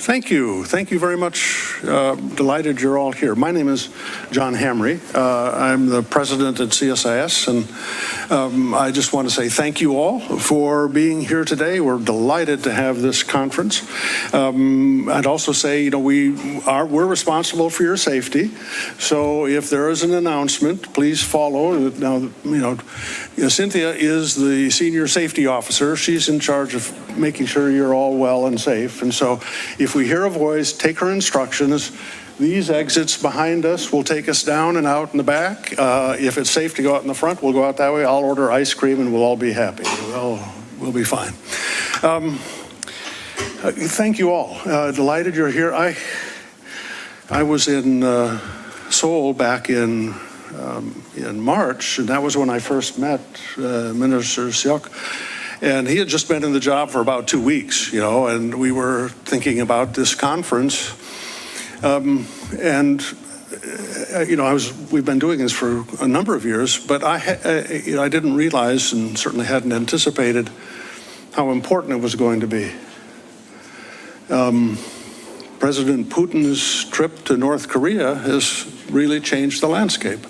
Thank you. Thank you very much. Delighted you're all here. My name is John Hamre. I'm the president at CSIS, and I just want to say thank you all for being here today. We're delighted to have this conference. I'd also say, we're responsible for your safety. So if there is an announcement, please follow. Now, Cynthia is the senior safety officer. She's in charge of making sure you're all well and safe. And so if we hear a voice, take her instructions. These exits behind us will take us down and out in the back. If it's safe to go out in the front, we'll go out that way. I'll order ice cream and we'll all be happy. We'll be fine. Thank you all. Delighted you're here. I was in Seoul back in March, and that was when I first met Minister Seok. And he had just been in the job for about 2 weeks, and we were thinking about this conference. We've been doing this for a number of years, but I didn't realize, and certainly hadn't anticipated, how important it was going to be. President Putin's trip to North Korea has really changed the landscape.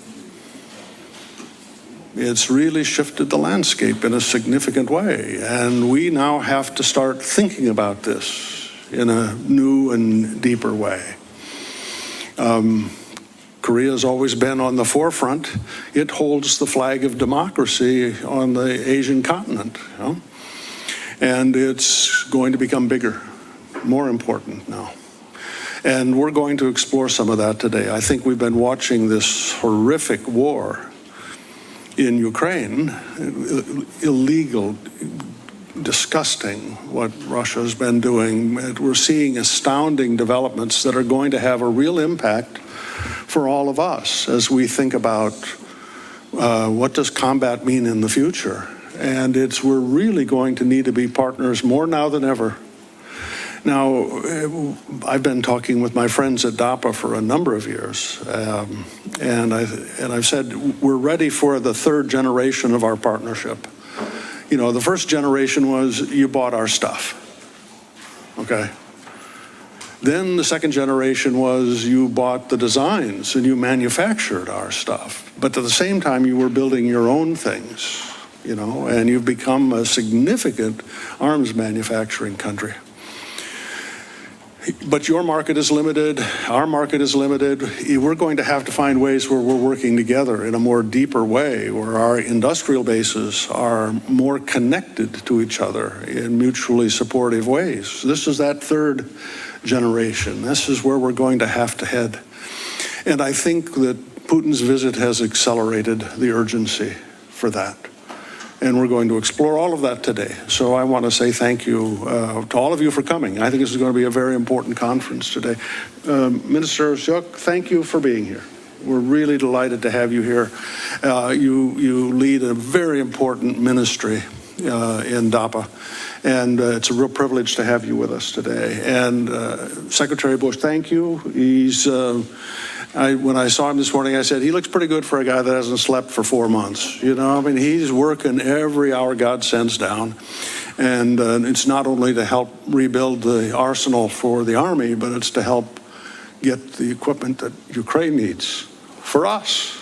It's really shifted the landscape in a significant way, and we now have to start thinking about this in a new and deeper way. Korea has always been on the forefront. It holds the flag of democracy on the Asian continent, and it's going to become bigger, more important now. And we're going to explore some of that today. I think we've been watching this horrific war in Ukraine, illegal, disgusting what Russia has been doing. We're seeing astounding developments that are going to have a real impact for all of us as we think about what does combat mean in the future. And we're really going to need to be partners more now than ever. Now, I've been talking with my friends at DAPA for a number of years, and I've said we're ready for the third generation of our partnership. The first generation was you bought our stuff, okay? Then the second generation was you bought the designs and you manufactured our stuff. But at the same time, you were building your own things, and you've become a significant arms manufacturing country. But your market is limited, our market is limited. We're going to have to find ways where we're working together in a more deeper way, where our industrial bases are more connected to each other in mutually supportive ways. This is that third generation. This is where we're going to have to head. And I think that Putin's visit has accelerated the urgency for that. And we're going to explore all of that today. So I want to say thank you to all of you for coming. I think this is going to be a very important conference today. Minister Seok, thank you for being here. We're really delighted to have you here. You lead a very important ministry in DAPA, and it's a real privilege to have you with us today. And Secretary Bush, thank you. When I saw him this morning, I said, he looks pretty good for a guy that hasn't slept for 4 months. He's working every hour God sends down. And it's not only to help rebuild the arsenal for the Army, but it's to help get the equipment that Ukraine needs for us,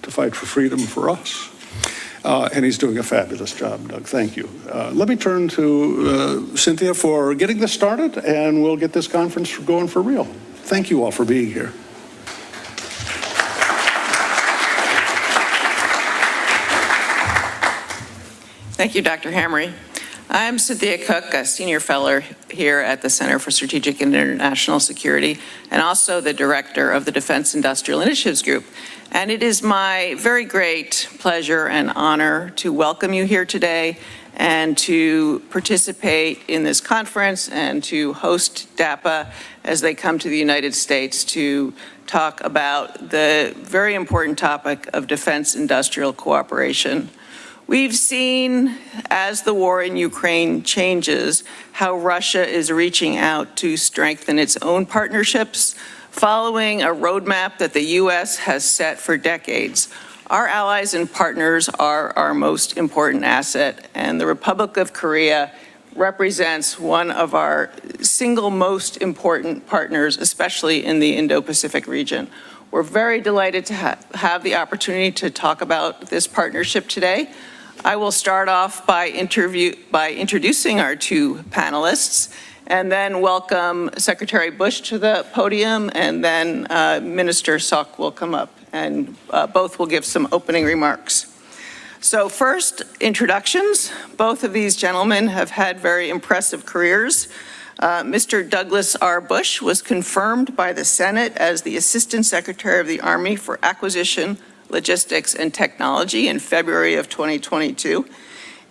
to fight for freedom for us. And he's doing a fabulous job, Doug. Thank you. Let me turn to Cynthia for getting this started, and we'll get this conference going for real. Thank you all for being here. Thank you, Dr. Hamre. I'm Cynthia Cook, a senior fellow here at the Center for Strategic and International Security, and also the director of the Defense Industrial Initiatives Group. And it is my very great pleasure and honor to welcome you here today and to participate in this conference and to host DAPA as they come to the United States to talk about the very important topic of defense industrial cooperation. We've seen, as the war in Ukraine changes, how Russia is reaching out to strengthen its own partnerships, following a roadmap that the U.S. has set for decades. Our allies and partners are our most important asset, and the Republic of Korea represents one of our single most important partners, especially in the Indo-Pacific region. We're very delighted to have the opportunity to talk about this partnership today. I will start off by introducing our two panelists, and then welcome Secretary Bush to the podium, and then Minister Seok will come up, and both will give some opening remarks. So first, introductions. Both of these gentlemen have had very impressive careers. Mr. Douglas R. Bush was confirmed by the Senate as the Assistant Secretary of the Army for Acquisition, Logistics, and Technology in February of 2022.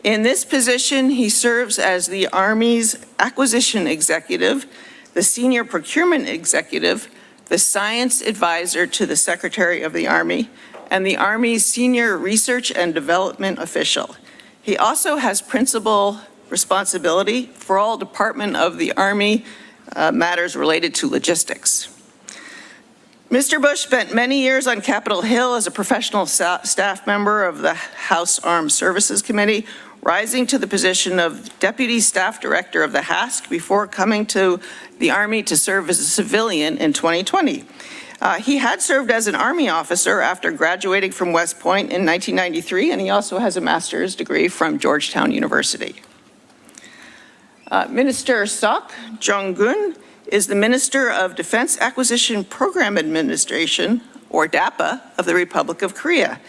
In this position, he serves as the Army's Acquisition Executive, the Senior Procurement Executive, the Science Advisor to the Secretary of the Army, and the Army's Senior Research and Development Official. He also has principal responsibility for all Department of the Army matters related to logistics. Mr. Bush spent many years on Capitol Hill as a professional staff member of the House Armed Services Committee, rising to the position of Deputy Staff Director of the HASC before coming to the Army to serve as a civilian in 2020. He had served as an Army officer after graduating from West Point in 1993, and he also has a master's degree from Georgetown University. Minister Seok, JongGun, is the Minister of Defense Acquisition Program Administration, or DAPA, of the Republic of Korea.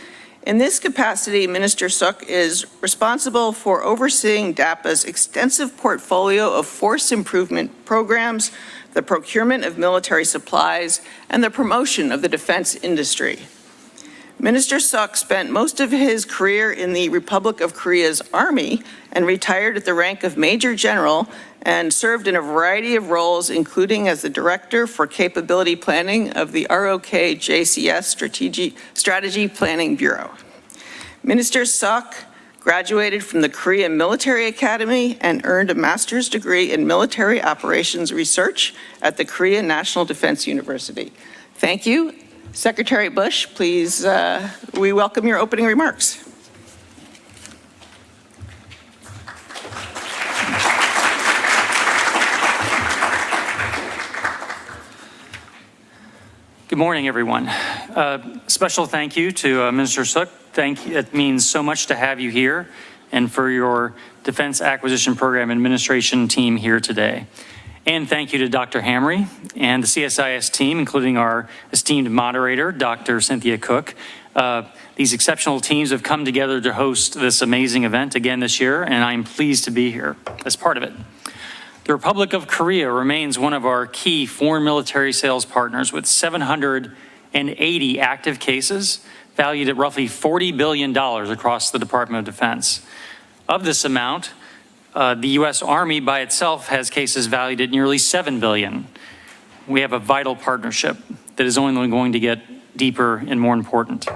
In this capacity, Minister Seok is responsible for overseeing DAPA's extensive portfolio of force improvement programs, the procurement of military supplies, and the promotion of the defense industry. Minister Seok spent most of his career in the Republic of Korea's Army and retired at the rank of Major General and served in a variety of roles, including as the Director for Capability Planning of the ROK-JCS Strategy Planning Bureau. Minister Seok graduated from the Korea Military Academy and earned a master's degree in military operations research at the Korea National Defense University. Thank you. Secretary Bush, please, we welcome your opening remarks. Good morning, everyone. Special thank you to Minister Seok. It means so much to have you here and for your Defense Acquisition Program Administration team here today. And thank you to Dr. Hamre and the CSIS team, including our esteemed moderator, Dr. Cynthia Cook. These exceptional teams have come together to host this amazing event again this year, and I'm pleased to be here as part of it. The Republic of Korea remains one of our key foreign military sales partners with 780 active cases valued at roughly $40 billion across the Department of Defense. Of this amount, the U.S. Army by itself has cases valued at nearly $7 billion. We have a vital partnership that is only going to get deeper and more important.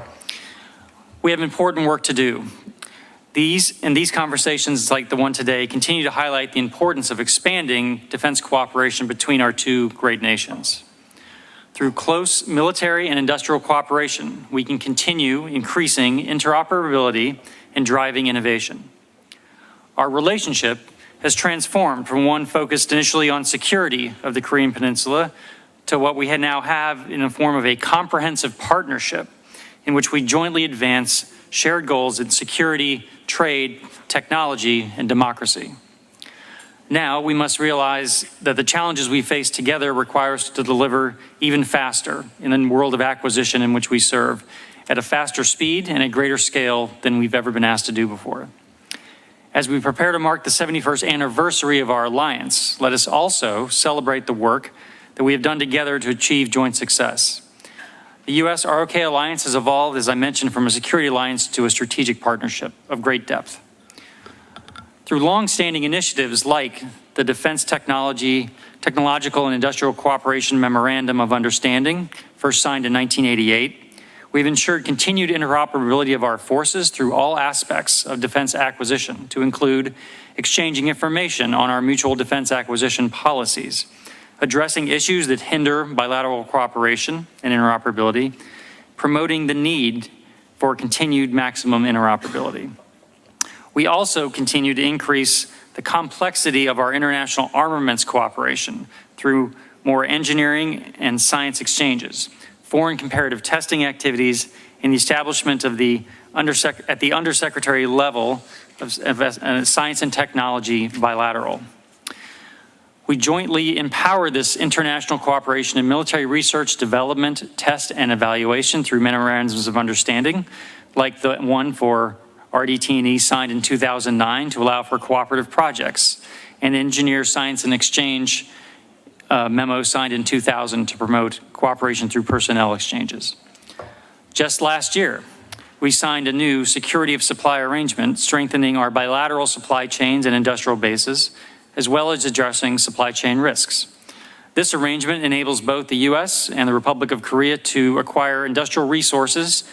We have important work to do. These conversations like the one today continue to highlight the importance of expanding defense cooperation between our two great nations. Through close military and industrial cooperation, we can continue increasing interoperability and driving innovation. Our relationship has transformed from one focused initially on security of the Korean Peninsula to what we now have in the form of a comprehensive partnership in which we jointly advance shared goals in security, trade, technology, and democracy. Now, we must realize that the challenges we face together require us to deliver even faster in the world of acquisition in which we serve, at a faster speed and at greater scale than we've ever been asked to do before. As we prepare to mark the 71st anniversary of our alliance, let us also celebrate the work that we have done together to achieve joint success. The U.S. ROK alliance has evolved, as I mentioned, from a security alliance to a strategic partnership of great depth. Through long-standing initiatives like the Defense Technological and Industrial Cooperation Memorandum of Understanding, first signed in 1988, we've ensured continued interoperability of our forces through all aspects of defense acquisition, to include exchanging information on our mutual defense acquisition policies, addressing issues that hinder bilateral cooperation and interoperability, promoting the need for continued maximum interoperability. We also continue to increase the complexity of our international armaments cooperation through more engineering and science exchanges, foreign comparative testing activities, and the establishment of at the undersecretary level of science and technology bilateral. We jointly empower this international cooperation in military research, development, test, and evaluation through memorandums of understanding, like the one for RDT&E signed in 2009 to allow for cooperative projects, and Engineer Science and Exchange memo signed in 2000 to promote cooperation through personnel exchanges. Just last year, we signed a new security of supply arrangement strengthening our bilateral supply chains and industrial bases, as well as addressing supply chain risks. This arrangement enables both the U.S. and the Republic of Korea to acquire industrial resources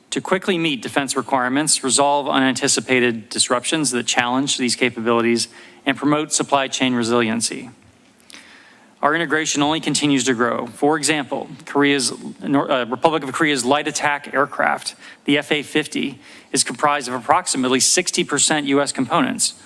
to quickly meet defense requirements, resolve unanticipated disruptions that challenge these capabilities, and promote supply chain resiliency. Our integration only continues to grow. For example, Republic of Korea's light attack aircraft, the FA-50, is comprised of approximately 60% U.S. components.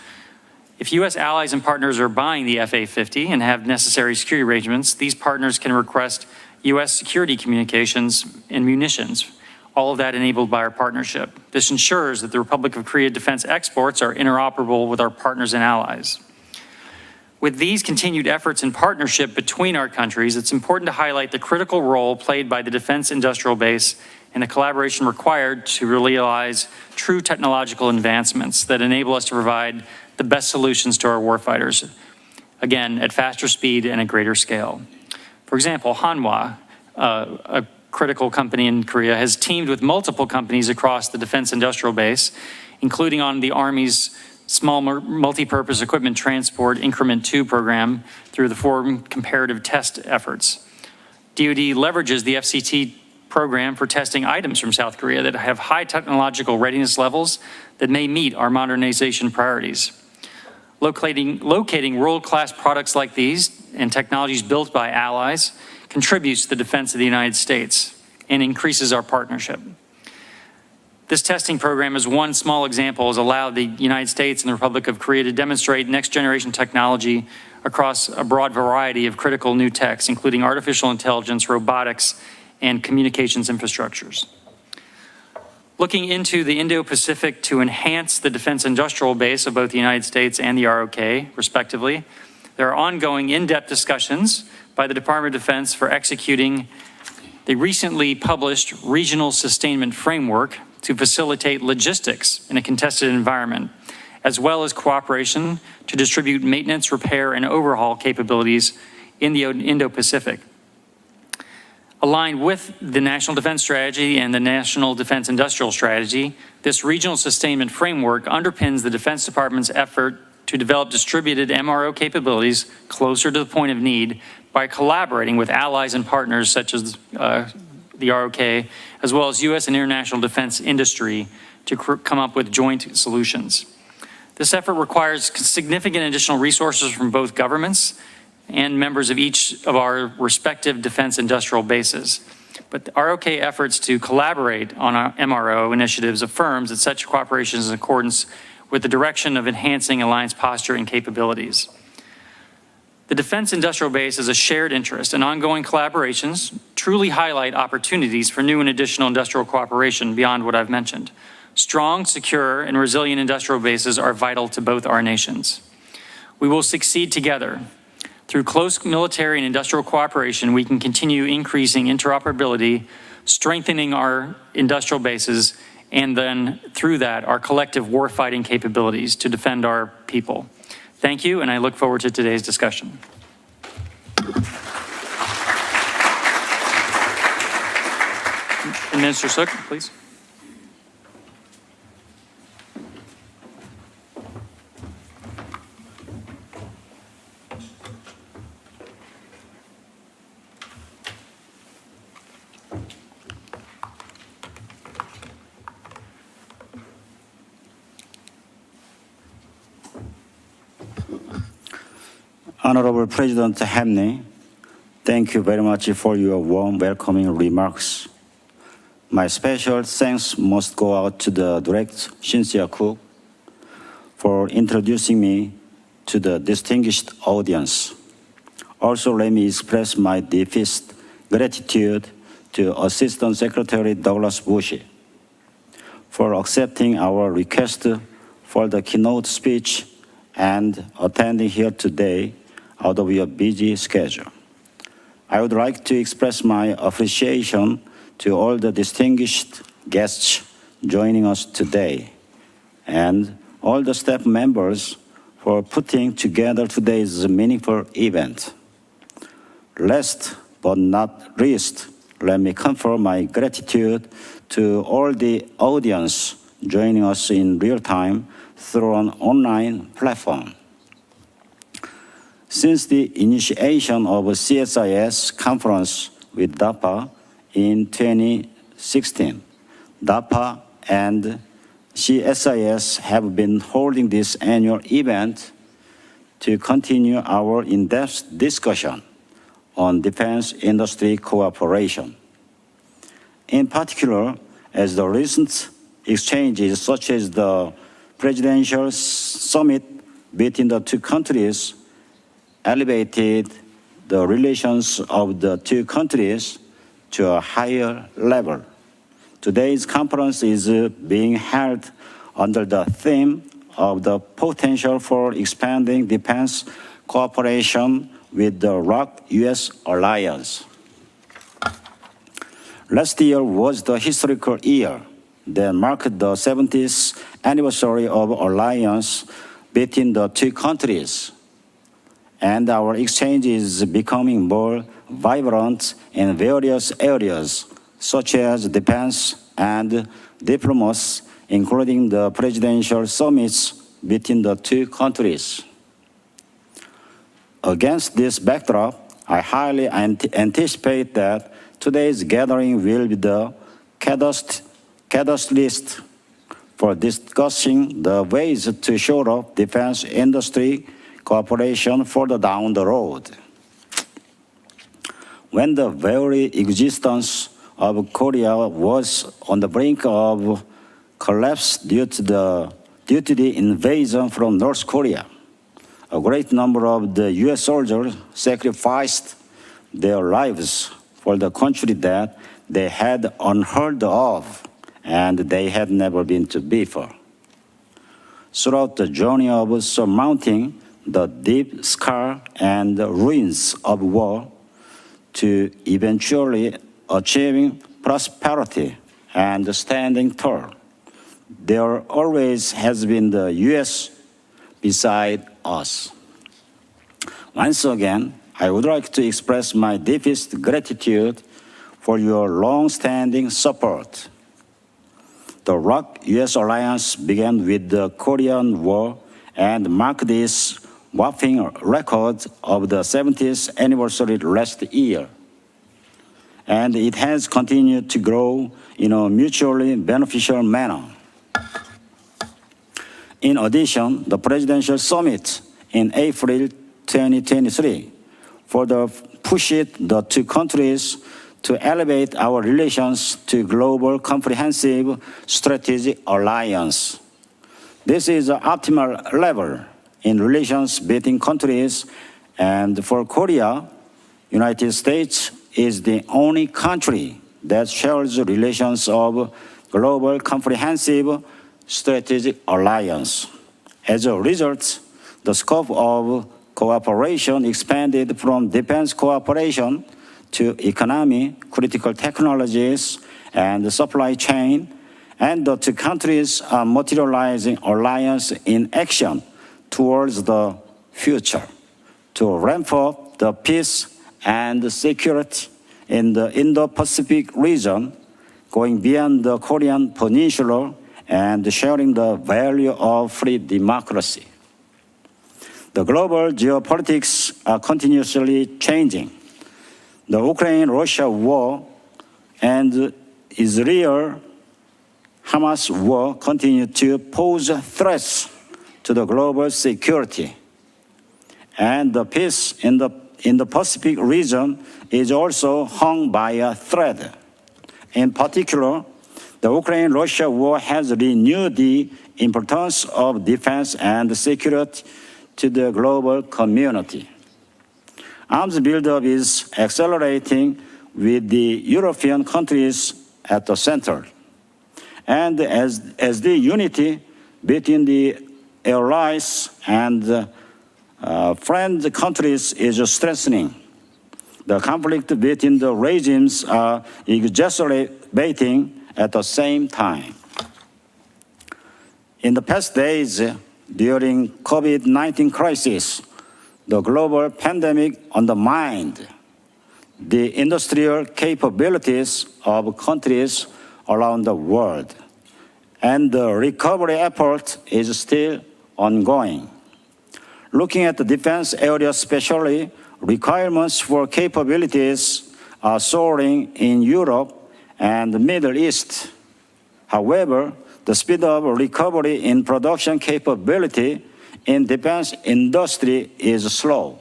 If U.S. allies and partners are buying the FA-50 and have necessary security arrangements, these partners can request U.S. security communications and munitions, all of that enabled by our partnership. This ensures that the Republic of Korea defense exports are interoperable with our partners and allies. With these continued efforts in partnership between our countries, it's important to highlight the critical role played by the defense industrial base and the collaboration required to realize true technological advancements that enable us to provide the best solutions to our warfighters, again, at faster speed and at greater scale. For example, Hanwha, a critical company in Korea, has teamed with multiple companies across the defense industrial base, including on the Army's Small Multi-Purpose Equipment Transport Increment 2 program through the foreign comparative test efforts. DoD leverages the FCT program for testing items from South Korea that have high technological readiness levels that may meet our modernization priorities. Locating world-class products like these and technologies built by allies contributes to the defense of the United States and increases our partnership. This testing program, as one small example, has allowed the United States and the Republic of Korea to demonstrate next-generation technology across a broad variety of critical new techs, including artificial intelligence, robotics, and communications infrastructures. Looking into the Indo-Pacific to enhance the defense industrial base of both the United States and the ROK, respectively, there are ongoing in-depth discussions by the Department of Defense for executing the recently published Regional Sustainment Framework to facilitate logistics in a contested environment, as well as cooperation to distribute maintenance, repair, and overhaul capabilities in the Indo-Pacific. Aligned with the National Defense Strategy and the National Defense Industrial Strategy, this Regional Sustainment Framework underpins the Defense Department's effort to develop distributed MRO capabilities closer to the point of need by collaborating with allies and partners such as the ROK, as well as U.S. and international defense industry to come up with joint solutions. This effort requires significant additional resources from both governments and members of each of our respective defense industrial bases. But the ROK efforts to collaborate on our MRO initiatives affirms that such cooperation is in accordance with the direction of enhancing alliance posture and capabilities. The defense industrial base is a shared interest, and ongoing collaborations truly highlight opportunities for new and additional industrial cooperation beyond what I've mentioned. Strong, secure, and resilient industrial bases are vital to both our nations. We will succeed together. Through close military and industrial cooperation, we can continue increasing interoperability, strengthening our industrial bases, and then through that, our collective warfighting capabilities to defend our people. Thank you, and I look forward to today's discussion. Minister Seok, please. Honorable President Hamre, thank you very much for your warm welcoming remarks. My special thanks must go out to the Director Shin Seok for introducing me to the distinguished audience. Also, let me express my deepest gratitude to Assistant Secretary Douglas Bush for accepting our request for the keynote speech and attending here today out of your busy schedule. I would like to express my appreciation to all the distinguished guests joining us today and all the staff members for putting together today's meaningful event. Last but not least, let me confer my gratitude to all the audience joining us in real time through an online platform. Since the initiation of a CSIS conference with DAPA in 2016, DAPA and CSIS have been holding this annual event to continue our in-depth discussion on defense industry cooperation. In particular, as the recent exchanges such as the presidential summit between the two countries elevated the relations of the two countries to a higher level. Today's conference is being held under the theme of the potential for expanding defense cooperation with the ROK-U.S. alliance. Last year was the historical year that marked the 70th anniversary of alliance between the two countries, and our exchange is becoming more vibrant in various areas, such as defense and diplomacy, including the presidential summits between the two countries. Against this backdrop, I highly anticipate that today's gathering will be the catalyst for discussing the ways to shore up defense industry cooperation further down the road. When the very existence of Korea was on the brink of collapse due to the invasion from North Korea, a great number of the U.S. soldiers sacrificed their lives for the country that they had unheard of and they had never been to before. Throughout the journey of surmounting the deep scar and ruins of war to eventually achieving prosperity and standing tall, there always has been the U.S. beside us. Once again, I would like to express my deepest gratitude for your long-standing support. The ROK-U.S. alliance began with the Korean War and marked this whopping record of the 70th anniversary last year. And it has continued to grow in a mutually beneficial manner. In addition, the presidential summit in April 2023 further pushed the two countries to elevate our relations to global comprehensive strategic alliance. This is the optimal level in relations between countries, and for Korea, United States is the only country that shares relations of global comprehensive strategic alliance. As a result, the scope of cooperation expanded from defense cooperation to economy, critical technologies, and the supply chain, and the two countries are materializing alliance in action towards the future to ramp up the peace and security in the Indo-Pacific region, going beyond the Korean Peninsula and sharing the value of free democracy. The global geopolitics are continuously changing. The Ukraine-Russia war and Israel-Hamas war continue to pose threats to the global security. And the peace in the Pacific region is also hung by a thread. In particular, the Ukraine-Russia war has renewed the importance of defense and security to the global community. Arms buildup is accelerating with the European countries at the center. And as the unity between the allies and friend countries is strengthening, the conflict between the regimes are exacerbating at the same time. In the past days, during COVID-19 crisis, the global pandemic undermined the industrial capabilities of countries around the world, and the recovery effort is still ongoing. Looking at the defense area especially, requirements for capabilities are soaring in Europe and the Middle East. However, the speed of recovery in production capability in defense industry is slow.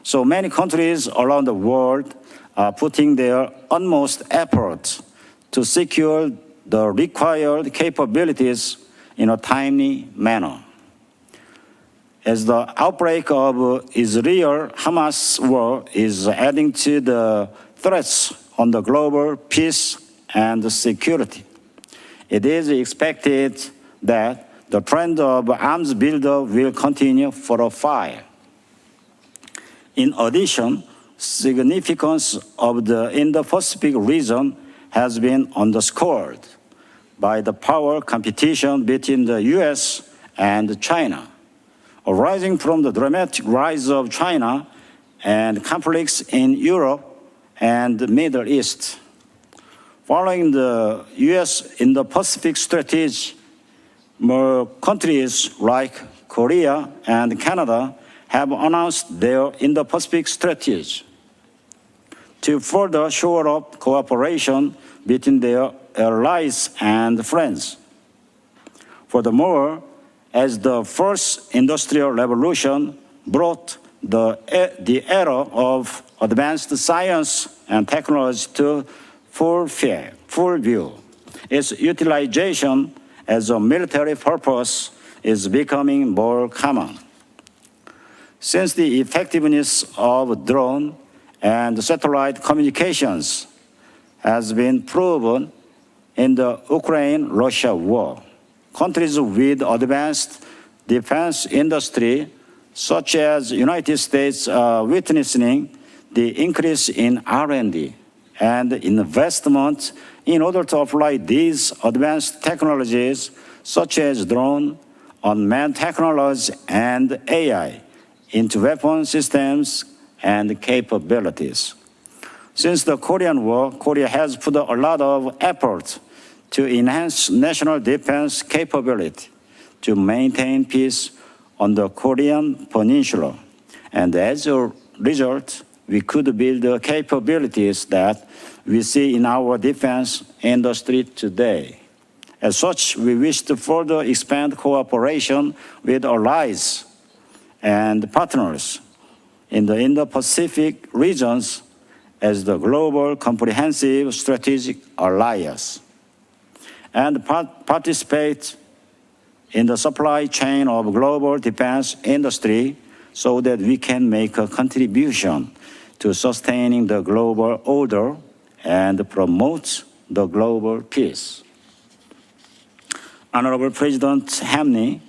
So many countries around the world are putting their utmost efforts to secure the required capabilities in a timely manner. As the outbreak of Israel-Hamas war is adding to the threats on the global peace and security, it is expected that the trend of arms buildup will continue for a while. In addition, significance of the Indo-Pacific region has been underscored by the power competition between the U.S. and China, arising from the dramatic rise of China and conflicts in Europe and the Middle East. Following the U.S. Indo-Pacific strategy, more countries like Korea and Canada have announced their Indo-Pacific strategy to further shore up cooperation between their allies and friends. Furthermore, as the first industrial revolution brought the era of advanced science and technology to full view, its utilization as a military purpose is becoming more common. Since the effectiveness of drone and satellite communications has been proven in the Ukraine-Russia war, countries with advanced defense industry, such as the United States, are witnessing the increase in R&D and investment in order to apply these advanced technologies, such as drone, unmanned technology, and AI, into weapon systems and capabilities. Since the Korean War, Korea has put a lot of effort to enhance national defense capability to maintain peace on the Korean Peninsula. And as a result, we could build the capabilities that we see in our defense industry today. As such, we wish to further expand cooperation with allies and partners in the Indo-Pacific regions as the global comprehensive strategic alliance, and participate in the supply chain of global defense industry so that we can make a contribution to sustaining the global order and promote the global peace. Honorable President Hamre,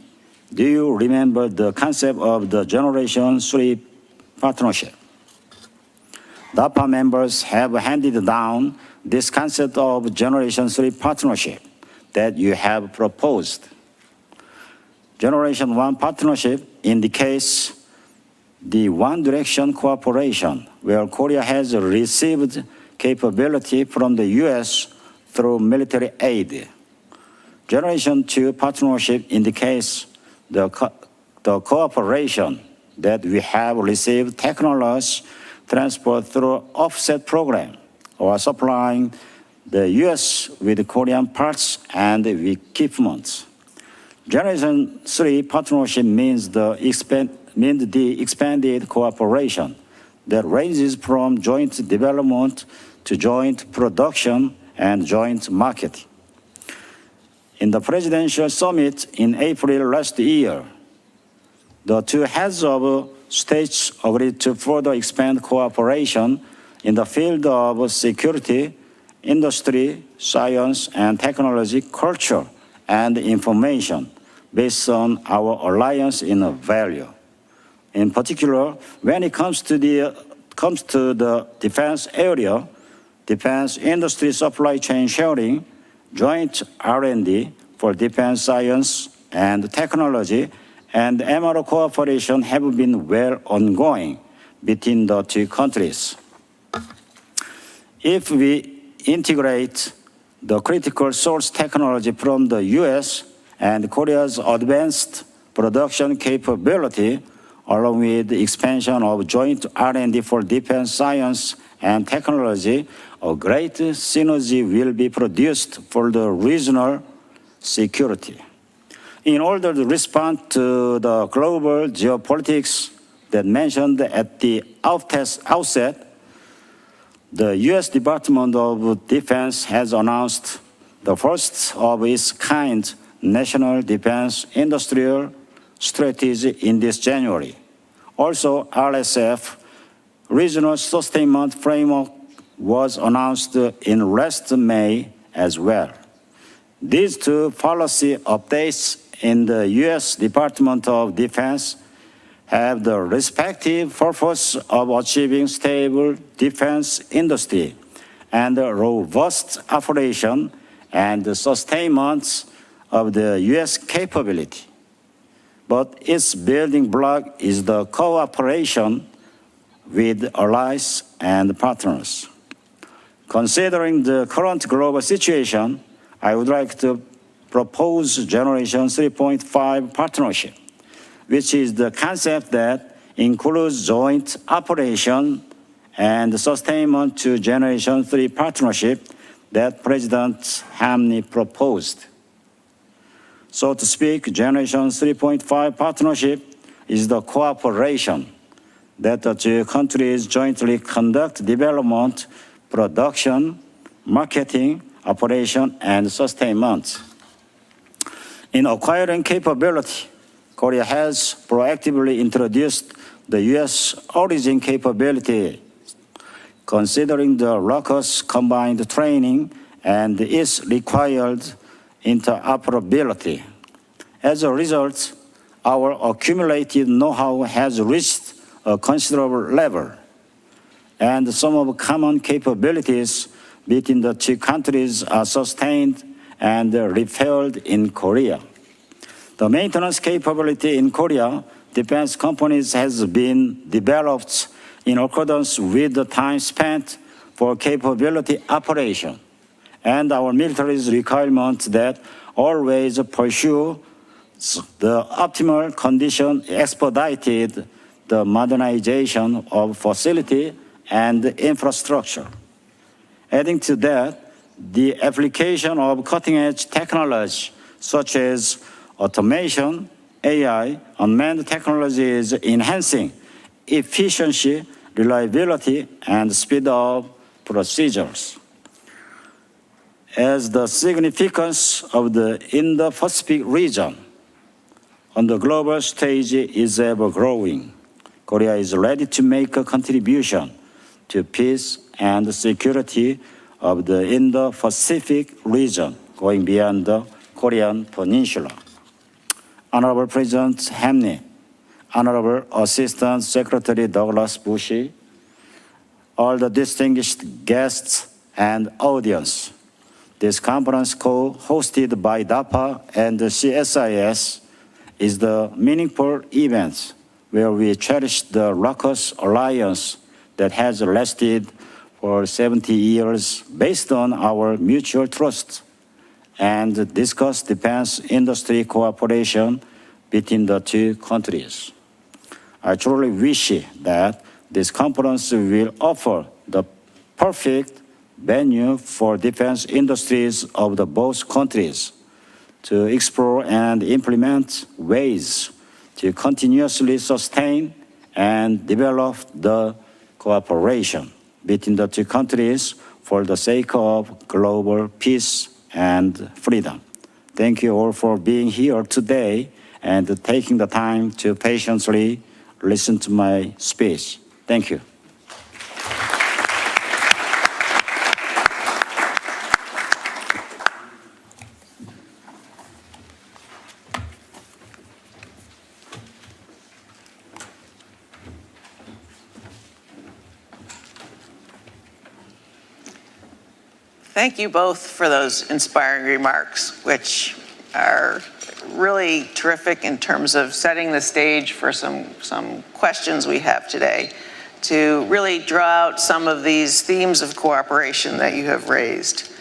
do you remember the concept of the Generation 3 partnership? DAPA members have handed down this concept of Generation 3 partnership that you have proposed. Generation 1 partnership indicates the one-direction cooperation where Korea has received capability from the U.S. through military aid. Generation 2 partnership indicates the cooperation that we have received technology transfer through offset program or supplying the U.S. with Korean parts and equipment. Generation 3 partnership means the expanded cooperation that ranges from joint development to joint production and joint marketing. In the presidential summit in April last year, the two heads of states agreed to further expand cooperation in the field of security, industry, science and technology, culture, and information based on our alliance in value. In particular, when it comes to the defense area, defense industry supply chain sharing, joint R&D for defense science and technology, and MRO cooperation have been well ongoing between the two countries. If we integrate the critical source technology from the U.S. and Korea's advanced production capability, along with the expansion of joint R&D for defense science and technology, a great synergy will be produced for the regional security. In order to respond to the global geopolitics that mentioned at the outset, the U.S. Department of Defense has announced the first of its kind National Defense Industrial Strategy in this January. Also, RSF Regional Sustainment Framework was announced in last May as well. These two policy updates in the U.S. Department of Defense have the respective purpose of achieving stable defense industry and robust operation and sustainment of the U.S. capability. But its building block is the cooperation with allies and partners. Considering the current global situation, I would like to propose Generation 3.5 partnership, which is the concept that includes joint operation and sustainment to Generation 3 partnership that President Hamre proposed. So to speak, Generation 3.5 partnership is the cooperation that the two countries jointly conduct development, production, marketing, operation, and sustainment. In acquiring capability, Korea has proactively introduced the U.S. origin capability, considering the ROK-U.S. combined training and its required interoperability. As a result, our accumulated know-how has reached a considerable level, and some of common capabilities between the two countries are sustained and refueled in Korea. The maintenance capability in Korea defense companies has been developed in accordance with the time spent for capability operation and our military's requirement that always pursue the optimal condition expedited the modernization of facility and infrastructure. Adding to that, the application of cutting-edge technology such as automation, AI, unmanned technology is enhancing efficiency, reliability, and speed of procedures. As the significance of the Indo-Pacific region on the global stage is ever growing, Korea is ready to make a contribution to peace and security of the Indo-Pacific region, going beyond the Korean Peninsula. Honorable President Hamre, Honorable Assistant Secretary Douglas Bushey, all the distinguished guests and audience, this conference call hosted by DAPA and the CSIS is the meaningful event where we cherish the ROK-U.S. alliance that has lasted for 70 years based on our mutual trust and discuss defense industry cooperation between the two countries. I truly wish that this conference will offer the perfect venue for defense industries of the both countries to explore and implement ways to continuously sustain and develop the cooperation between the two countries for the sake of global peace and freedom. Thank you all for being here today and taking the time to patiently listen to my speech. Thank you. Thank you both for those inspiring remarks, which are really terrific in terms of setting the stage for some questions we have today to really draw out some of these themes of cooperation that you have raised.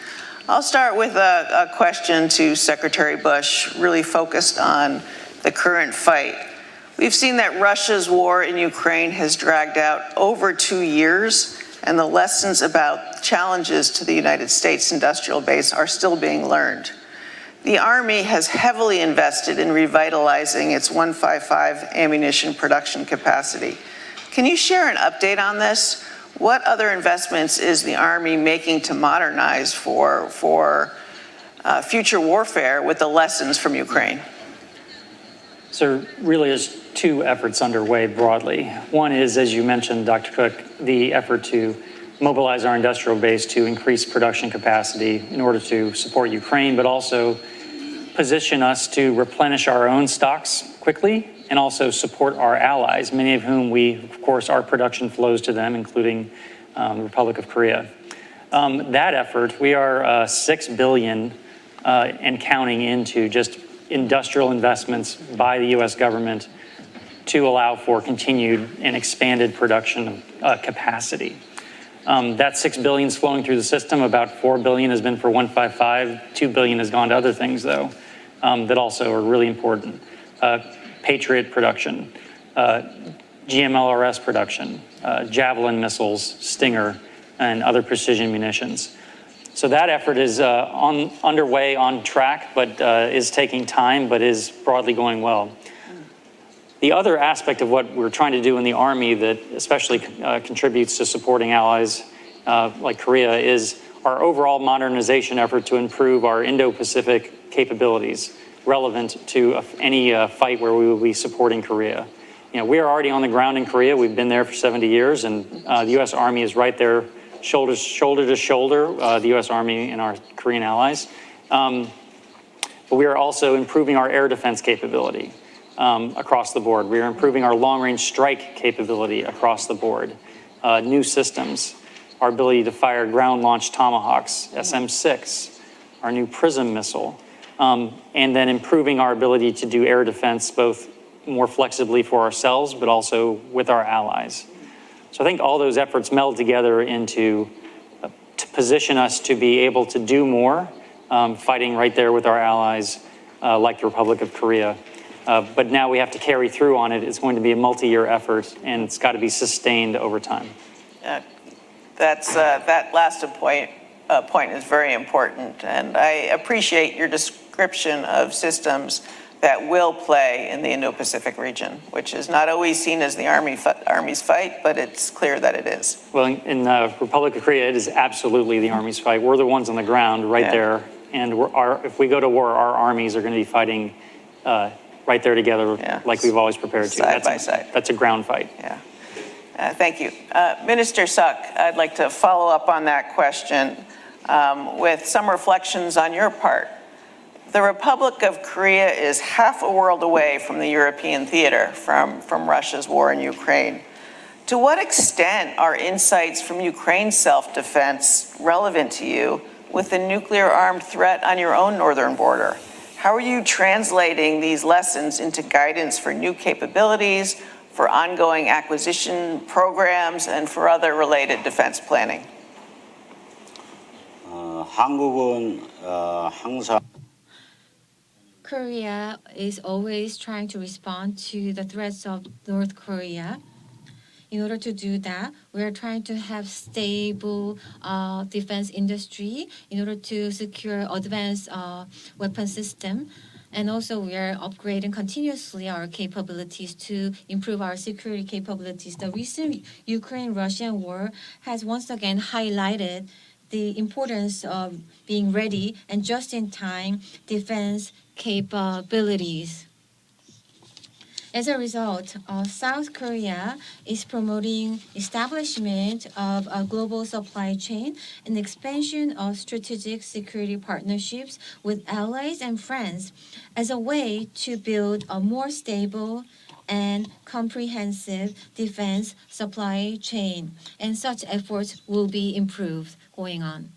I'll start with a question to Secretary Bush, really focused on the current fight. We've seen that Russia's war in Ukraine has dragged out over 2 years, and the lessons about challenges to the United States industrial base are still being learned. The Army has heavily invested in revitalizing its 155 ammunition production capacity. Can you share an update on this? What other investments is the Army making to modernize for future warfare with the lessons from Ukraine? So really there's two efforts underway broadly. One is, as you mentioned, Dr. Cook, the effort to mobilize our industrial base to increase production capacity in order to support Ukraine, but also position us to replenish our own stocks quickly and also support our allies, many of whom of course, our production flows to them, including the Republic of Korea. That effort, we are $6 billion and counting into just industrial investments by the U.S. government to allow for continued and expanded production capacity. That $6 billion is flowing through the system. About $4 billion has been for 155. $2 billion has gone to other things, though, that also are really important. Patriot production, GMLRS production, Javelin missiles, Stinger, and other precision munitions. So that effort is underway, on track, but is taking time, but is broadly going well. The other aspect of what we're trying to do in the Army that especially contributes to supporting allies like Korea is our overall modernization effort to improve our Indo-Pacific capabilities relevant to any fight where we will be supporting Korea. You know, we are already on the ground in Korea. We've been there for 70 years, and the U.S. Army is right there, shoulder to shoulder, the U.S. Army and our Korean allies. But we are also improving our air defense capability across the board. We are improving our long-range strike capability across the board. New systems, our ability to fire ground-launched Tomahawks, SM-6, our new PRISM missile, and then improving our ability to do air defense both more flexibly for ourselves, but also with our allies. So I think all those efforts meld together to position us to be able to do more, fighting right there with our allies, like the Republic of Korea. But now we have to carry through on it. It's going to be a multi-year effort, and it's got to be sustained over time. That last point is very important, and I appreciate your description of systems that will play in the Indo-Pacific region, which is not always seen as the Army's fight, but it's clear that it is. Well, in the Republic of Korea, it is absolutely the Army's fight. We're the ones on the ground right there, and if we go to war, our armies are going to be fighting right there together, like we've always prepared to. Side by side. That's a ground fight. Yeah. Thank you. Minister Seok, I'd like to follow up on that question with some reflections on your part. The Republic of Korea is half a world away from the European theater from Russia's war in Ukraine. To what extent are insights from Ukraine's self-defense relevant to you with the nuclear-armed threat on your own northern border? How are you translating these lessons into guidance for new capabilities, for ongoing acquisition programs, and for other related defense planning? 한국은 항상 Korea is always trying to respond to the threats of North Korea. In order to do that, we are trying to have stable defense industry in order to secure advanced weapon system. And also we are upgrading continuously our capabilities to improve our security capabilities. The recent Ukraine-Russian war has once again highlighted the importance of being ready and just-in-time defense capabilities. As a result, South Korea is promoting establishment of a global supply chain and expansion of strategic security partnerships with allies and friends as a way to build a more stable and comprehensive defense supply chain. And such efforts will be improved going on.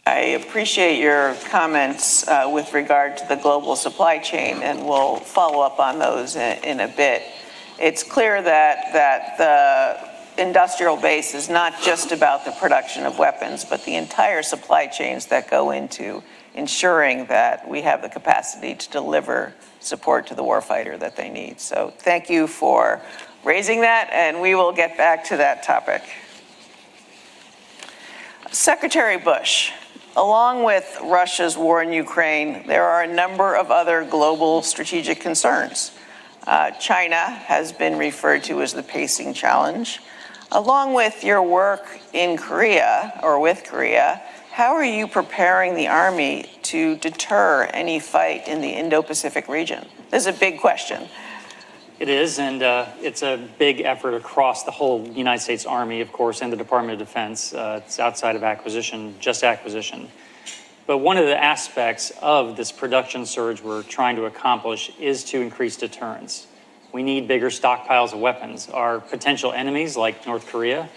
I appreciate your comments with regard to the global supply chain, and we'll follow up on those in a bit. It's clear that the industrial base is not just about the production of weapons, but the entire supply chains that go into ensuring that we have the capacity to deliver support to the warfighter that they need. So thank you for raising that, and we will get back to that topic. Secretary Bush, along with Russia's war in Ukraine, there are a number of other global strategic concerns. China has been referred to as the pacing challenge. Along with your work in Korea, or with Korea, how are you preparing the Army to deter any fight in the Indo-Pacific region? This is a big question. It is, and it's a big effort across the whole United States Army, of course, and the Department of Defense. It's outside of acquisition, just acquisition. But one of the aspects of this production surge we're trying to accomplish is to increase deterrence. We need bigger stockpiles of weapons. Our potential enemies, like North Korea,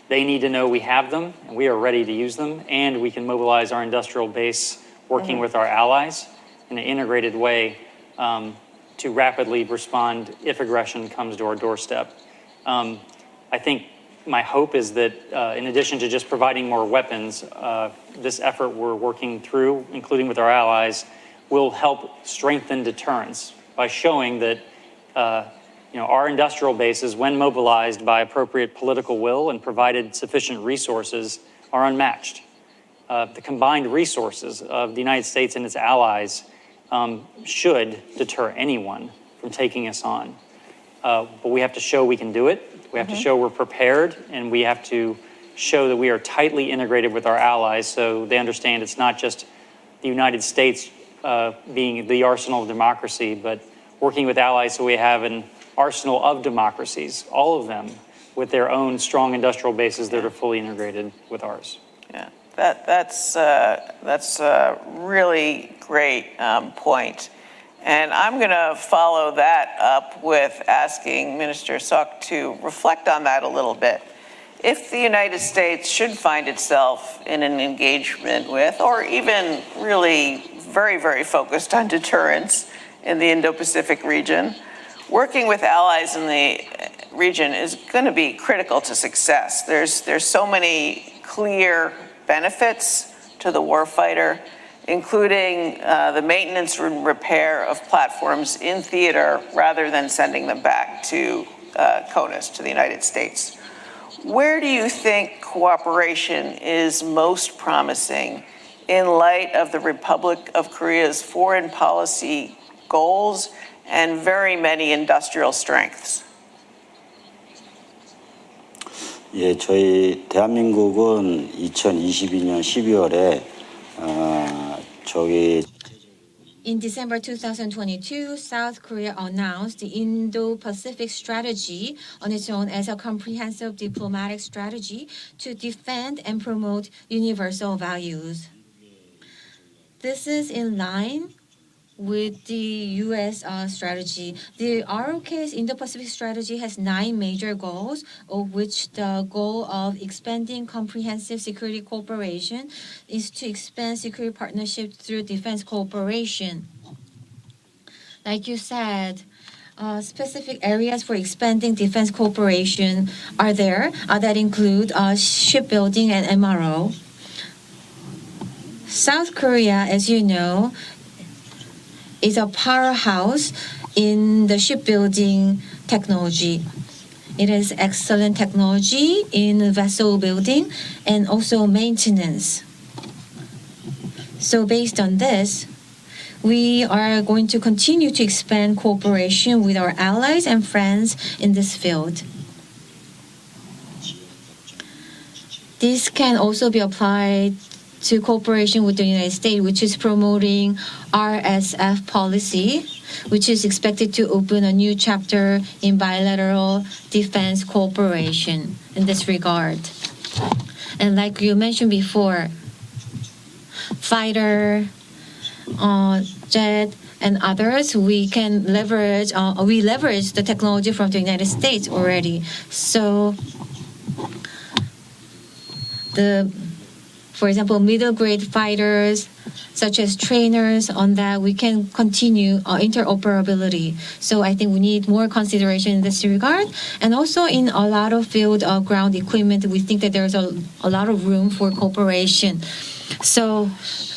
they need to know we have them, and we are ready to use them, and we can mobilize our industrial base working with our allies in an integrated way to rapidly respond if aggression comes to our doorstep. I think my hope is that in addition to just providing more weapons, this effort we're working through, including with our allies, will help strengthen deterrence by showing that our industrial bases, when mobilized by appropriate political will and provided sufficient resources, are unmatched. The combined resources of the United States and its allies should deter anyone from taking us on. But we have to show we can do it. We have to show we're prepared, and we have to show that we are tightly integrated with our allies so they understand it's not just the United States being the arsenal of democracy, but working with allies so we have an arsenal of democracies, all of them with their own strong industrial bases that are fully integrated with ours. Yeah, that's a really great point. And I'm going to follow that up with asking Minister Seok to reflect on that a little bit. If the United States should find itself in an engagement with, or even really very, very focused on deterrence in the Indo-Pacific region, working with allies in the region is going to be critical to success. There's so many clear benefits to the warfighter, including the maintenance and repair of platforms in theater rather than sending them back to CONUS, to the United States. Where do you think cooperation is most promising in light of the Republic of Korea's foreign policy goals and very many industrial strengths? 예, 저희 대한민국은 2022년 12월에 In December 2022, South Korea announced the Indo-Pacific strategy on its own as a comprehensive diplomatic strategy to defend and promote universal values. This is in line with the U.S. strategy. The ROK's Indo-Pacific strategy has 9 major goals, of which the goal of expanding comprehensive security cooperation is to expand security partnership through defense cooperation. Like you said, specific areas for expanding defense cooperation are there that include shipbuilding and MRO. South Korea, as you know, is a powerhouse in the shipbuilding technology. It has excellent technology in vessel building and also maintenance. So based on this, we are going to continue to expand cooperation with our allies and friends in this field. This can also be applied to cooperation with the United States, which is promoting RSF policy which is expected to open a new chapter in bilateral defense cooperation in this regard. And like you mentioned before, fighter, jet, and others, we leverage the technology from the United States already. So for example, middle grade fighters, such as trainers on that, we can continue interoperability. So I think we need more consideration in this regard. And also in a lot of field ground equipment, we think that there's a lot of room for cooperation. So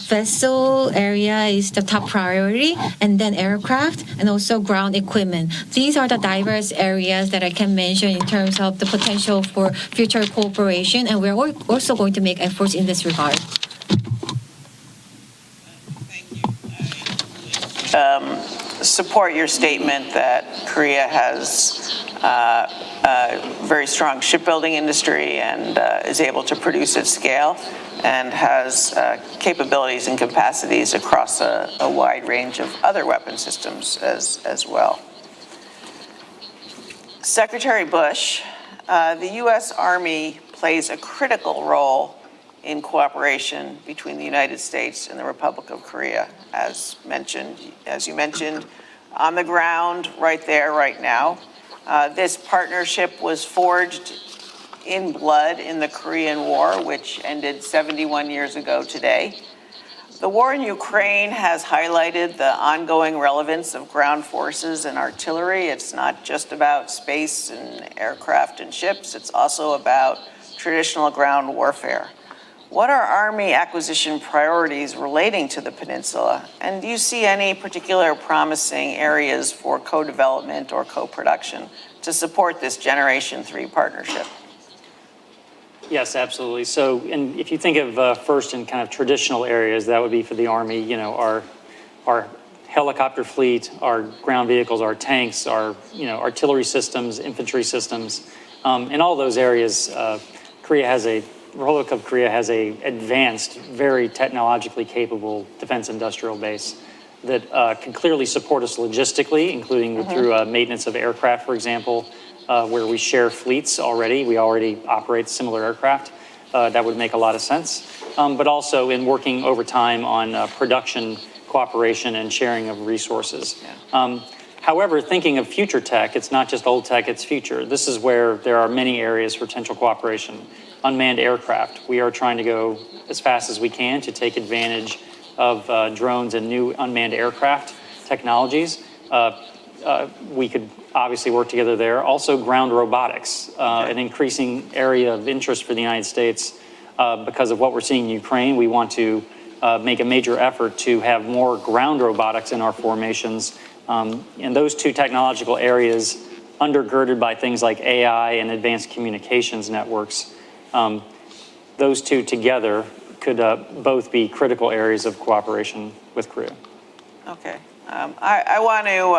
vessel area is the top priority, and then aircraft, and also ground equipment. These are the diverse areas that I can mention in terms of the potential for future cooperation, and we're also going to make efforts in this regard. Support your statement that Korea has a very strong shipbuilding industry and is able to produce at scale and has capabilities and capacities across a wide range of other weapon systems as well. Secretary Bush, the U.S. Army plays a critical role in cooperation between the United States and the Republic of Korea, as you mentioned, on the ground right there, right now. This partnership was forged in blood in the Korean War, which ended 71 years ago today. The war in Ukraine has highlighted the ongoing relevance of ground forces and artillery. It's not just about space and aircraft and ships, it's also about traditional ground warfare. What are Army acquisition priorities relating to the peninsula? And do you see any particular promising areas for co-development or co-production to support this Generation 3 partnership? Yes, absolutely. So, and if you think of first in kind of traditional areas, that would be for the Army, you know, our helicopter fleet, our ground vehicles, our tanks, our, you know, artillery systems, infantry systems. In all those areas, Republic of Korea has a advanced, very technologically capable defense industrial base that can clearly support us logistically, including through maintenance of aircraft, for example, where we share fleets already. We already operate similar aircraft. That would make a lot of sense. But also in working over time on production cooperation and sharing of resources. Yeah. However, thinking of future tech, it's not just old tech, it's future. This is where there are many areas for potential cooperation. Unmanned aircraft. We are trying to go as fast as we can to take advantage of drones and new unmanned aircraft technologies. We could obviously work together there. Also ground robotics, an increasing area of interest for the United States because of what we're seeing in Ukraine. We want to make a major effort to have more ground robotics in our formations. And those two technological areas, undergirded by things like AI and advanced communications networks, those two together could both be critical areas of cooperation with Korea. Okay. I want to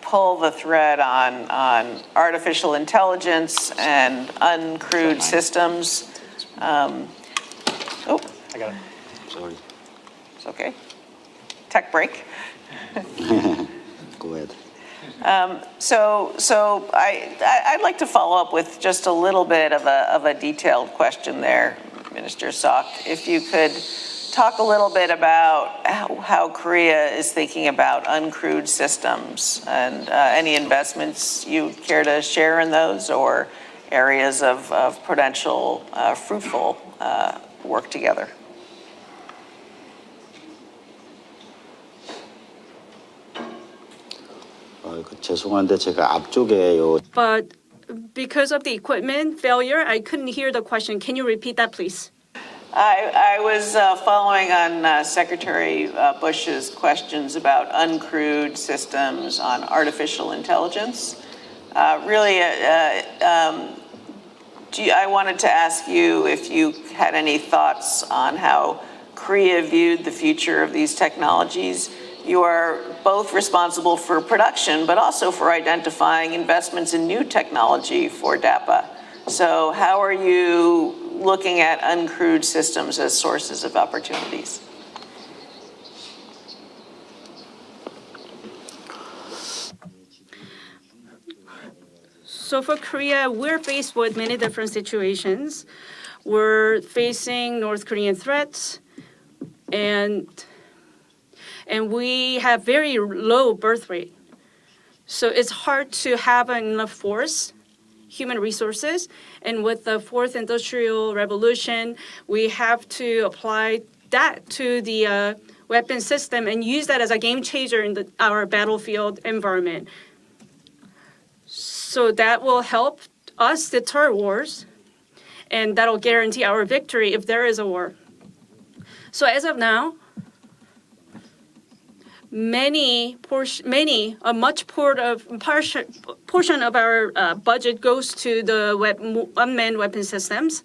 pull the thread on artificial intelligence and uncrewed systems. I got it. Sorry. It's okay. Tech break. Go ahead. So I'd like to follow up with just a little bit of a detailed question there, Minister Seok. If you could talk a little bit about how Korea is thinking about uncrewed systems and any investments you care to share in those or areas of potential fruitful work together. 죄송한데 제가 앞쪽에요. But because of the equipment failure, I couldn't hear the question. Can you repeat that, please? I was following on Secretary Bush's questions about uncrewed systems on artificial intelligence. I wanted to ask you if you had any thoughts on how Korea viewed the future of these technologies. You are both responsible for production, but also for identifying investments in new technology for DAPA. So how are you looking at uncrewed systems as sources of opportunities? So for Korea, we're faced with many different situations. We're facing North Korean threats, and we have very low birth rate. So it's hard to have enough force, human resources, and with the fourth industrial revolution, we have to apply that to the weapon system and use that as a game changer in our battlefield environment. So that will help us deter wars, and that'll guarantee our victory if there is a war. So as of now, a much portion of our budget goes to the unmanned weapon systems.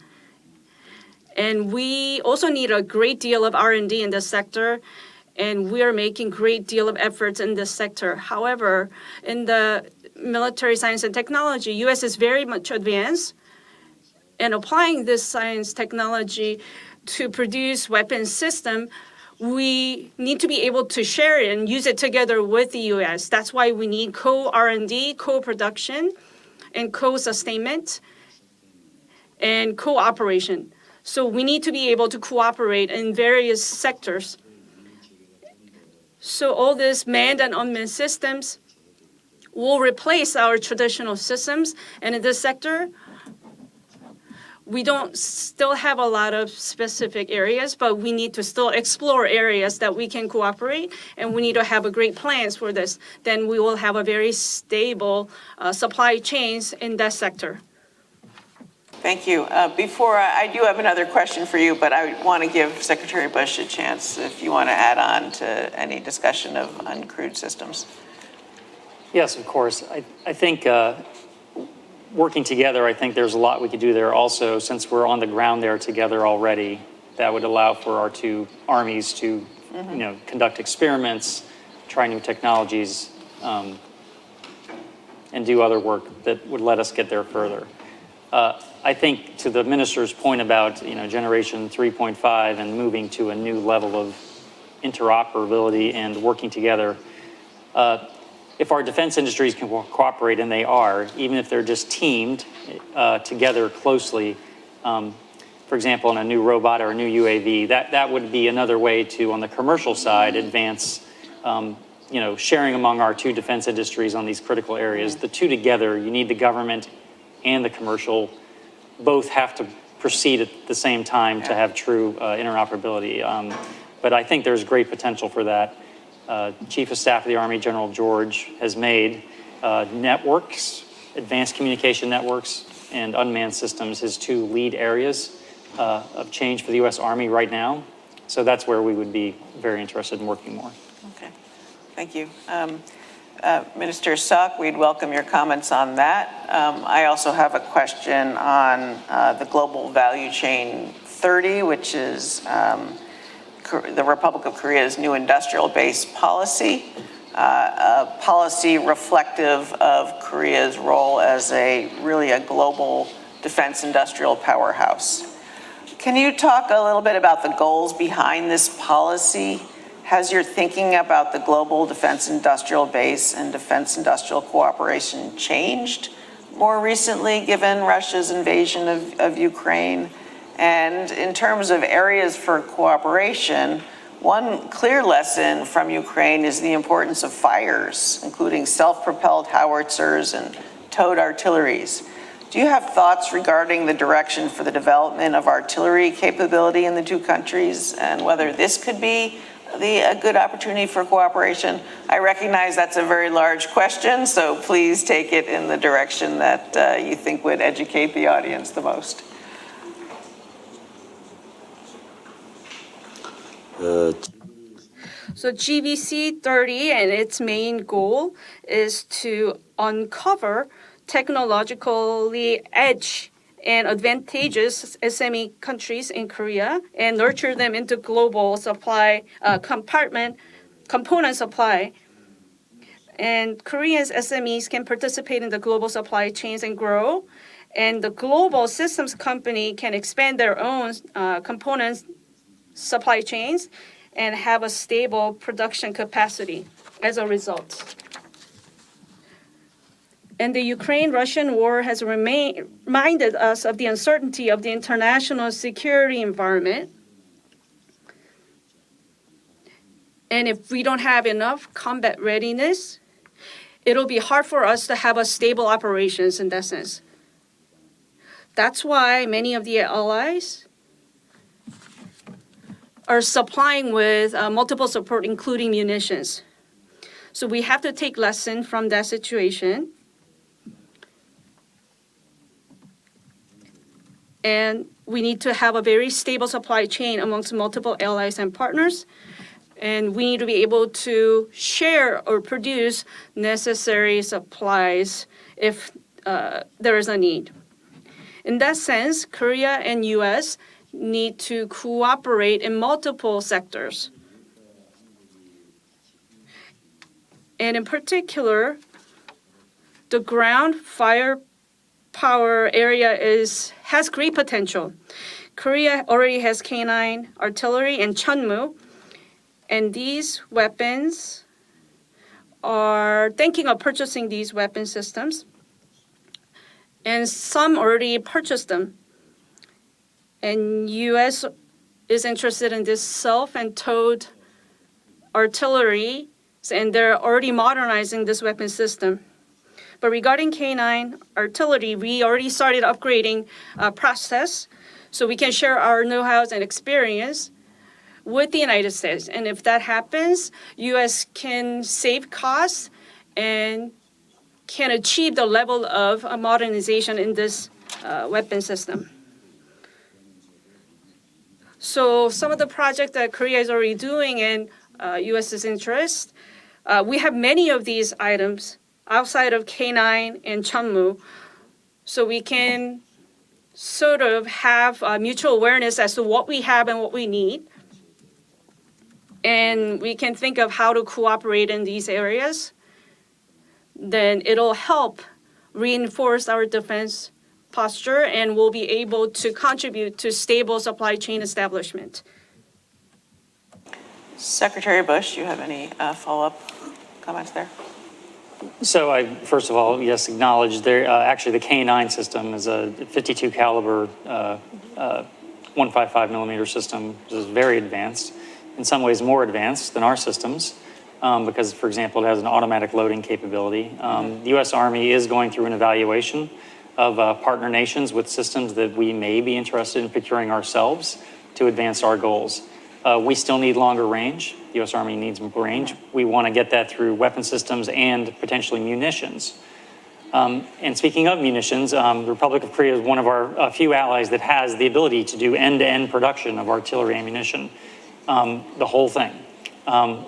And we also need a great deal of R&D in this sector, and we are making great deal of efforts in this sector. However, in the military science and technology, U.S. is very much advanced, and applying this science technology to produce weapons system, we need to be able to share it and use it together with the U.S. That's why we need co-R&D, co-production, and co-sustainment, and cooperation. So we need to be able to cooperate in various sectors. So all these manned and unmanned systems will replace our traditional systems. And in this sector, we don't still have a lot of specific areas, but we need to still explore areas that we can cooperate, and we need to have a great plans for this. Then we will have a very stable supply chains in that sector. Thank you. I do have another question for you, but I want to give Secretary Bush a chance if you want to add on to any discussion of uncrewed systems. Yes, of course. I think working together, I think there's a lot we could do there also, since we're on the ground there together already. That would allow for our two armies to conduct experiments, try new technologies, and do other work that would let us get there further. I think to the minister's point about generation 3.5 and moving to a new level of interoperability and working together, if our defense industries can cooperate, and they are, even if they're just teamed together closely, for example, in a new robot or a new UAV, that would be another way to, on the commercial side, advance sharing among our two defense industries on these critical areas. The two together, you need the government and the commercial both have to proceed at the same time to have true interoperability. But I think there's great potential for that. Chief of Staff of the Army, General George, has made networks, advanced communication networks, and unmanned systems his two lead areas of change for the U.S. Army right now. So that's where we would be very interested in working more. Okay, thank you. Minister Seok, we'd welcome your comments on that. I also have a question on the Global Value Chain 30, which is the Republic of Korea's new industrial base policy, a policy reflective of Korea's role as really a global defense industrial powerhouse. Can you talk a little bit about the goals behind this policy? Has your thinking about the global defense industrial base and defense industrial cooperation changed more recently, given Russia's invasion of Ukraine? And in terms of areas for cooperation, one clear lesson from Ukraine is the importance of fires, including self-propelled howitzers and towed artilleries. Do you have thoughts regarding the direction for the development of artillery capability in the two countries, and whether this could be a good opportunity for cooperation? I recognize that's a very large question, so please take it in the direction that you think would educate the audience the most. So GVC 30 and its main goal is to uncover technologically edge and advantageous SME countries in Korea and nurture them into global supply component supply. And Korea's SMEs can participate in the global supply chains and grow. And the global systems company can expand their own components supply chains and have a stable production capacity as a result. And the Ukraine-Russian war has reminded us of the uncertainty of the international security environment. And if we don't have enough combat readiness, it'll be hard for us to have a stable operations in that sense. That's why many of the allies are supplying with multiple support, including munitions. So we have to take lesson from that situation. And we need to have a very stable supply chain amongst multiple allies and partners. And we need to be able to share or produce necessary supplies if there is a need. In that sense, Korea and U.S. need to cooperate in multiple sectors. And in particular, the ground firepower area has great potential. Korea already has K9 artillery and Chunmoo, and these weapons are thinking of purchasing these weapon systems, and some already purchased them. And U.S. is interested in this self and towed artillery, and they're already modernizing this weapon system. But regarding K9 artillery, we already started upgrading process, so we can share our know-how and experience with the United States. And if that happens, U.S. can save costs and can achieve the level of modernization in this weapon system. So some of the projects that Korea is already doing in U.S.'s interest, we have many of these items outside of K9 and Chunmoo, so we can sort of have mutual awareness as to what we have and what we need. And we can think of how to cooperate in these areas. Then it'll help reinforce our defense posture, and we'll be able to contribute to stable supply chain establishment. Secretary Bush, do you have any follow-up comments there? So I, first of all, yes, acknowledge there, actually the K9 system is a 52 caliber 155 millimeter system, which is very advanced, in some ways more advanced than our systems, because, for example, it has an automatic loading capability. The U.S. Army is going through an evaluation of partner nations with systems that we may be interested in procuring ourselves to advance our goals. We still need longer range. The U.S. Army needs more range. We want to get that through weapon systems and potentially munitions. And speaking of munitions, the Republic of Korea is one of our few allies that has the ability to do end-to-end production of artillery ammunition, the whole thing,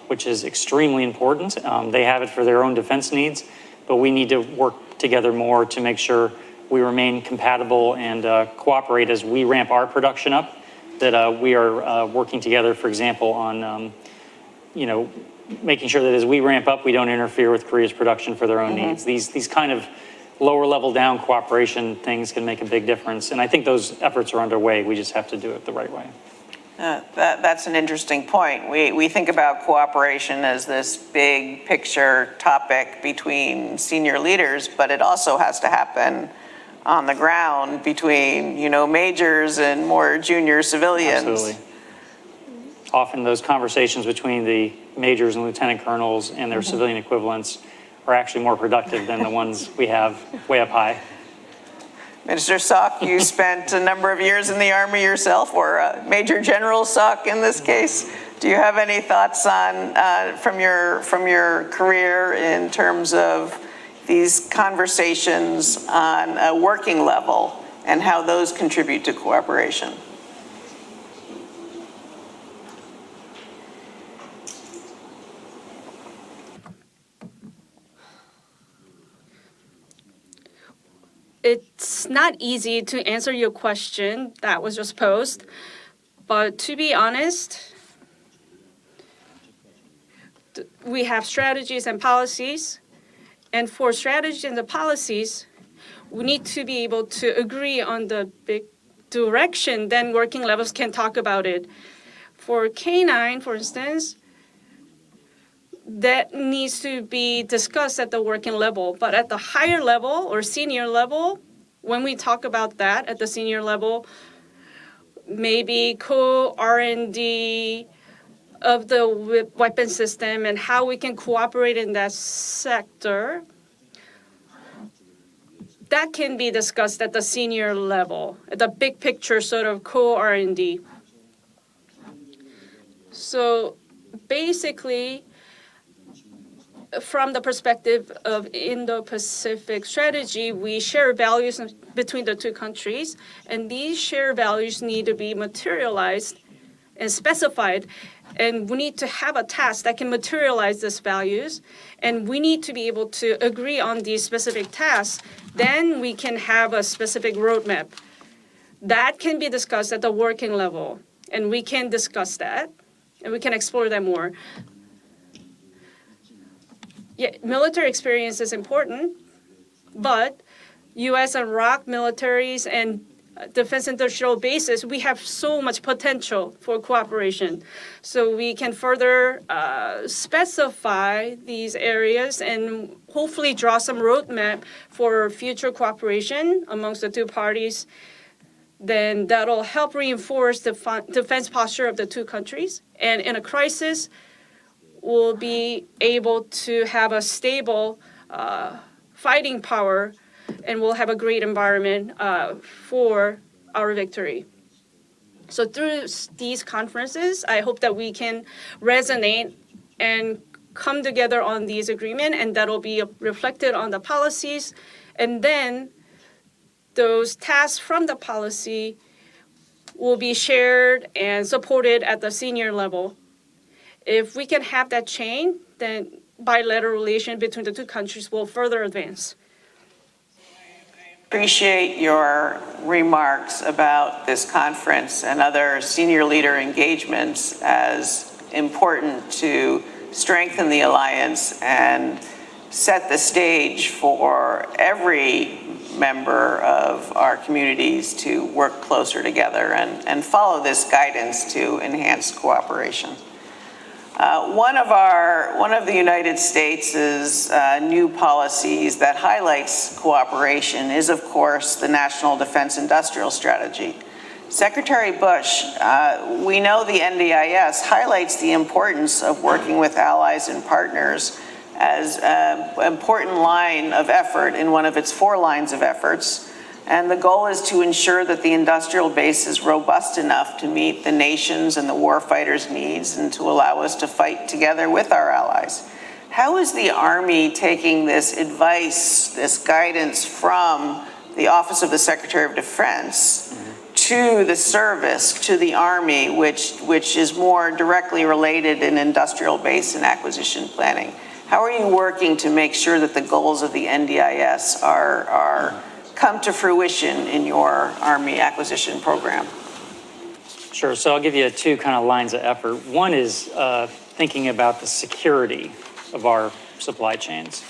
which is extremely important. They have it for their own defense needs, but we need to work together more to make sure we remain compatible and cooperate as we ramp our production up, that we are working together, for example, on, making sure that as we ramp up, we don't interfere with Korea's production for their own needs. These kind of lower level down cooperation things can make a big difference. And I think those efforts are underway. We just have to do it the right way. That's an interesting point. We think about cooperation as this big picture topic between senior leaders, but it also has to happen on the ground between, majors and more junior civilians. Absolutely. Often those conversations between the majors and lieutenant colonels and their civilian equivalents are actually more productive than the ones we have way up high. Minister Seok, you spent a number of years in the Army yourself, or Major General Seok in this case. Do you have any thoughts on from your career in terms of these conversations on a working level and how those contribute to cooperation? It's not easy to answer your question that was just posed, but to be honest, we have strategies and policies, and for strategies and the policies, we need to be able to agree on the big direction, then working levels can talk about it. For K9, for instance, that needs to be discussed at the working level. But at the higher level or senior level, when we talk about that at the senior level, maybe co-R&D of the weapon system and how we can cooperate in that sector, that can be discussed at the senior level, at the big picture sort of co-R&D. So basically, from the perspective of Indo-Pacific strategy, we share values between the two countries, and these shared values need to be materialized and specified, and we need to have a task that can materialize these values, and we need to be able to agree on these specific tasks. Then we can have a specific roadmap. That can be discussed at the working level, and we can discuss that, and we can explore that more. Yeah, military experience is important, but U.S. and ROK militaries and defense industrial bases, we have so much potential for cooperation. So we can further specify these areas and hopefully draw some roadmap for future cooperation amongst the two parties. Then that'll help reinforce the defense posture of the two countries. And in a crisis, we'll be able to have a stable fighting power, and we'll have a great environment for our victory. So through these conferences, I hope that we can resonate and come together on these agreements, and that'll be reflected on the policies. And then those tasks from the policy will be shared and supported at the senior level. If we can have that chain, then bilateral relation between the two countries will further advance. Appreciate your remarks about this conference and other senior leader engagements as important to strengthen the alliance and set the stage for every member of our communities to work closer together and follow this guidance to enhance cooperation. One of the United States' new policies that highlights cooperation is, of course, the National Defense Industrial Strategy. Secretary Bush, we know the NDIS highlights the importance of working with allies and partners as an important line of effort in one of its 4 lines of efforts. And the goal is to ensure that the industrial base is robust enough to meet the nation's and the warfighters' needs and to allow us to fight together with our allies. How is the Army taking this advice, this guidance from the Office of the Secretary of Defense to the service, to the Army, which is more directly related in industrial base and acquisition planning? How are you working to make sure that the goals of the NDIS are come to fruition in your Army acquisition program? Sure, so I'll give you 2 kind of lines of effort. One is thinking about the security of our supply chains.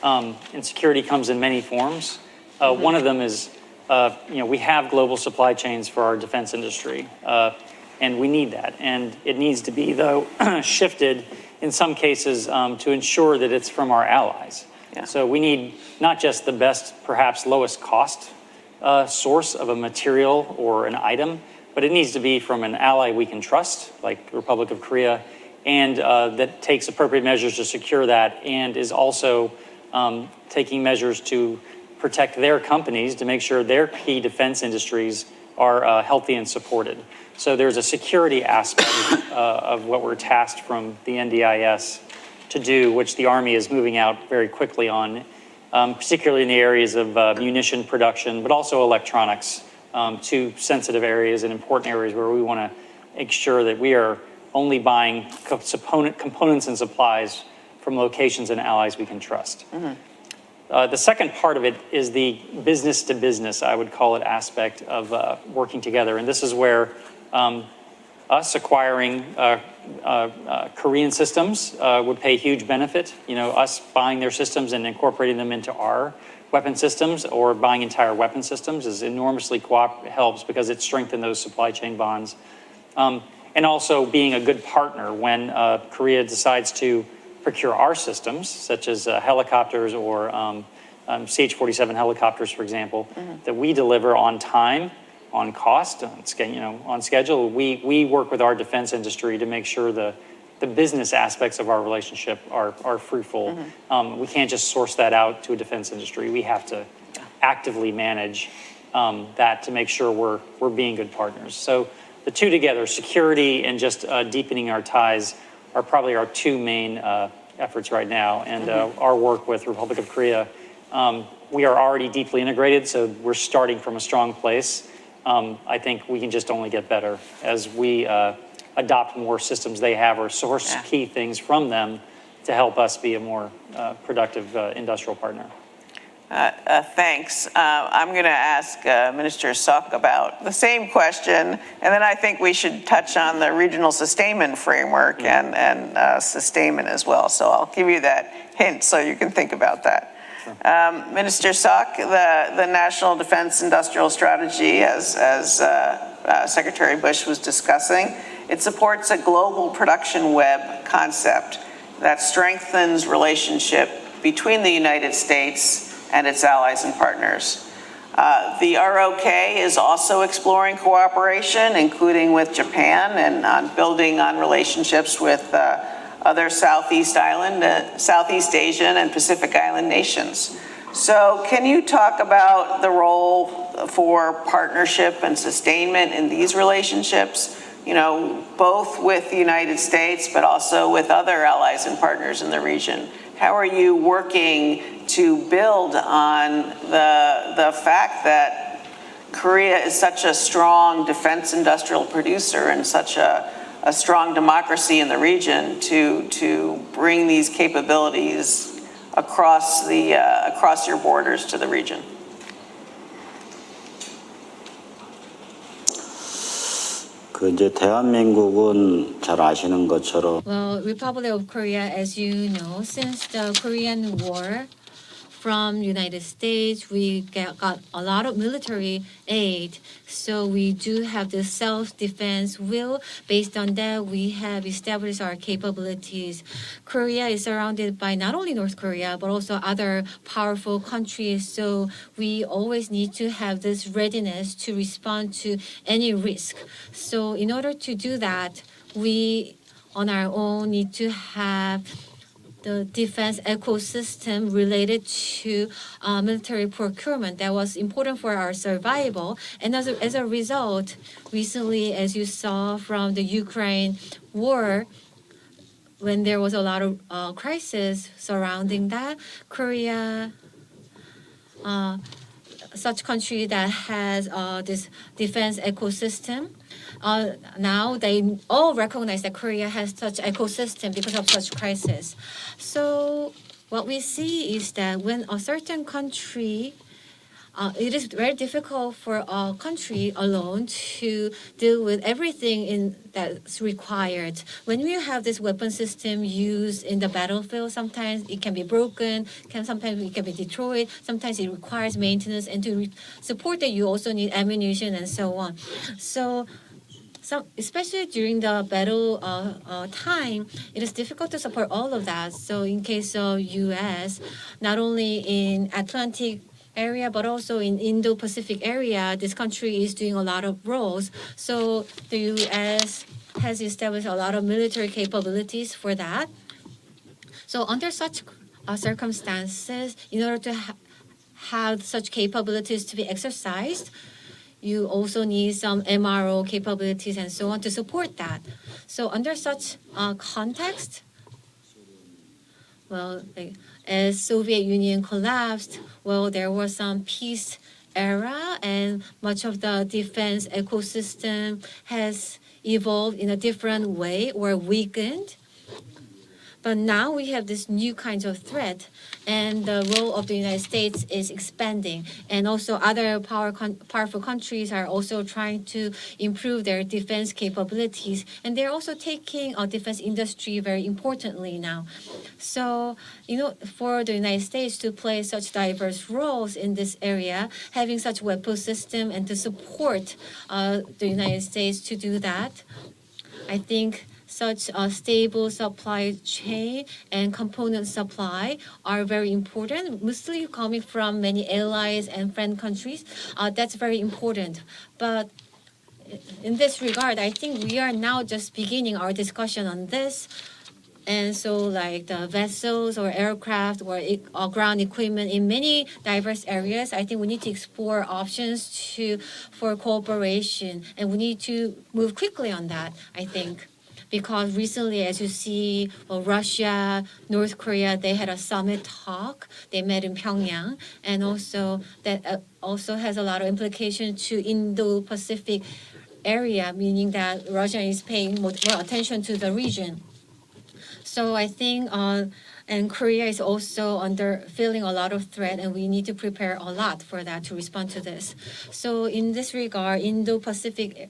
And security comes in many forms. One of them is, we have global supply chains for our defense industry, and we need that. And it needs to be, though, shifted in some cases to ensure that it's from our allies. Yeah. So we need not just the best, perhaps lowest cost source of a material or an item, but it needs to be from an ally we can trust, like the Republic of Korea, and that takes appropriate measures to secure that and is also taking measures to protect their companies to make sure their key defense industries are healthy and supported. So there's a security aspect of what we're tasked from the NDIS to do, which the Army is moving out very quickly on, particularly in the areas of munition production, but also electronics, 2 sensitive areas and important areas where we want to make sure that we are only buying components and supplies from locations and allies we can trust. The second part of it is the business to business, I would call it, aspect of working together. And this is where us acquiring Korean systems would pay huge benefit. Us buying their systems and incorporating them into our weapon systems or buying entire weapon systems is enormously helps because it strengthens those supply chain bonds. And also being a good partner when Korea decides to procure our systems, such as helicopters or CH-47 helicopters, for example, that we deliver on time, on cost, on schedule. We work with our defense industry to make sure the business aspects of our relationship are fruitful. We can't just source that out to a defense industry. We have to actively manage that to make sure we're being good partners. So the two together, security and just deepening our ties, are probably our two main efforts right now. And our work with Republic of Korea, we are already deeply integrated, so we're starting from a strong place. I think we can just only get better as we adopt more systems they have or source key things from them to help us be a more productive industrial partner. Thanks. I'm going to ask Minister Seok about the same question, and then I think we should touch on the regional sustainment framework and sustainment as well. So I'll give you that hint so you can think about that. Minister Seok, the National Defense Industrial Strategy, as Secretary Bush was discussing, it supports a global production web concept that strengthens relationship between the United States and its allies and partners. The ROK is also exploring cooperation, including with Japan, and on building on relationships with other Southeast Asian and Pacific Island nations. So can you talk about the role for partnership and sustainment in these relationships, both with the United States, but also with other allies and partners in the region? How are you working to build on the fact that Korea is such a strong defense industrial producer and such a strong democracy in the region to bring these capabilities across your borders to the region? 이제 대한민국은 잘 아시는 것처럼 Well, Republic of Korea, as you know, since the Korean War, from United States, we got a lot of military aid. So we do have the self-defense will. Based on that, we have established our capabilities. Korea is surrounded by not only North Korea, but also other powerful countries. So we always need to have this readiness to respond to any risk. So in order to do that, we on our own need to have the defense ecosystem related to military procurement that was important for our survival. And as a result, recently, as you saw from the Ukraine war, when there was a lot of crisis surrounding that, Korea, such country that has this defense ecosystem, now they all recognize that Korea has such ecosystem because of such crisis. So what we see is that when a certain country, it is very difficult for a country alone to deal with everything that's required. When we have this weapon system used in the battlefield, sometimes it can be broken, sometimes it can be destroyed, sometimes it requires maintenance, and to support that you also need ammunition and so on. So especially during the battle time, it is difficult to support all of that. So in case of U.S., not only in Atlantic area, but also in Indo-Pacific area, this country is doing a lot of roles. So the U.S. has established a lot of military capabilities for that. So under such circumstances, in order to have such capabilities to be exercised, you also need some MRO capabilities and so on to support that. So under such context, well, as Soviet Union collapsed, well, there was some peace era, and much of the defense ecosystem has evolved in a different way or weakened. But now we have this new kinds of threat, and the role of the United States is expanding. And also other powerful countries are also trying to improve their defense capabilities. And they're also taking our defense industry very importantly now. So, for the United States to play such diverse roles in this area, having such weapon system and to support the United States to do that, I think such a stable supply chain and component supply are very important, mostly coming from many allies and friend countries. That's very important. But in this regard, I think we are now just beginning our discussion on this. And so like the vessels or aircraft or ground equipment in many diverse areas, I think we need to explore options for cooperation. And we need to move quickly on that, I think. Because recently, as you see, Russia, North Korea, they had a summit talk. They met in Pyongyang. And also that also has a lot of implication to Indo-Pacific area, meaning that Russia is paying more attention to the region. So I think, and Korea is also feeling a lot of threat, and we need to prepare a lot for that to respond to this. So in this regard, Indo-Pacific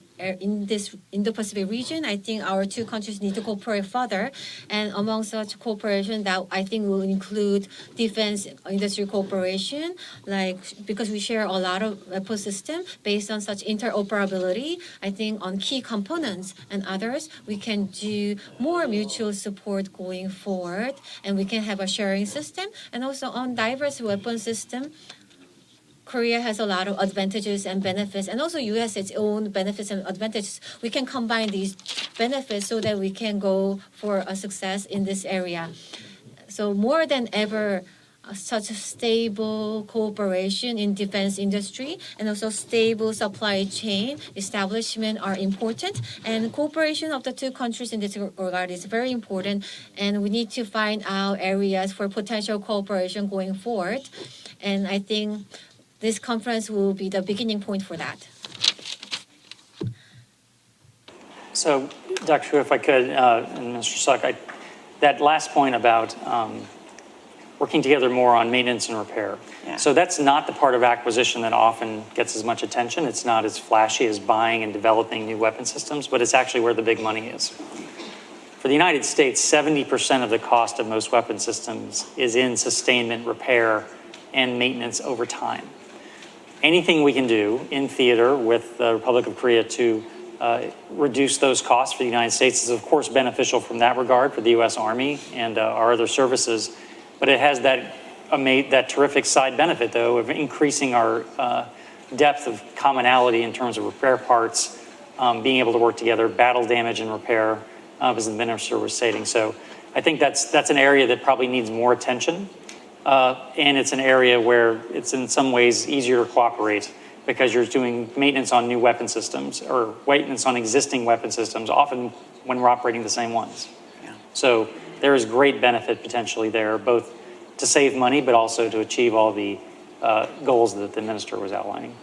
region, I think our two countries need to cooperate further. And among such cooperation, that I think will include defense industry cooperation, because we share a lot of weapon system based on such interoperability. I think on key components and others, we can do more mutual support going forward, and we can have a sharing system. And also on diverse weapon system, Korea has a lot of advantages and benefits, and also U.S. its own benefits and advantages. We can combine these benefits so that we can go for a success in this area. So more than ever, such a stable cooperation in defense industry and also stable supply chain establishment are important. And cooperation of the two countries in this regard is very important. And we need to find out areas for potential cooperation going forward. And I think this conference will be the beginning point for that. So, Dr. Hu, if I could, and Mr. Seok, that last point about working together more on maintenance and repair. Yeah. So that's not the part of acquisition that often gets as much attention. It's not as flashy as buying and developing new weapon systems, but it's actually where the big money is. For the United States, 70% of the cost of most weapon systems is in sustainment, repair, and maintenance over time. Anything we can do in theater with the Republic of Korea to reduce those costs for the United States is, of course, beneficial from that regard for the U.S. Army and our other services. But it has that terrific side benefit, though, of increasing our depth of commonality in terms of repair parts, being able to work together, battle damage and repair, as the minister was stating. So I think that's an area that probably needs more attention. And it's an area where it's in some ways easier to cooperate because you're doing maintenance on new weapon systems or maintenance on existing weapon systems, often when we're operating the same ones. Yeah. So there is great benefit potentially there, both to save money, but also to achieve all the goals that the minister was outlining.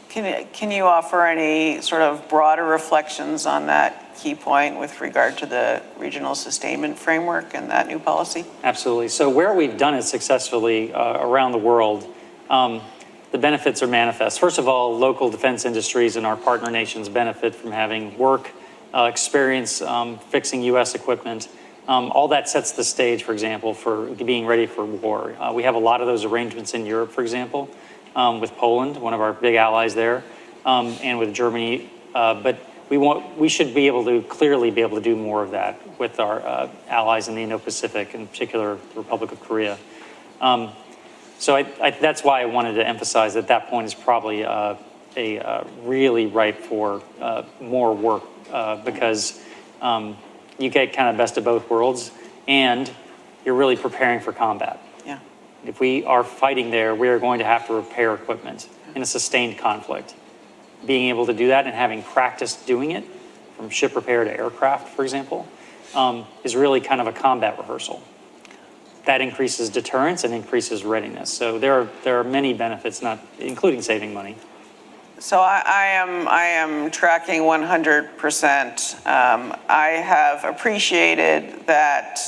Can you offer any sort of broader reflections on that key point with regard to the regional sustainment framework and that new policy? Absolutely. So where we've done it successfully around the world, the benefits are manifest. First of all, local defense industries and our partner nations benefit from having work experience fixing U.S. equipment. All that sets the stage, for example, for being ready for war. We have a lot of those arrangements in Europe, for example, with Poland, one of our big allies there, and with Germany. But we should be able to clearly be able to do more of that with our allies in the Indo-Pacific, in particular, the Republic of Korea. So that's why I wanted to emphasize that point is probably really ripe for more work because you get kind of best of both worlds, and you're really preparing for combat. Yeah. If we are fighting there, we are going to have to repair equipment in a sustained conflict. Being able to do that and having practiced doing it, from ship repair to aircraft, for example, is really kind of a combat rehearsal. That increases deterrence and increases readiness. So there are many benefits, not including saving money. So I am tracking 100%. I have appreciated that,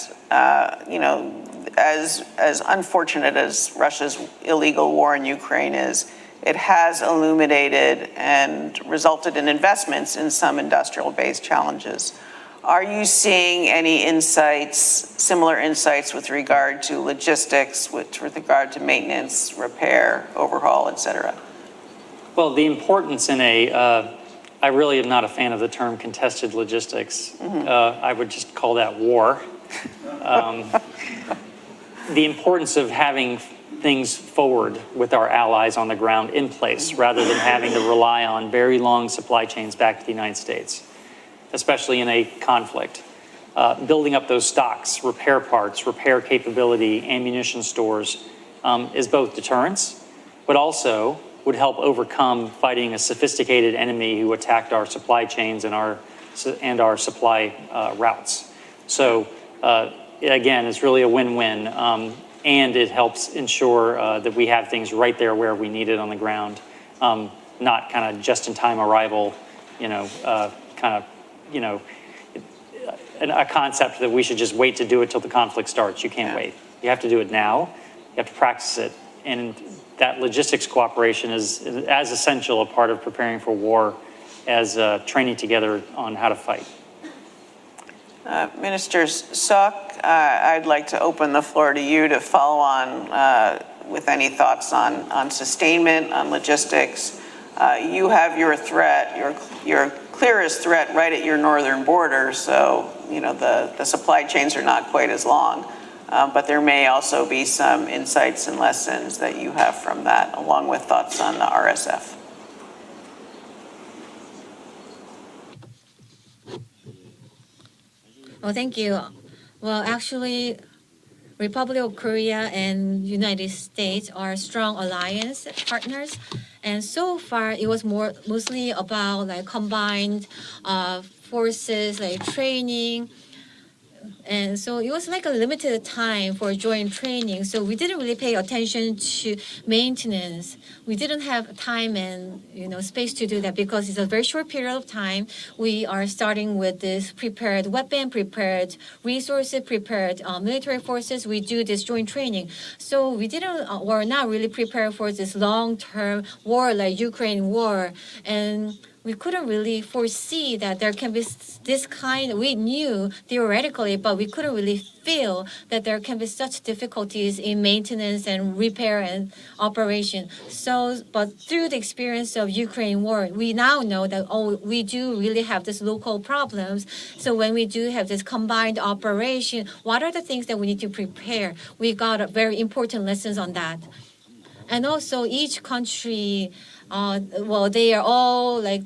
as unfortunate as Russia's illegal war in Ukraine is, it has illuminated and resulted in investments in some industrial-based challenges. Are you seeing any insights, similar insights with regard to logistics, with regard to maintenance, repair, overhaul, et cetera? Well, the importance in a I really am not a fan of the term contested logistics. I would just call that war. The importance of having things forward with our allies on the ground in place rather than having to rely on very long supply chains back to the United States, especially in a conflict. Building up those stocks, repair parts, repair capability, ammunition stores is both deterrence, but also would help overcome fighting a sophisticated enemy who attacked our supply chains and our supply routes. So again, it's really a win-win, and it helps ensure that we have things right there where we need it on the ground, not kind of just-in-time arrival, a concept that we should just wait to do it till the conflict starts. You can't wait. You have to do it now. You have to practice it. And that logistics cooperation is as essential a part of preparing for war as training together on how to fight. Minister Seok, I'd like to open the floor to you to follow on with any thoughts on sustainment, on logistics. You have your threat, your clearest threat right at your northern border, so the supply chains are not quite as long. But there may also be some insights and lessons that you have from that, along with thoughts on the RSF. Well, thank you. Well, actually, Republic of Korea and United States are strong alliance partners. And so far, it was mostly about like combined forces, like training. And so it was like a limited time for joint training. So we didn't really pay attention to maintenance. We didn't have time and space to do that because it's a very short period of time. We are starting with this prepared weapon, prepared resources, prepared military forces. We do this joint training. So we were not really prepared for this long-term war like Ukraine war. And we couldn't really foresee that there can be this kind. We knew theoretically, but we couldn't really feel that there can be such difficulties in maintenance and repair and operation. So, but through the experience of Ukraine war, we now know that, we do really have these local problems. So when we do have this combined operation, what are the things that we need to prepare? We got very important lessons on that. And also each country, they are all like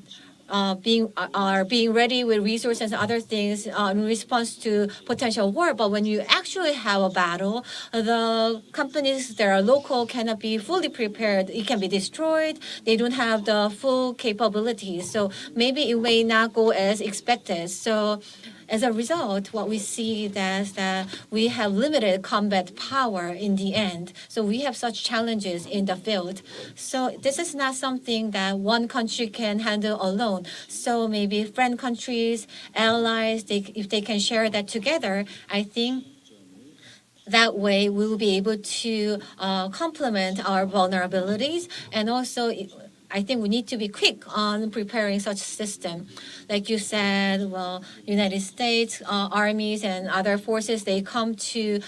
being ready with resources and other things in response to potential war. But when you actually have a battle, the companies that are local cannot be fully prepared. It can be destroyed. They don't have the full capabilities. So maybe it may not go as expected. So as a result, what we see is that we have limited combat power in the end. So we have such challenges in the field. So this is not something that one country can handle alone. So maybe friend countries, allies, if they can share that together, I think that way we will be able to complement our vulnerabilities. And also, I think we need to be quick on preparing such system. Like you said, United States armies and other forces, they come to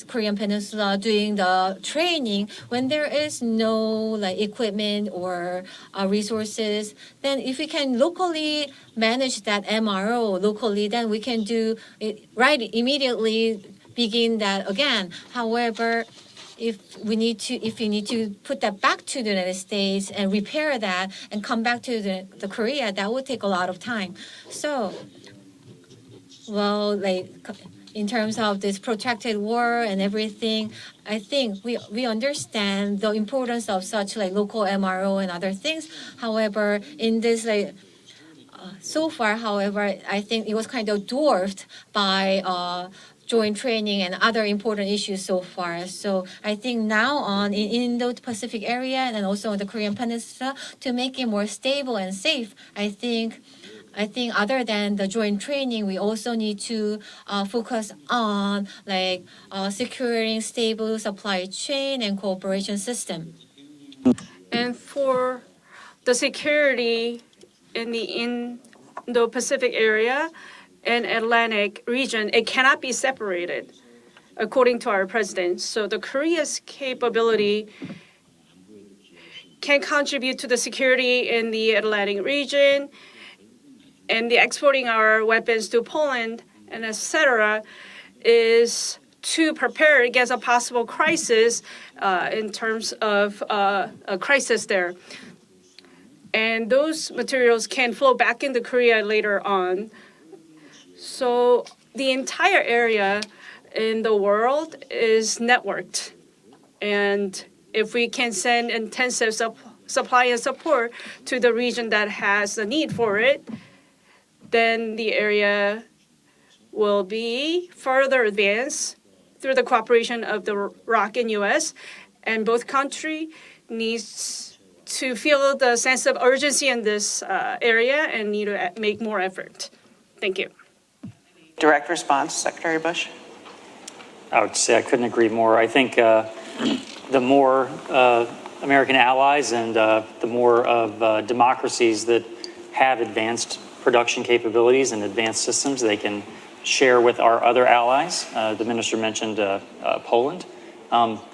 Korean Peninsula doing the training when there is no equipment or resources. Then if we can locally manage that MRO locally, then we can do it right immediately, begin that again. However, if you need to put that back to the United States and repair that and come back to the Korea, that would take a lot of time. So, in terms of this protracted war and everything, I think we understand the importance of such local MRO and other things. However, in this so far, however, I think it was kind of dwarfed by joint training and other important issues so far. So I think now on in Indo-Pacific area and also on the Korean Peninsula, to make it more stable and safe, I think other than the joint training, we also need to focus on securing stable supply chain and cooperation system. And for the security in the Indo-Pacific area and Atlantic region, it cannot be separated, according to our president. So the Korea's capability can contribute to the security in the Atlantic region, and the exporting our weapons to Poland and etc. is to prepare against a possible crisis in terms of a crisis there. And those materials can flow back into Korea later on. So the entire area in the world is networked. And if we can send intensive supply and support to the region that has the need for it, then the area will be further advanced through the cooperation of the ROK and U.S. And both countries needs to feel the sense of urgency in this area and need to make more effort. Thank you. Direct response, Secretary Bush. I would say I couldn't agree more. I think the more American allies and the more of democracies that have advanced production capabilities and advanced systems they can share with our other allies. The minister mentioned Poland.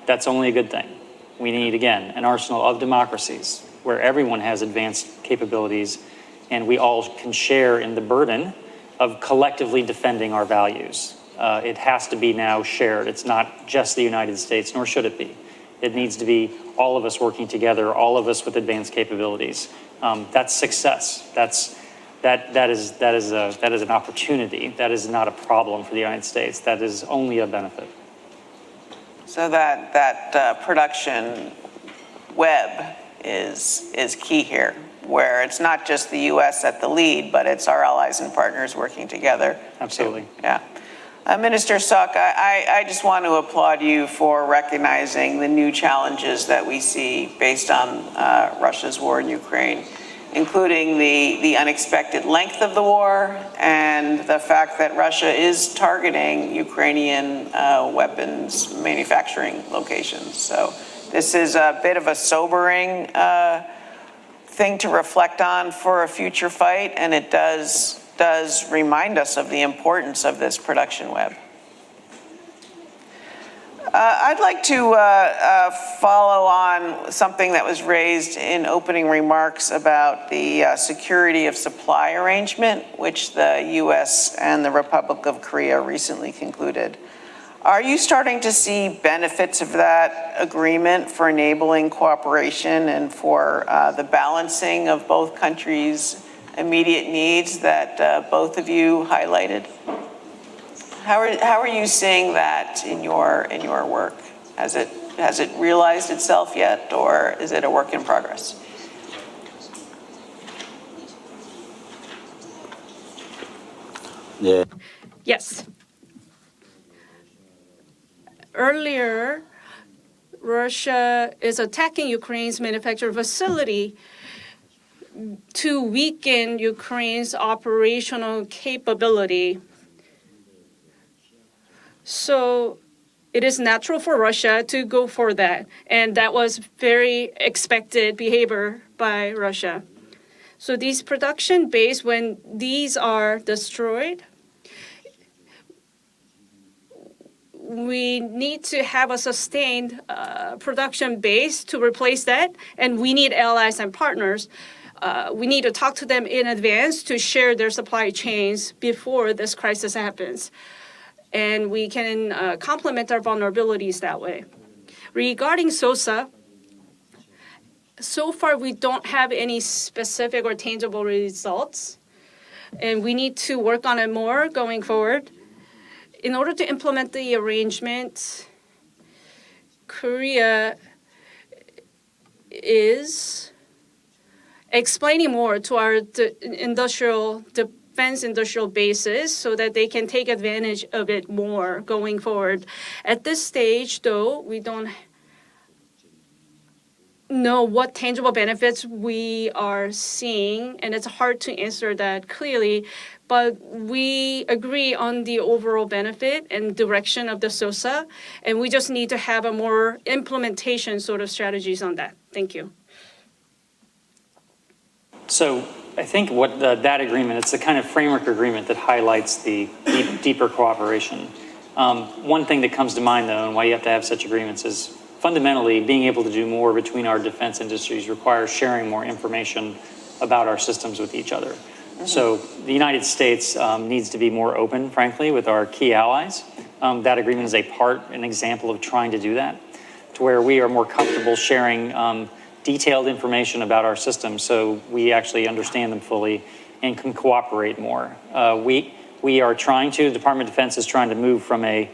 That's only a good thing. We need, again, an arsenal of democracies where everyone has advanced capabilities and we all can share in the burden of collectively defending our values. It has to be now shared. It's not just the United States, nor should it be. It needs to be all of us working together, all of us with advanced capabilities. That's success. That is an opportunity. That is not a problem for the United States. That is only a benefit. So that production web is key here, where it's not just the U.S. at the lead, but it's our allies and partners working together. Absolutely. Yeah. Minister Seok, I just want to applaud you for recognizing the new challenges that we see based on Russia's war in Ukraine, including the unexpected length of the war and the fact that Russia is targeting Ukrainian weapons manufacturing locations. So this is a bit of a sobering thing to reflect on for a future fight, and it does remind us of the importance of this production web. I'd like to follow on something that was raised in opening remarks about the security of supply arrangement, which the U.S. and the Republic of Korea recently concluded. Are you starting to see benefits of that agreement for enabling cooperation and for the balancing of both countries' immediate needs that both of you highlighted? How are you seeing that in your work? Has it realized itself yet, or is it a work in progress? Yeah. Yes. Earlier, Russia is attacking Ukraine's manufacturing facility to weaken Ukraine's operational capability. So it is natural for Russia to go for that. And that was very expected behavior by Russia. So these production base, when these are destroyed, we need to have a sustained production base to replace that. And we need allies and partners. We need to talk to them in advance to share their supply chains before this crisis happens. And we can complement our vulnerabilities that way. Regarding SOSA, so far we don't have any specific or tangible results, and we need to work on it more going forward. In order to implement the arrangement, Korea is explaining more to our defense industrial bases so that they can take advantage of it more going forward. At this stage, though, we don't know what tangible benefits we are seeing, and it's hard to answer that clearly, but we agree on the overall benefit and direction of the SOSA, and we just need to have a more implementation sort of strategies on that. Thank you. So I think what that agreement, it's the kind of framework agreement that highlights the deeper cooperation. One thing that comes to mind, though, and why you have to have such agreements is fundamentally, being able to do more between our defense industries requires sharing more information about our systems with each other. So the United States needs to be more open, frankly, with our key allies. That agreement is an example of trying to do that, to where we are more comfortable sharing detailed information about our systems so we actually understand them fully and can cooperate more. We are trying to, the Department of Defense is trying to move from a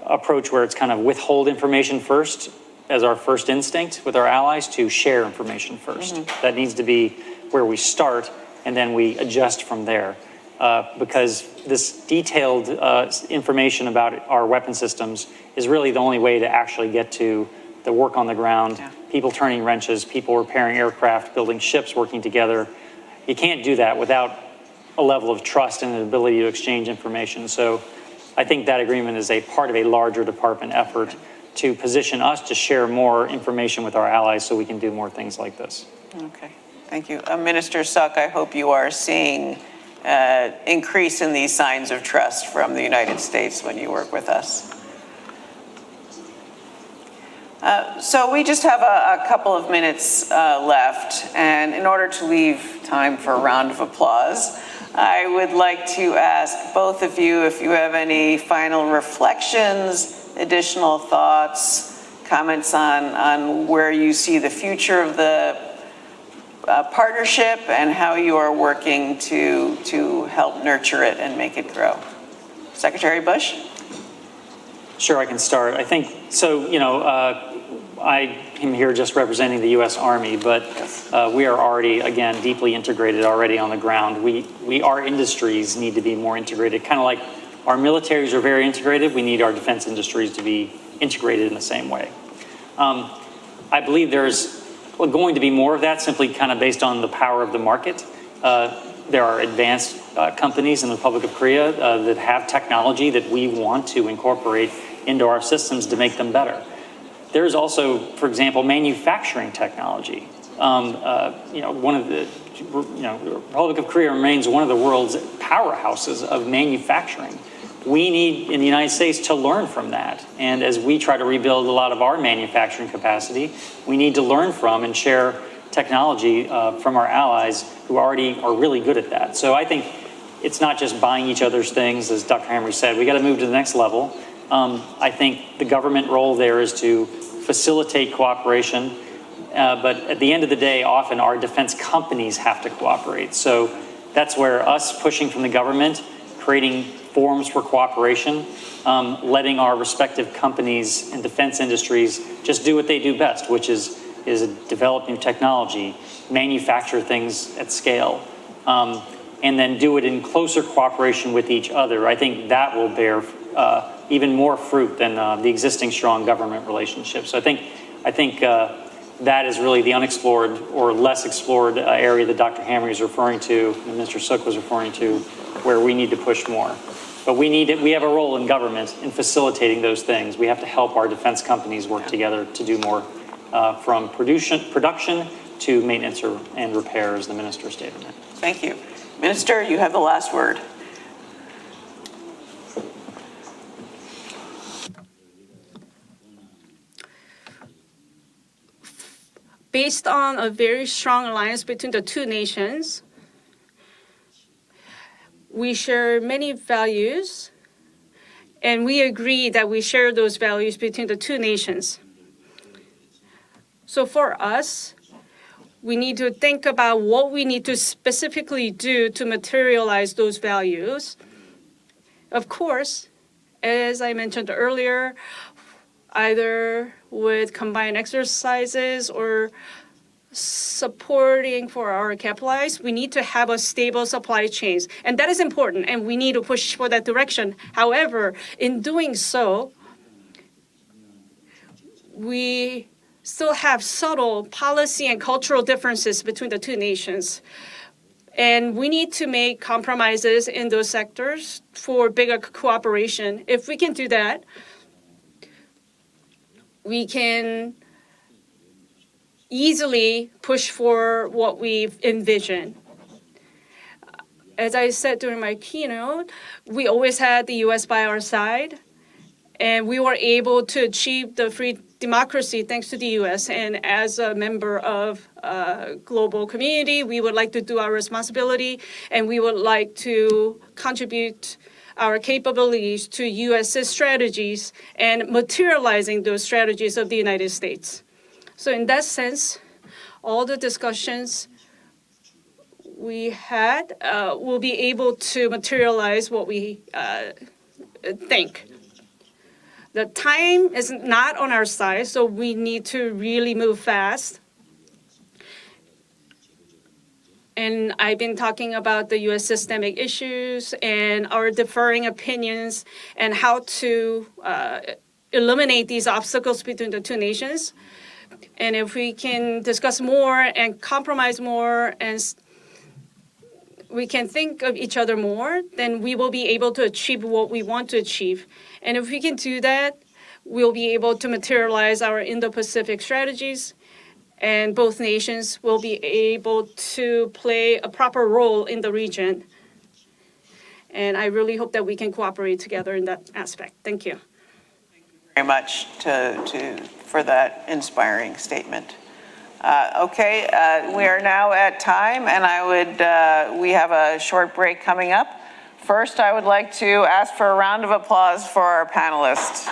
approach where it's kind of withhold information first as our first instinct with our allies to share information first. That needs to be where we start, and then we adjust from there. Because this detailed information about our weapon systems is really the only way to actually get to the work on the ground, people turning wrenches, people repairing aircraft, building ships, working together. You can't do that without a level of trust and an ability to exchange information. So I think that agreement is a part of a larger department effort to position us to share more information with our allies so we can do more things like this. Okay, thank you. Minister Seok, I hope you are seeing increase in these signs of trust from the United States when you work with us. So we just have a couple of minutes left, and in order to leave time for a round of applause, I would like to ask both of you if you have any final reflections, additional thoughts, comments on where you see the future of the partnership and how you are working to help nurture it and make it grow. Secretary Bush? Sure, I can start. I think, so, I am here just representing the U.S. Army, but we are already, again, deeply integrated already on the ground. Our industries need to be more integrated, kind of like our militaries are very integrated. We need our defense industries to be integrated in the same way. I believe there's going to be more of that simply kind of based on the power of the market. There are advanced companies in the Republic of Korea that have technology that we want to incorporate into our systems to make them better. There's also, for example, manufacturing technology. One of the, the Republic of Korea remains one of the world's powerhouses of manufacturing. We need, in the United States, to learn from that. And as we try to rebuild a lot of our manufacturing capacity, we need to learn from and share technology from our allies who already are really good at that. So I think it's not just buying each other's things, as Dr. Hamre said. We got to move to the next level. I think the government role there is to facilitate cooperation, but at the end of the day, often our defense companies have to cooperate. So that's where us pushing from the government, creating forums for cooperation, letting our respective companies and defense industries just do what they do best, which is develop new technology, manufacture things at scale, and then do it in closer cooperation with each other. I think that will bear even more fruit than the existing strong government relationships. So I think that is really the unexplored or less explored area that Dr. Hamre is referring to, and Mr. Seok was referring to, where we need to push more. But we have a role in government in facilitating those things. We have to help our defense companies work together to do more, from production to maintenance and repair, as the minister stated. Thank you. Minister, you have the last word. Based on a very strong alliance between the two nations, we share many values, and we agree that we share those values between the two nations. So for us, we need to think about what we need to specifically do to materialize those values. Of course, as I mentioned earlier, either with combined exercises or supporting for our capitalists, we need to have a stable supply chains. And that is important, and we need to push for that direction. However, in doing so, we still have subtle policy and cultural differences between the two nations. And we need to make compromises in those sectors for bigger cooperation. If we can do that, we can easily push for what we've envisioned. As I said during my keynote, we always had the U.S. by our side, And we were able to achieve the free democracy thanks to the U.S. And as a member of global community, we would like to do our responsibility, and we would like to contribute our capabilities to U.S.'s strategies and materializing those strategies of the United States. So in that sense, all the discussions we had will be able to materialize what we think. The time is not on our side, so we need to really move fast. And I've been talking about the U.S. systemic issues and our differing opinions and how to eliminate these obstacles between the two nations. And if we can discuss more and compromise more and we can think of each other more, then we will be able to achieve what we want to achieve. And if we can do that, we'll be able to materialize our Indo-Pacific strategies, and both nations will be able to play a proper role in the region. And I really hope that we can cooperate together in that aspect. Thank you. Very much for that inspiring statement. We are now at time, and we have a short break coming up. First, I would like to ask for a round of applause for our panelists.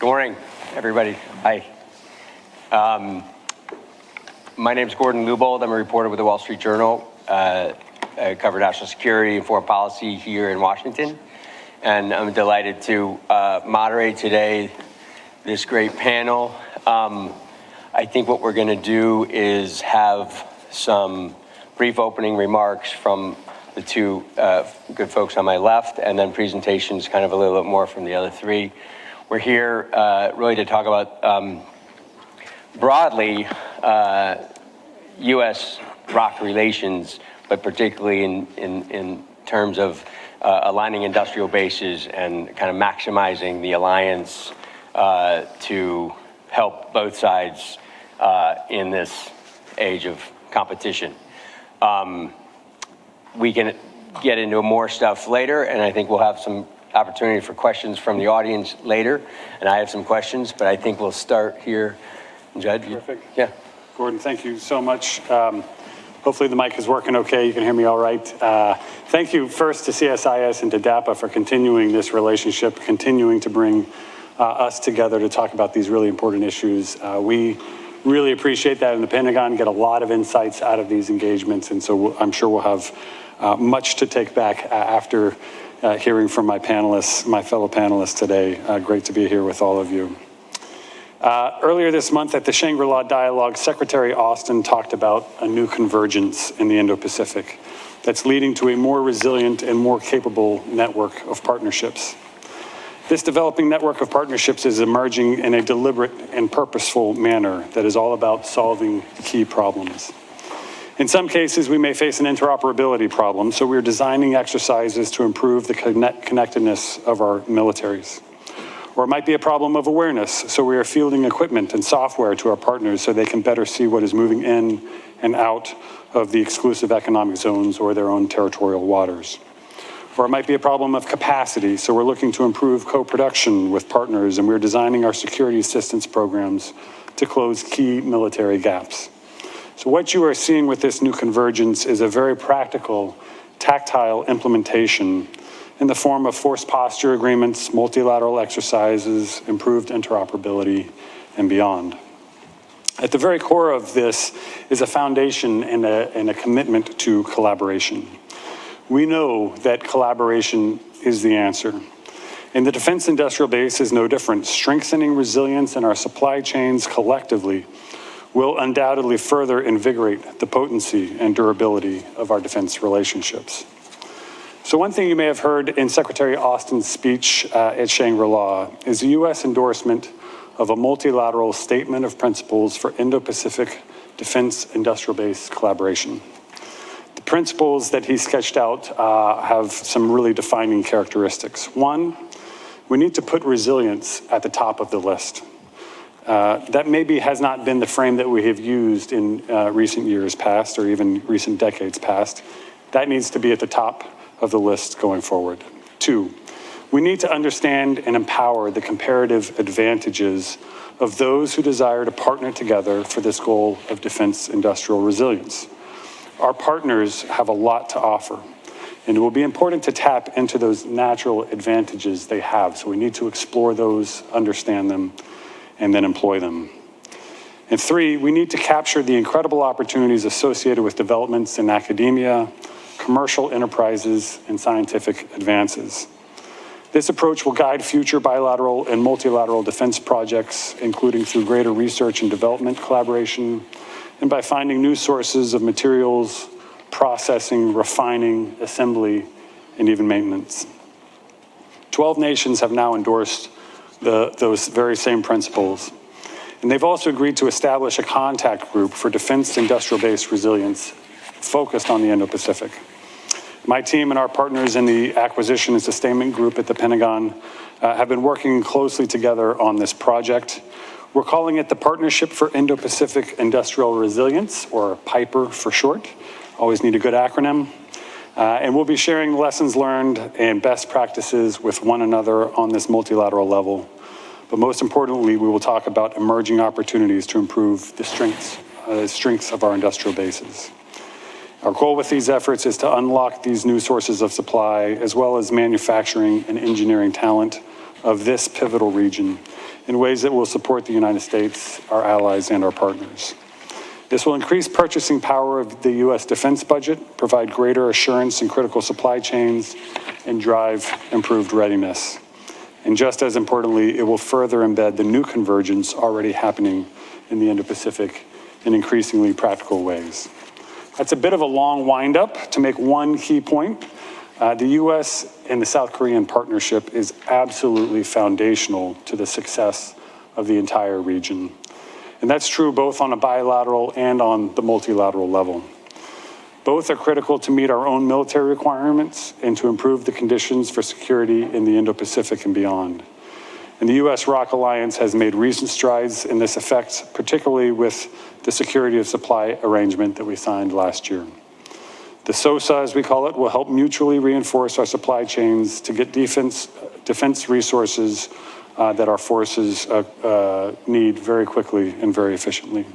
Good morning, everybody. Hi. My name is Gordon Newbold. I'm a reporter with the Wall Street Journal. I cover national security and foreign policy here in Washington. And I'm delighted to moderate today this great panel. I think what we're going to do is have some brief opening remarks from the two good folks on my left, and then presentations kind of a little bit more from the other three. We're here really to talk about broadly U.S. ROK relations, but particularly in terms of aligning industrial bases and kind of maximizing the alliance to help both sides in this age of competition. We can get into more stuff later, and I think we'll have some opportunity for questions from the audience later. And I have some questions, but I think we'll start here. Judd? Perfect. Yeah. Gordon, thank you so much. Hopefully the mic is working okay. You can hear me all right. Thank you first to CSIS and to DAPA for continuing this relationship, continuing to bring us together to talk about these really important issues. We really appreciate that in the Pentagon, get a lot of insights out of these engagements, and so I'm sure we'll have much to take back after hearing from my panelists, my fellow panelists today. Great to be here with all of you. Earlier this month at the Shangri-La Dialogue, Secretary Austin talked about a new convergence in the Indo-Pacific that's leading to a more resilient and more capable network of partnerships. This developing network of partnerships is emerging in a deliberate and purposeful manner that is all about solving key problems. In some cases, we may face an interoperability problem, so we're designing exercises to improve the connectedness of our militaries. Or it might be a problem of awareness, so we are fielding equipment and software to our partners so they can better see what is moving in and out of the exclusive economic zones or their own territorial waters. Or it might be a problem of capacity, so we're looking to improve co-production with partners, and we're designing our security assistance programs to close key military gaps. So what you are seeing with this new convergence is a very practical, tactile implementation in the form of force posture agreements, multilateral exercises, improved interoperability, and beyond. At the very core of this is a foundation and a commitment to collaboration. We know that collaboration is the answer. And the defense industrial base is no different. Strengthening resilience in our supply chains collectively will undoubtedly further invigorate the potency and durability of our defense relationships. So one thing you may have heard in Secretary Austin's speech at Shangri-La is the U.S. endorsement of a multilateral statement of principles for Indo-Pacific defense industrial base collaboration. The principles that he sketched out have some really defining characteristics. One, we need to put resilience at the top of the list. That maybe has not been the frame that we have used in recent years past or even recent decades past. That needs to be at the top of the list going forward. Two, we need to understand and empower the comparative advantages of those who desire to partner together for this goal of defense industrial resilience. Our partners have a lot to offer, and it will be important to tap into those natural advantages they have. So we need to explore those, understand them, and then employ them. And three, we need to capture the incredible opportunities associated with developments in academia, commercial enterprises, and scientific advances. This approach will guide future bilateral and multilateral defense projects, including through greater research and development collaboration, and by finding new sources of materials, processing, refining, assembly, and even maintenance. 12 nations have now endorsed those very same principles. And they've also agreed to establish a contact group for defense industrial base resilience focused on the Indo-Pacific. My team and our partners in the Acquisition and Sustainment Group at the Pentagon have been working closely together on this project. We're calling it the Partnership for Indo-Pacific Industrial Resilience, or PIPER for short. Always need a good acronym. And we'll be sharing lessons learned and best practices with one another on this multilateral level. But most importantly, we will talk about emerging opportunities to improve the strengths of our industrial bases. Our goal with these efforts is to unlock these new sources of supply, as well as manufacturing and engineering talent of this pivotal region, in ways that will support the United States, our allies, and our partners. This will increase purchasing power of the U.S. defense budget, provide greater assurance in critical supply chains, and drive improved readiness. And just as importantly, it will further embed the new convergence already happening in the Indo-Pacific in increasingly practical ways. That's a bit of a long wind-up to make one key point. The U.S. and the South Korean partnership is absolutely foundational to the success of the entire region. And that's true both on a bilateral and on the multilateral level. Both are critical to meet our own military requirements and to improve the conditions for security in the Indo-Pacific and beyond. And the U.S.-ROK alliance has made recent strides in this effect, particularly with the security of supply arrangement that we signed last year. The SOSA, as we call it, will help mutually reinforce our supply chains to get defense resources that our forces need very quickly and very efficiently.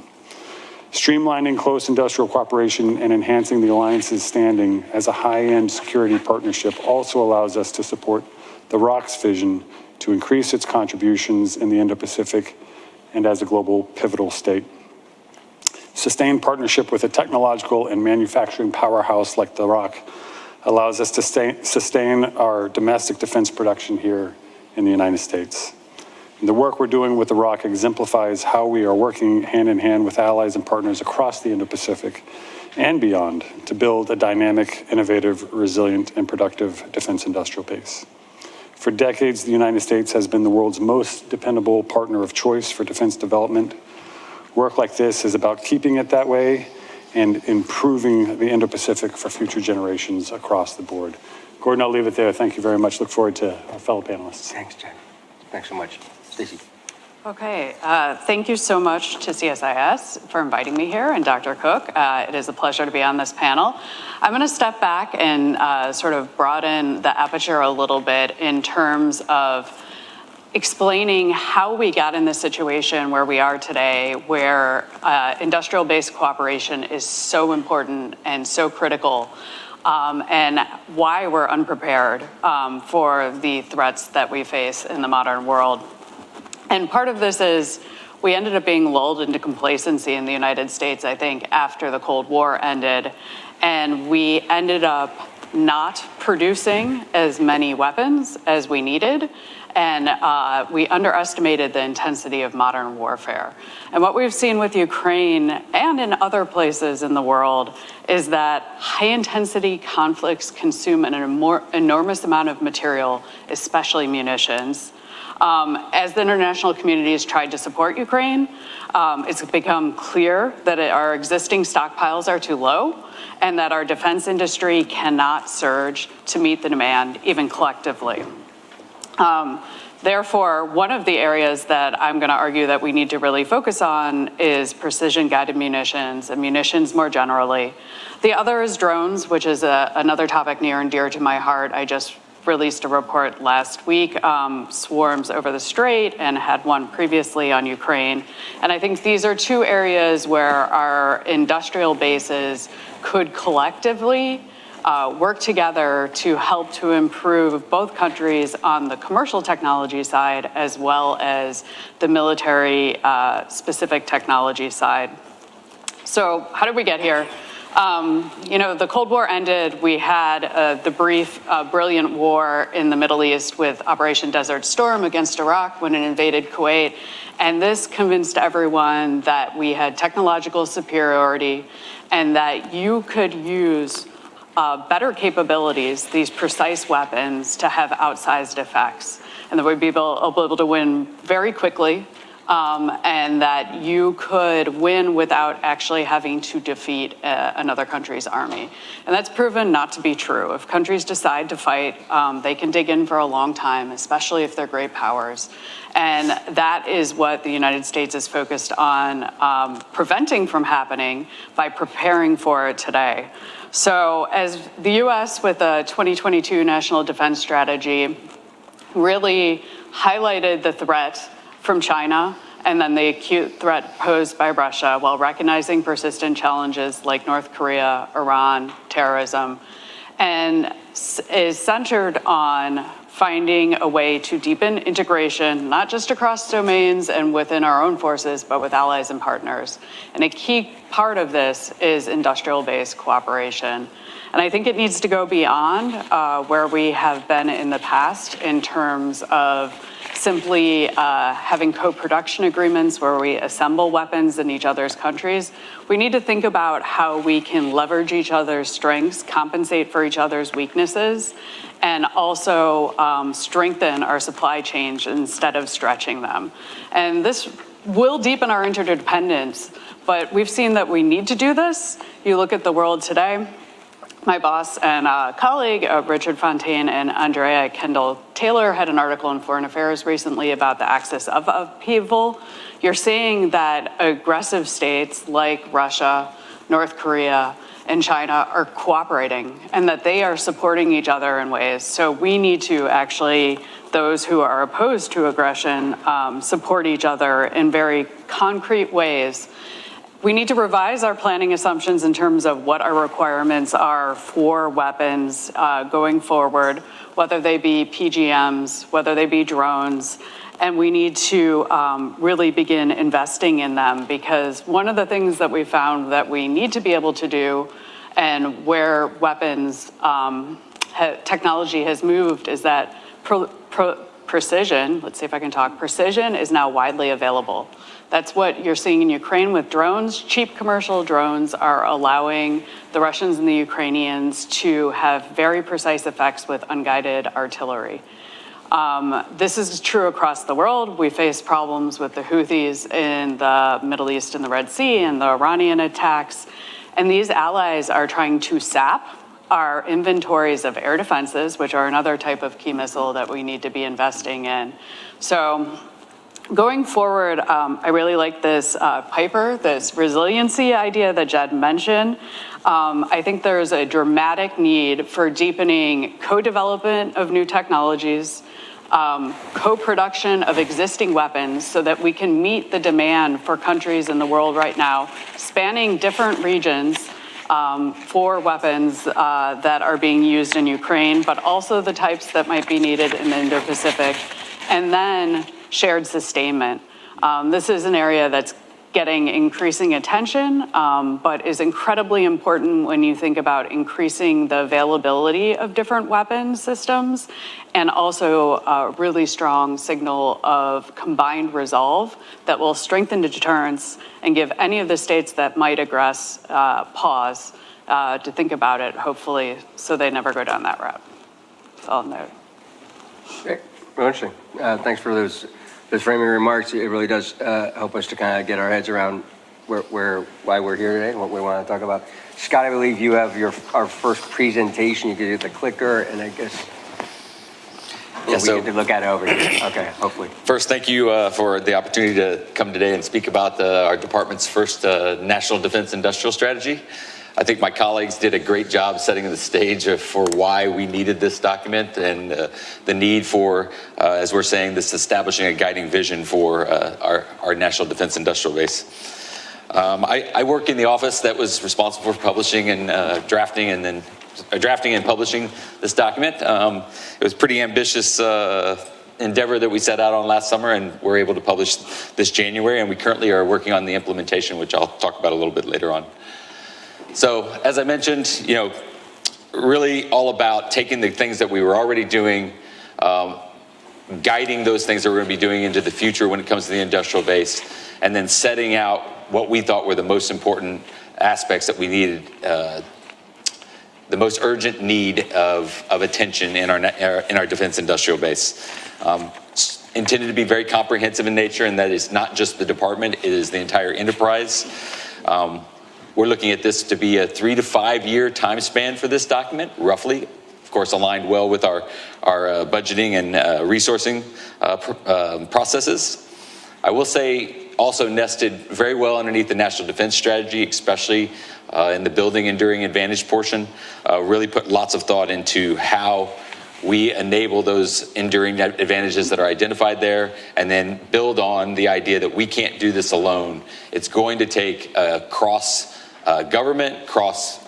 Streamlining close industrial cooperation and enhancing the alliance's standing as a high-end security partnership also allows us to support the ROK's vision to increase its contributions in the Indo-Pacific and as a global pivotal state. Sustained partnership with a technological and manufacturing powerhouse like the ROK allows us to sustain our domestic defense production here in the United States. And the work we're doing with the ROK exemplifies how we are working hand in hand with allies and partners across the Indo-Pacific and beyond to build a dynamic, innovative, resilient, and productive defense industrial base. For decades, the United States has been the world's most dependable partner of choice for defense development. Work like this is about keeping it that way and improving the Indo-Pacific for future generations across the board. Gordon, I'll leave it there. Thank you very much. Look forward to our fellow panelists. Thanks, Jen. Thanks so much. Stacey. Okay, thank you so much to CSIS for inviting me here, and Dr. Cook. It is a pleasure to be on this panel. I'm going to step back and sort of broaden the aperture a little bit in terms of explaining how we got in this situation where we are today, where industrial-based cooperation is so important and so critical, and why we're unprepared for the threats that we face in the modern world. And part of this is we ended up being lulled into complacency in the United States, I think, after the Cold War ended, and we ended up not producing as many weapons as we needed, and we underestimated the intensity of modern warfare. And what we've seen with Ukraine and in other places in the world is that high-intensity conflicts consume an enormous amount of material, especially munitions. As the international community has tried to support Ukraine, it's become clear that our existing stockpiles are too low and that our defense industry cannot surge to meet the demand, even collectively. Therefore, one of the areas that I'm going to argue that we need to really focus on is precision-guided munitions and munitions more generally. The other is drones, which is another topic near and dear to my heart. I just released a report last week, swarms over the Strait, and had one previously on Ukraine. And I think these are two areas where our industrial bases could collectively work together to help to improve both countries on the commercial technology side as well as the military specific technology side. So how did we get here? The Cold War ended. We had the brief, brilliant war in the Middle East with Operation Desert Storm against Iraq when it invaded Kuwait. And this convinced everyone that we had technological superiority and that you could use better capabilities, these precise weapons, to have outsized effects. And that we'd be able to win very quickly. And that you could win without actually having to defeat another country's army. And that's proven not to be true. If countries decide to fight, they can dig in for a long time, especially if they're great powers. And that is what the United States is focused on preventing from happening by preparing for it today. So as the U.S. with the 2022 National Defense Strategy really highlighted the threat from China and then the acute threat posed by Russia while recognizing persistent challenges like North Korea, Iran, terrorism, and is centered on finding a way to deepen integration, not just across domains and within our own forces, but with allies and partners. And a key part of this is industrial-based cooperation. And I think it needs to go beyond where we have been in the past in terms of simply having co-production agreements where we assemble weapons in each other's countries. We need to think about how we can leverage each other's strengths, compensate for each other's weaknesses, and also strengthen our supply chains instead of stretching them. And this will deepen our interdependence, but we've seen that we need to do this. You look at the world today. My boss and colleague, Richard Fontaine and Andrea Kendall-Taylor, had an article in Foreign Affairs recently about the axis of upheaval. You're seeing that aggressive states like Russia, North Korea, and China are cooperating, and that they are supporting each other in ways. So we need to actually, those who are opposed to aggression, support each other in very concrete ways. We need to revise our planning assumptions in terms of what our requirements are for weapons going forward, whether they be PGMs, whether they be drones, and we need to really begin investing in them, because one of the things that we found that we need to be able to do, and where weapons technology has moved, is that precision, let's see if I can talk, precision is now widely available. That's what you're seeing in Ukraine with drones. Cheap commercial drones are allowing the Russians and the Ukrainians to have very precise effects with unguided artillery. This is true across the world. We face problems with the Houthis in the Middle East and the Red Sea and the Iranian attacks. And these allies are trying to sap our inventories of air defenses, which are another type of key missile that we need to be investing in. So going forward, I really like this Piper, this resiliency idea that Jed mentioned. I think there's a dramatic need for deepening co-development of new technologies, co-production of existing weapons so that we can meet the demand for countries in the world right now, spanning different regions for weapons that are being used in Ukraine, but also the types that might be needed in the Indo-Pacific, and then shared sustainment. This is an area that's getting increasing attention, but is incredibly important when you think about increasing the availability of different weapon systems, and also a really strong signal of combined resolve that will strengthen the deterrence and give any of the states that might aggress pause to think about it, hopefully, so they never go down that route. That's all I'm there. Great. Well, interesting. Thanks for those framing remarks. It really does help us to kind of get our heads around why we're here today and what we want to talk about. Scott, I believe you have our first presentation. You can hit the clicker, and I guess we get to look at it over here. Okay, hopefully. First, thank you for the opportunity to come today and speak about our department's first National Defense Industrial Strategy. I think my colleagues did a great job setting the stage for why we needed this document and the need for, as we're saying, this establishing a guiding vision for our National Defense Industrial Base. I work in the office that was responsible for publishing and drafting and publishing this document. It was a pretty ambitious endeavor that we set out on last summer, and we're able to publish this January, and we currently are working on the implementation, which I'll talk about a little bit later on. So, as I mentioned, really all about taking the things that we were already doing, guiding those things that we're going to be doing into the future when it comes to the industrial base, and then setting out what we thought were the most important aspects that we needed, the most urgent need of attention in our defense industrial base. Intended to be very comprehensive in nature, and that is not just the department, it is the entire enterprise. We're looking at this to be a 3 to 5 year time span for this document, roughly. Of course, aligned well with our budgeting and resourcing processes. I will say also nested very well underneath the National Defense Strategy, especially in the building enduring advantage portion, really put lots of thought into how we enable those enduring advantages that are identified there, and then build on the idea that we can't do this alone. It's going to take cross government, cross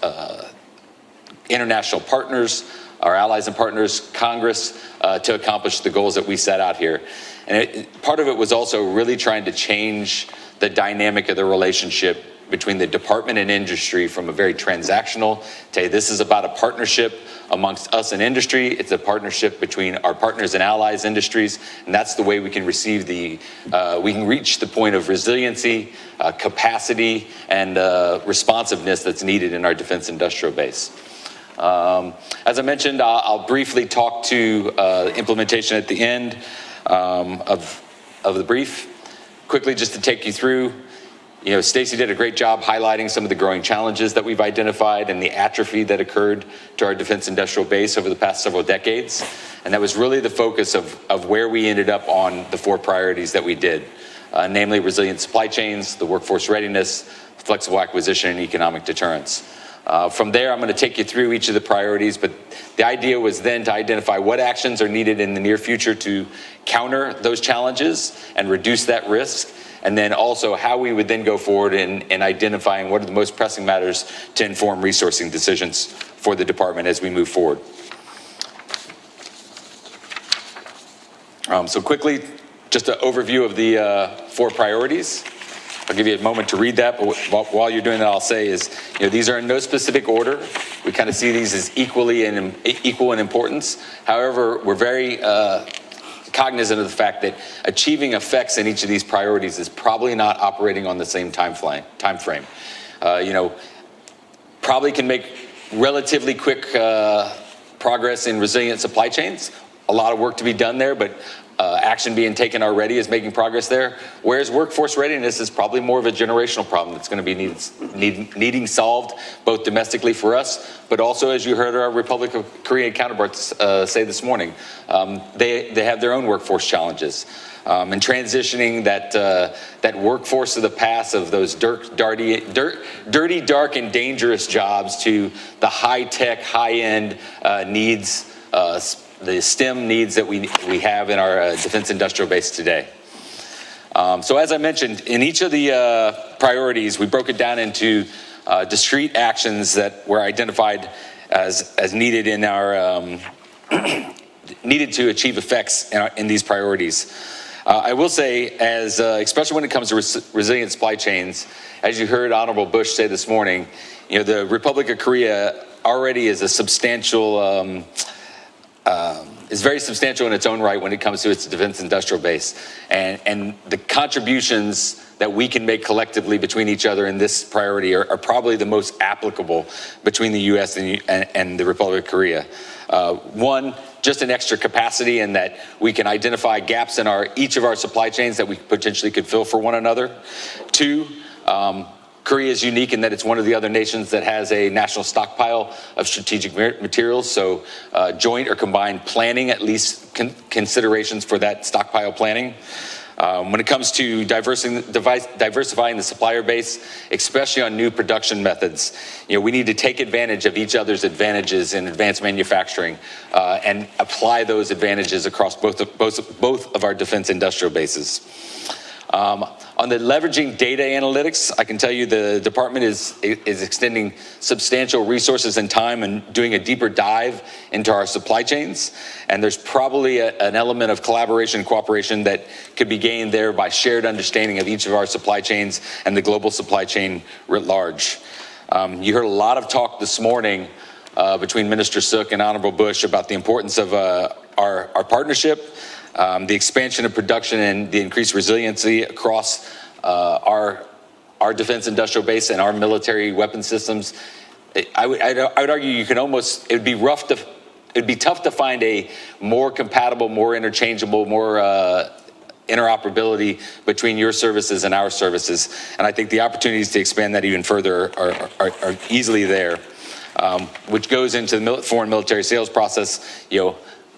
international partners, our allies and partners, Congress, to accomplish the goals that we set out here. And part of it was also really trying to change the dynamic of the relationship between the department and industry from a very transactional to, this is about a partnership amongst us and industry. It's a partnership between our partners and allies industries, and that's the way we can receive we can reach the point of resiliency, capacity, and responsiveness that's needed in our defense industrial base. As I mentioned, I'll briefly talk to implementation at the end of the brief. Quickly, just to take you through, Stacey did a great job highlighting some of the growing challenges that we've identified and the atrophy that occurred to our defense industrial base over the past several decades. And that was really the focus of where we ended up on the 4 priorities that we did, namely resilient supply chains, the workforce readiness, flexible acquisition, and economic deterrence. From there, I'm going to take you through each of the priorities, but the idea was then to identify what actions are needed in the near future to counter those challenges and reduce that risk, and then also how we would then go forward in identifying what are the most pressing matters to inform resourcing decisions for the department as we move forward. So quickly, just an overview of the 4 priorities. I'll give you a moment to read that, but while you're doing that, I'll say is, these are in no specific order. We kind of see these as equal in importance. However, we're very cognizant of the fact that achieving effects in each of these priorities is probably not operating on the same time frame. Probably can make relatively quick progress in resilient supply chains. A lot of work to be done there, but action being taken already is making progress there. Whereas workforce readiness is probably more of a generational problem that's going to be needing solved both domestically for us, but also, as you heard our Republic of Korea counterparts say this morning, they have their own workforce challenges. And transitioning that workforce of the past of those dirty, dark, and dangerous jobs to the high-tech, high-end needs, the STEM needs that we have in our defense industrial base today. So as I mentioned, in each of the priorities, we broke it down into discrete actions that were identified as needed in our needed to achieve effects in these priorities. I will say, especially when it comes to resilient supply chains, as you heard Honorable Bush say this morning, the Republic of Korea already is a substantial is very substantial in its own right when it comes to its defense industrial base. And the contributions that we can make collectively between each other in this priority are probably the most applicable between the U.S. and the Republic of Korea. One, just an extra capacity in that we can identify gaps in each of our supply chains that we potentially could fill for one another. 2, Korea is unique in that it's one of the other nations that has a national stockpile of strategic materials, so joint or combined planning, at least considerations for that stockpile planning. When it comes to diversifying the supplier base, especially on new production methods, we need to take advantage of each other's advantages in advanced manufacturing and apply those advantages across both of our defense industrial bases. On the leveraging data analytics, I can tell you the department is extending substantial resources and time and doing a deeper dive into our supply chains. And there's probably an element of collaboration and cooperation that could be gained there by shared understanding of each of our supply chains and the global supply chain writ large. You heard a lot of talk this morning between Minister Seok and Honorable Bush about the importance of our partnership. The expansion of production and the increased resiliency across our defense industrial base and our military weapon systems. I would argue it'd be tough to find a more compatible, more interchangeable, more interoperability between your services and our services. And I think the opportunities to expand that even further are easily there, which goes into the foreign military sales process.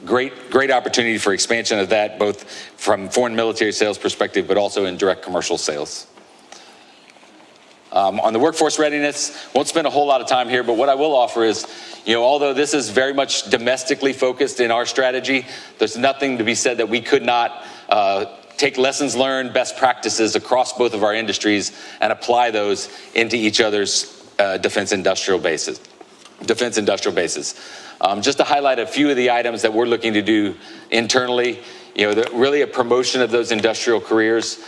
Great opportunity for expansion of that, both from foreign military sales perspective, but also in direct commercial sales. On the workforce readiness, won't spend a whole lot of time here, but what I will offer is, although this is very much domestically focused in our strategy, there's nothing to be said that we could not take lessons learned, best practices across both of our industries and apply those into each other's defense industrial bases. defense industrial bases. Just to highlight a few of the items that we're looking to do internally, really a promotion of those industrial careers,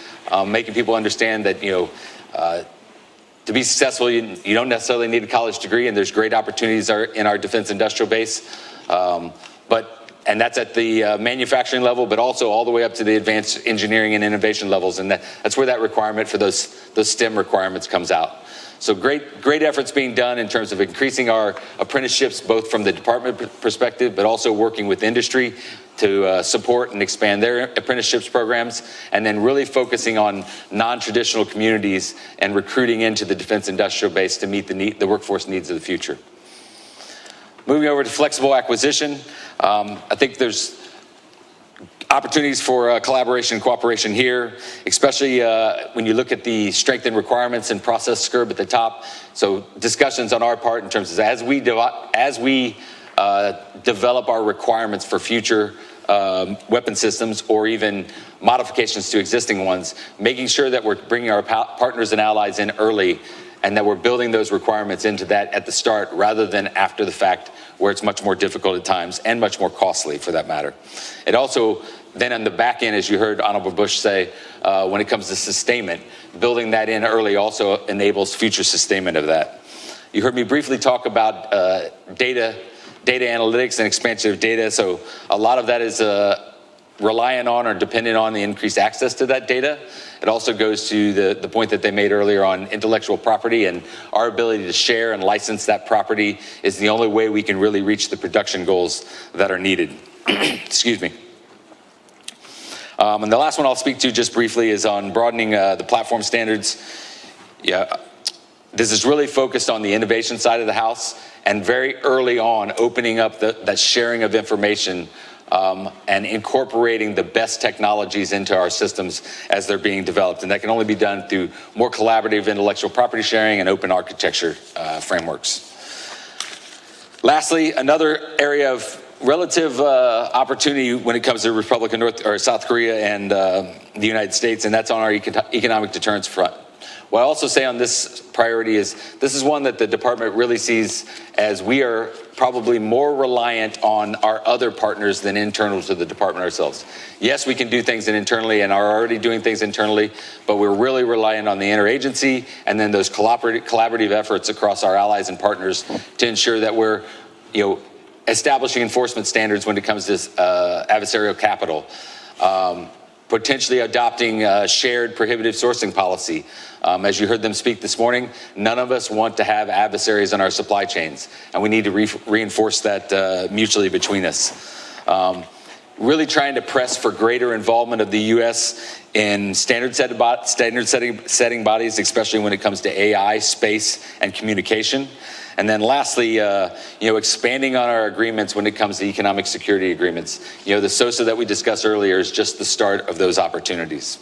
making people understand that, to be successful, you don't necessarily need a college degree, and there's great opportunities in our defense industrial base. And that's at the manufacturing level, but also all the way up to the advanced engineering and innovation levels. And that's where that requirement for those STEM requirements comes out. So great efforts being done in terms of increasing our apprenticeships, both from the department perspective, but also working with industry to support and expand their apprenticeships programs, and then really focusing on non-traditional communities and recruiting into the defense industrial base to meet the workforce needs of the future. Moving over to flexible acquisition, I think there's opportunities for collaboration and cooperation here, especially when you look at the strengthened requirements and process SCRB at the top. So discussions on our part in terms of as we develop our requirements for future weapon systems or even modifications to existing ones, making sure that we're bringing our partners and allies in early and that we're building those requirements into that at the start rather than after the fact, where it's much more difficult at times and much more costly for that matter. It also, then on the back end, as you heard Honorable Bush say, when it comes to sustainment, building that in early also enables future sustainment of that. You heard me briefly talk about data analytics and expansion of data. So a lot of that is reliant on or dependent on the increased access to that data. It also goes to the point that they made earlier on intellectual property, and our ability to share and license that property is the only way we can really reach the production goals that are needed. Excuse me. And the last one I'll speak to just briefly is on broadening the platform standards. Yeah, this is really focused on the innovation side of the house and very early on opening up that sharing of information and incorporating the best technologies into our systems as they're being developed. And that can only be done through more collaborative intellectual property sharing and open architecture frameworks. Lastly, another area of relative opportunity when it comes to Republic of South Korea and the United States, and that's on our economic deterrence front. What I also say on this priority is this is one that the department really sees as we are probably more reliant on our other partners than internal to the department ourselves. Yes, we can do things internally and are already doing things internally, but we're really reliant on the interagency and then those collaborative efforts across our allies and partners to ensure that we're, establishing enforcement standards when it comes to adversarial capital. Potentially adopting shared prohibitive sourcing policy. As you heard them speak this morning, none of us want to have adversaries on our supply chains, and we need to reinforce that mutually between us. Really trying to press for greater involvement of the U.S. in standard setting bodies, especially when it comes to AI, space, and communication. And then lastly, expanding on our agreements when it comes to economic security agreements. The SOSA that we discussed earlier is just the start of those opportunities.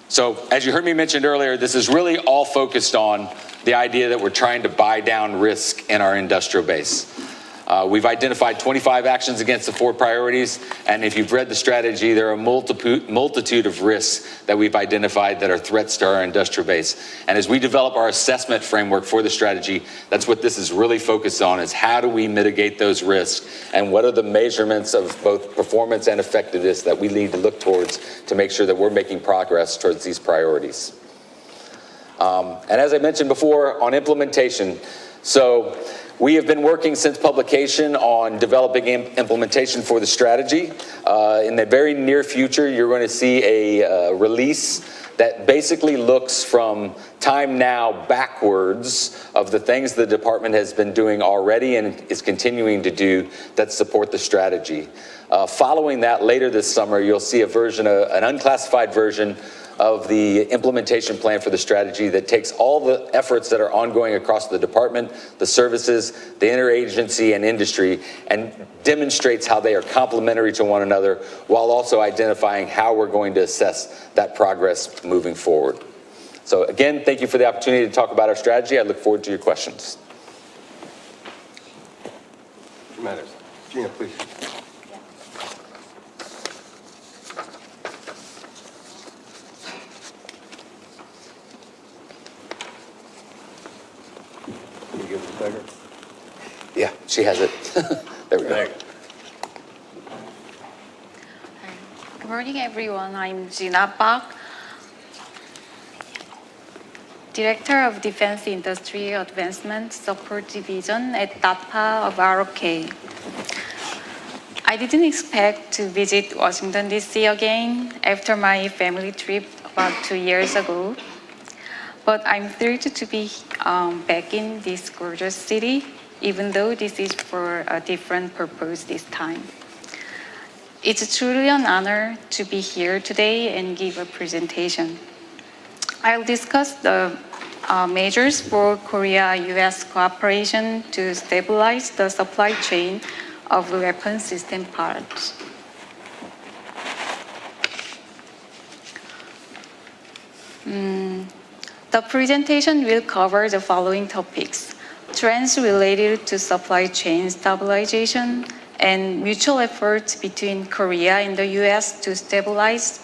So as you heard me mention earlier, this is really all focused on the idea that we're trying to buy down risk in our industrial base. We've identified 25 actions against the 4 priorities, and if you've read the strategy, there are a multitude of risks that we've identified that are threats to our industrial base. And as we develop our assessment framework for the strategy, that's what this is really focused on, is how do we mitigate those risks, and what are the measurements of both performance and effectiveness that we need to look towards to make sure that we're making progress towards these priorities. And as I mentioned before, on implementation, so we have been working since publication on developing implementation for the strategy. In the very near future, you're going to see a release that basically looks from time now backwards of the things the department has been doing already and is continuing to do that support the strategy. Following that, later this summer, you'll see a version, an unclassified version of the implementation plan for the strategy that takes all the efforts that are ongoing across the department, the services, the interagency, and industry, and demonstrates how they are complementary to one another while also identifying how we're going to assess that progress moving forward. So again, thank you for the opportunity to talk about our strategy. I look forward to your questions. Matters. Gina, please. Can you give us a second? She has it. There we go. Good morning, everyone. I'm Csis-Dapa, Director of Defense Industry Advancement Support Division at DAPA of ROK. I didn't expect to visit Washington, D.C. again after my family trip about 2 years ago, but I'm thrilled to be back in this gorgeous city, even though this is for a different purpose this time. It's truly an honor to be here today and give a presentation. I'll discuss the measures for Korea-U.S. cooperation to stabilize the supply chain of weapon system parts. The presentation will cover the following topics: trends related to supply chain stabilization and mutual efforts between Korea and the U.S. to stabilize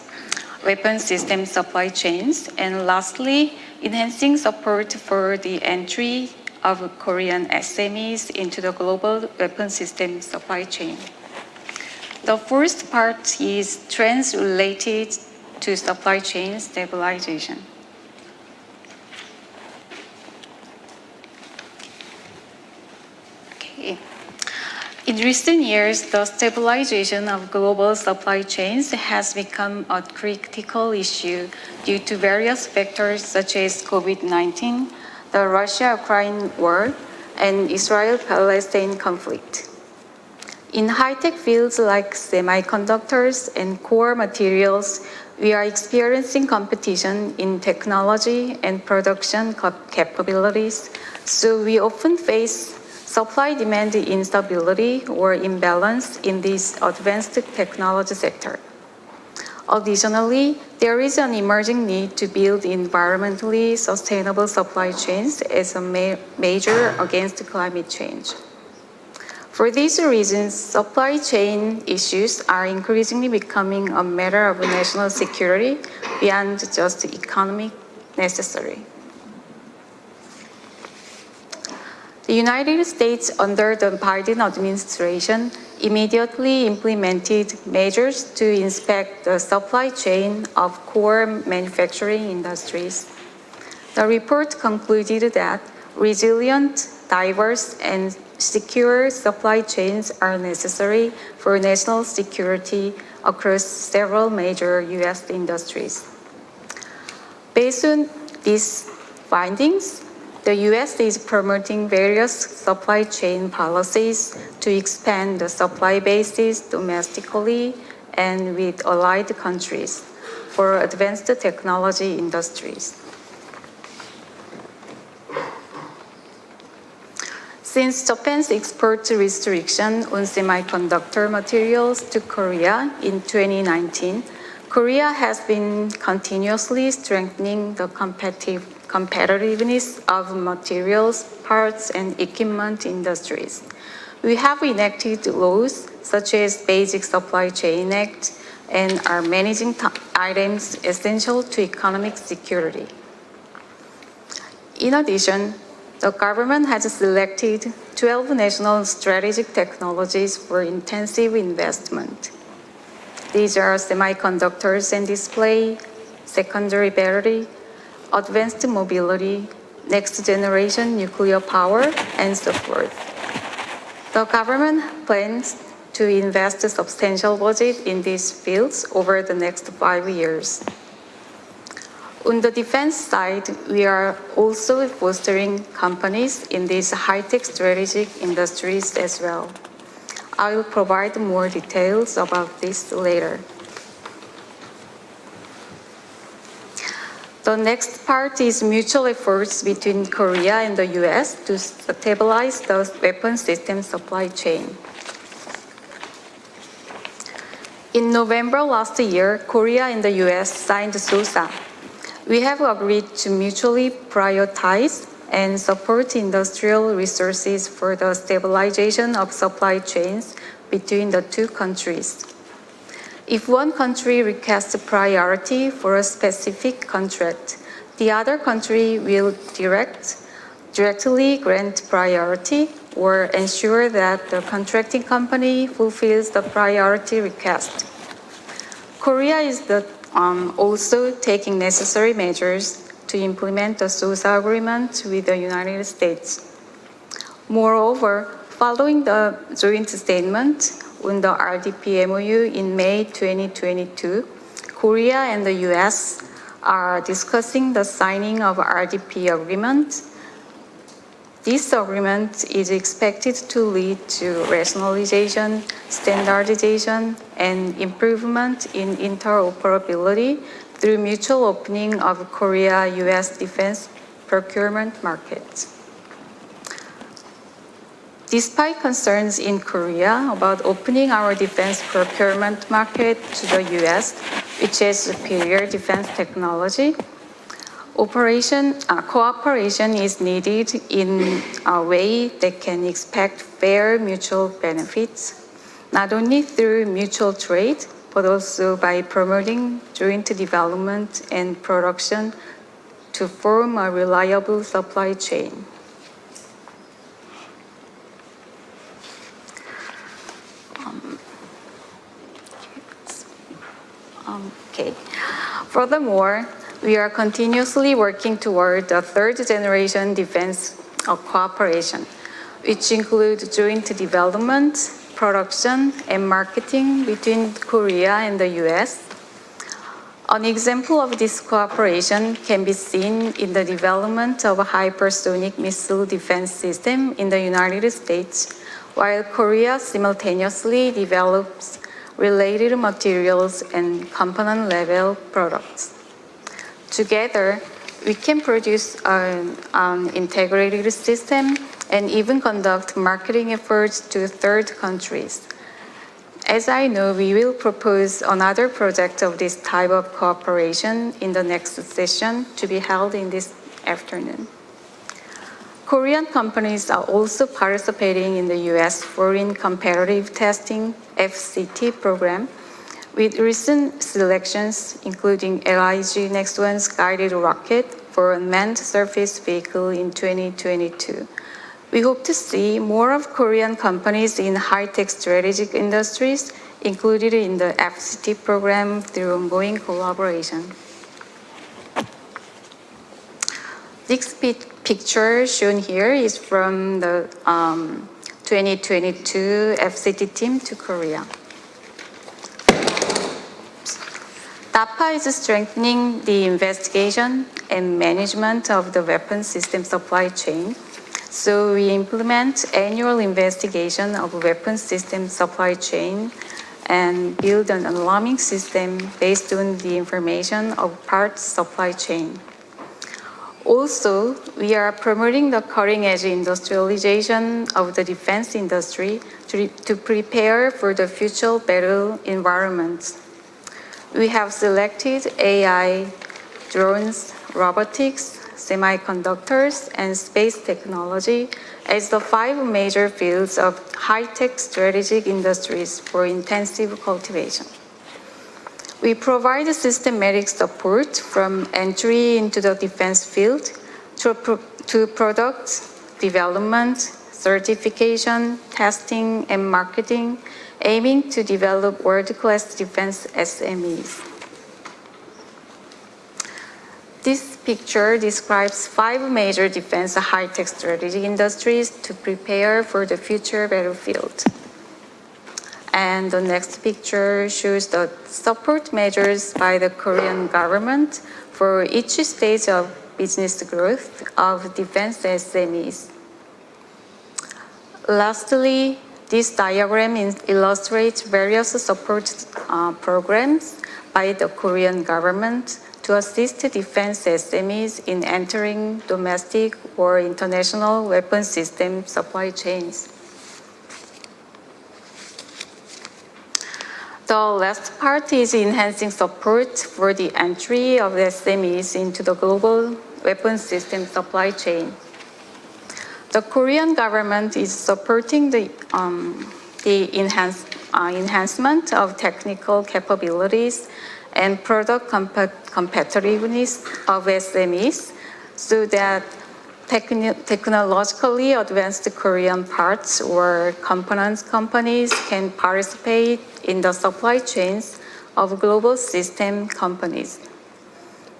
weapon system supply chains, and lastly, enhancing support for the entry of Korean SMEs into the global weapon system supply chain. The first part is trends related to supply chain stabilization. Okay. In recent years, the stabilization of global supply chains has become a critical issue due to various factors such as COVID-19, the Russia-Ukraine war, and Israel-Palestine conflict. In high-tech fields like semiconductors and core materials, we are experiencing competition in technology and production capabilities, so we often face supply-demand instability or imbalance in this advanced technology sector. Additionally, there is an emerging need to build environmentally sustainable supply chains as a measure against climate change. For these reasons, supply chain issues are increasingly becoming a matter of national security beyond just economic necessity. The United States, under the Biden administration, immediately implemented measures to inspect the supply chain of core manufacturing industries. The report concluded that resilient, diverse, and secure supply chains are necessary for national security across several major U.S. industries. Based on these findings, the U.S. is promoting various supply chain policies to expand the supply bases domestically and with allied countries for advanced technology industries. Since Japan's export restriction on semiconductor materials to Korea in 2019, Korea has been continuously strengthening the competitiveness of materials, parts, and equipment industries. We have enacted laws such as Basic Supply Chain Act and are managing items essential to economic security. In addition, the government has selected 12 national strategic technologies for intensive investment. These are semiconductors and display, secondary battery, advanced mobility, next-generation nuclear power, and so forth. The government plans to invest a substantial budget in these fields over the next 5 years. On the defense side, we are also fostering companies in these high-tech strategic industries as well. I will provide more details about this later. The next part is mutual efforts between Korea and the U.S. to stabilize the weapon system supply chain. In November last year, Korea and the U.S. signed SOSA. We have agreed to mutually prioritize and support industrial resources for the stabilization of supply chains between the two countries. If one country requests priority for a specific contract, the other country will directly grant priority or ensure that the contracting company fulfills the priority request. Korea is also taking necessary measures to implement the SOSA agreement with the United States. Moreover, following the joint statement on the RDP MOU in May 2022, Korea and the U.S. are discussing the signing of RDP agreement. This agreement is expected to lead to rationalization, standardization, and improvement in interoperability through mutual opening of Korea-U.S. defense procurement markets. Despite concerns in Korea about opening our defense procurement market to the U.S., which has superior defense technology, cooperation is needed in a way that can expect fair mutual benefits, not only through mutual trade, but also by promoting joint development and production to form a reliable supply chain. Furthermore, we are continuously working toward the third generation defense cooperation, which includes joint development, production, and marketing between Korea and the U.S. An example of this cooperation can be seen in the development of a hypersonic missile defense system in the United States, while Korea simultaneously develops related materials and component-level products. Together, we can produce an integrated system and even conduct marketing efforts to third countries. As I know, we will propose another project of this type of cooperation in the next session to be held in this afternoon. Korean companies are also participating in the U.S. Foreign Competitive Testing FCT program, with recent selections including LIG Next One's guided rocket for unmanned surface vehicle in 2022. We hope to see more of Korean companies in high-tech strategic industries included in the FCT program through ongoing collaboration. This picture shown here is from the 2022 FCT team to Korea. DAPA is strengthening the investigation and management of the weapon system supply chain. So we implement annual investigation of weapon system supply chain and build an alarming system based on the information of parts supply chain. Also, we are promoting the cutting-edge industrialization of the defense industry to prepare for the future battle environment. We have selected AI, drones, robotics, semiconductors, and space technology as the 5 major fields of high-tech strategic industries for intensive cultivation. We provide systematic support from entry into the defense field to product development, certification, testing, and marketing, aiming to develop world-class defense SMEs. This picture describes 5 major defense high-tech strategic industries to prepare for the future battlefield. And the next picture shows the support measures by the Korean government for each stage of business growth of defense SMEs. Lastly, this diagram illustrates various support programs by the Korean government to assist defense SMEs in entering domestic or international weapon system supply chains. The last part is enhancing support for the entry of SMEs into the global weapon system supply chain. The Korean government is supporting the enhancement of technical capabilities and product competitiveness of SMEs so that technologically advanced Korean parts or components companies can participate in the supply chains of global system companies.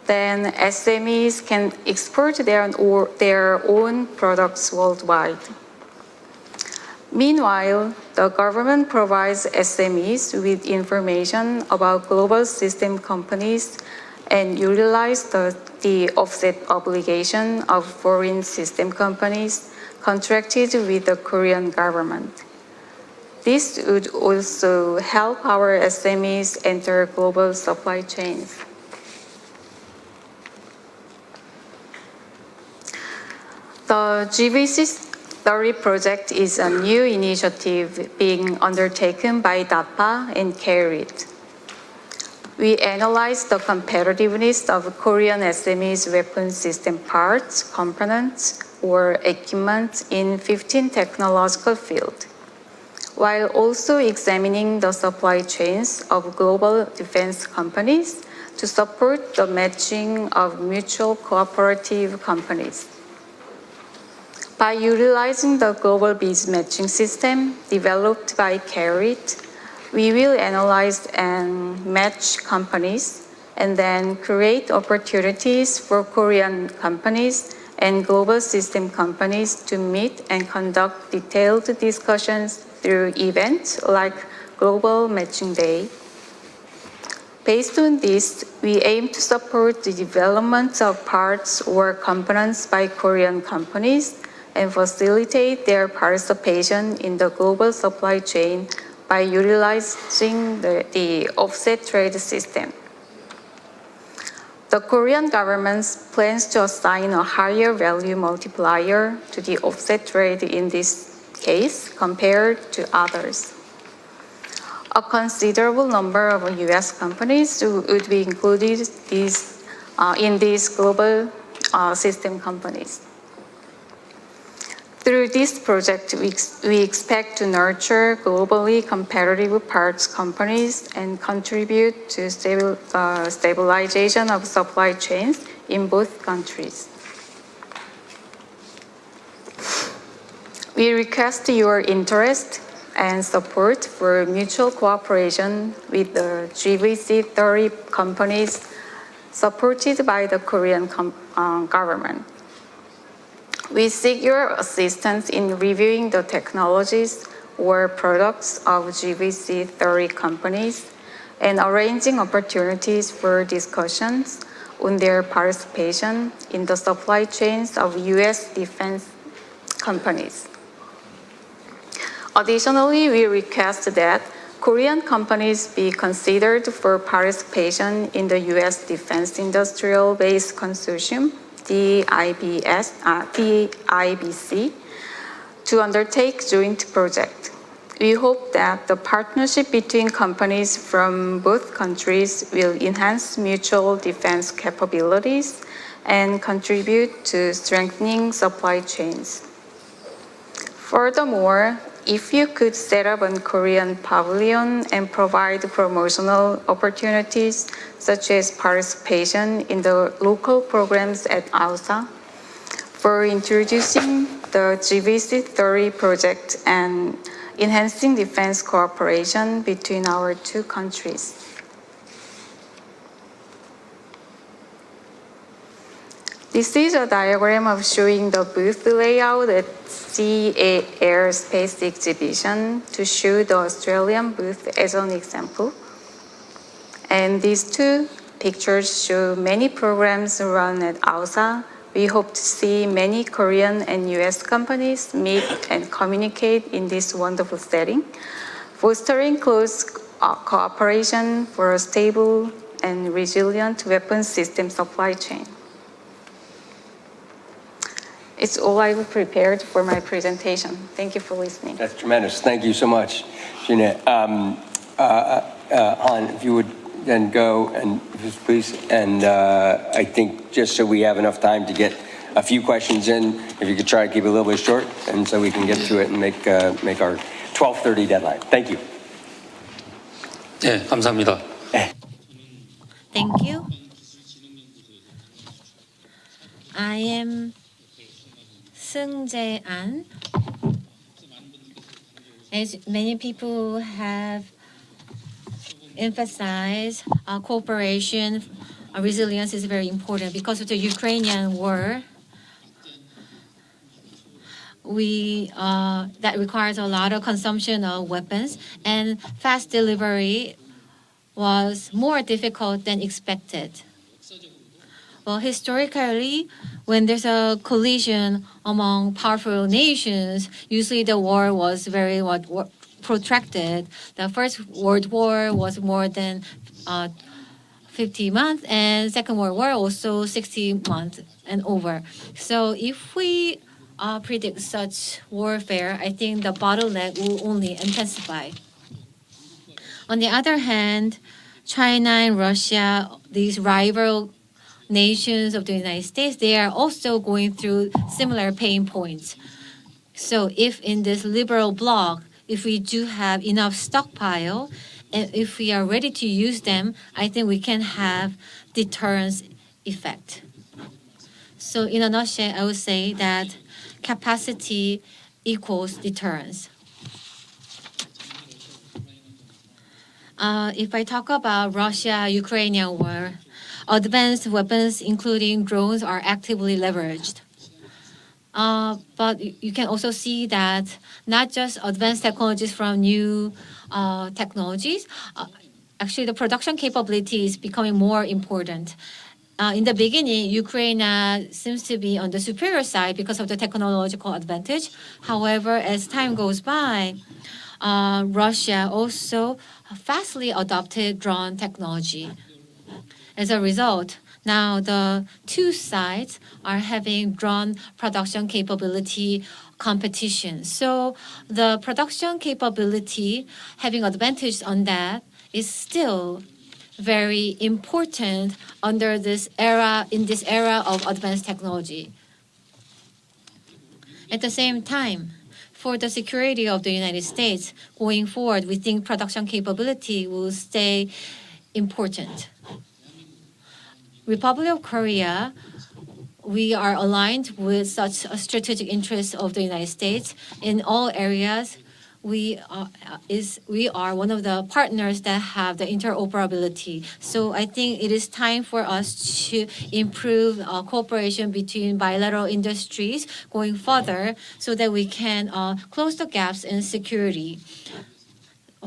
Then SMEs can export their own products worldwide. Meanwhile, the government provides SMEs with information about global system companies and utilize the offset obligation of foreign system companies contracted with the Korean government. This would also help our SMEs enter global supply chains. The Csis-Dapa project is a new initiative being undertaken by DAPA and CARIT. We analyzed the competitiveness of Korean SMEs weapon system parts, components, or equipment in 15 technological fields, while also examining the supply chains of global defense companies to support the matching of mutual cooperative companies. By utilizing the global biz matching system developed by CARIT, we will analyze and match companies and then create opportunities for Korean companies and global system companies to meet and conduct detailed discussions through events like Global Matching Day. Based on this, we aim to support the development of parts or components by Korean companies and facilitate their participation in the global supply chain by utilizing the offset trade system. The Korean government plans to assign a higher value multiplier to the offset trade in this case compared to others. A considerable number of U.S. companies would be included in these global system companies. Through this project, we expect to nurture globally competitive parts companies and contribute to stabilization of supply chains in both countries. We request your interest and support for mutual cooperation with the GVC-30 companies supported by the Korean government. We seek your assistance in reviewing the technologies or products of GVC-30 companies and arranging opportunities for discussions on their participation in the supply chains of U.S. defense companies. Additionally, we request that Korean companies be considered for participation in the U.S. Defense Industrial Base Consortium, DIBC, to undertake joint project. We hope that the partnership between companies from both countries will enhance mutual defense capabilities and contribute to strengthening supply chains. Furthermore, if you could set up a Korean pavilion and provide promotional opportunities, such as participation in the local programs at AUSA, for introducing the GVC-30 project and enhancing defense cooperation between our two countries. This is a diagram of showing the booth layout at CA Aerospace Exhibition to show the Australian booth as an example. And these two pictures show many programs run at AUSA. We hope to see many Korean and U.S. companies meet and communicate in this wonderful setting, fostering close cooperation for a stable and resilient weapons system supply chain. It's all I prepared for my presentation. Thank you for listening. That's tremendous. Thank you so much, Jeanette. Han, if you would then go and please, and I think just so we have enough time to get a few questions in, if you could try to keep it a little bit short, and so we can get to it and make our 12:30 deadline. Thank you. 네, 감사합니다. Thank you. I am 승제안. As many people have emphasized, cooperation, resilience is very important because of the Ukrainian war. That requires a lot of consumption of weapons, and fast delivery was more difficult than expected. Well, historically, when there's a collision among powerful nations, usually the war was very protracted. The First World War was more than 50 months, and Second World War also 60 months and over. So if we predict such warfare, I think the bottleneck will only intensify. On the other hand, China and Russia, these rival nations of the United States, they are also going through similar pain points. So if in this liberal bloc, if we do have enough stockpile, and if we are ready to use them, I think we can have deterrence effect. So in a nutshell, I would say that capacity equals deterrence. If I talk about Russia-Ukrainian war, advanced weapons, including drones, are actively leveraged. But you can also see that not just advanced technologies from new technologies, actually the production capability is becoming more important. In the beginning, Ukraine seems to be on the superior side because of the technological advantage. However, as time goes by, Russia also fastly adopted drone technology. As a result, now the two sides are having drone production capability competition. So the production capability, having advantage on that, is still very important under this era, in this era of advanced technology. At the same time, for the security of the United States, going forward, we think production capability will stay important. Republic of Korea, we are aligned with such a strategic interest of the United States in all areas. We are one of the partners that have the interoperability. So I think it is time for us to improve cooperation between bilateral industries going further so that we can close the gaps in security.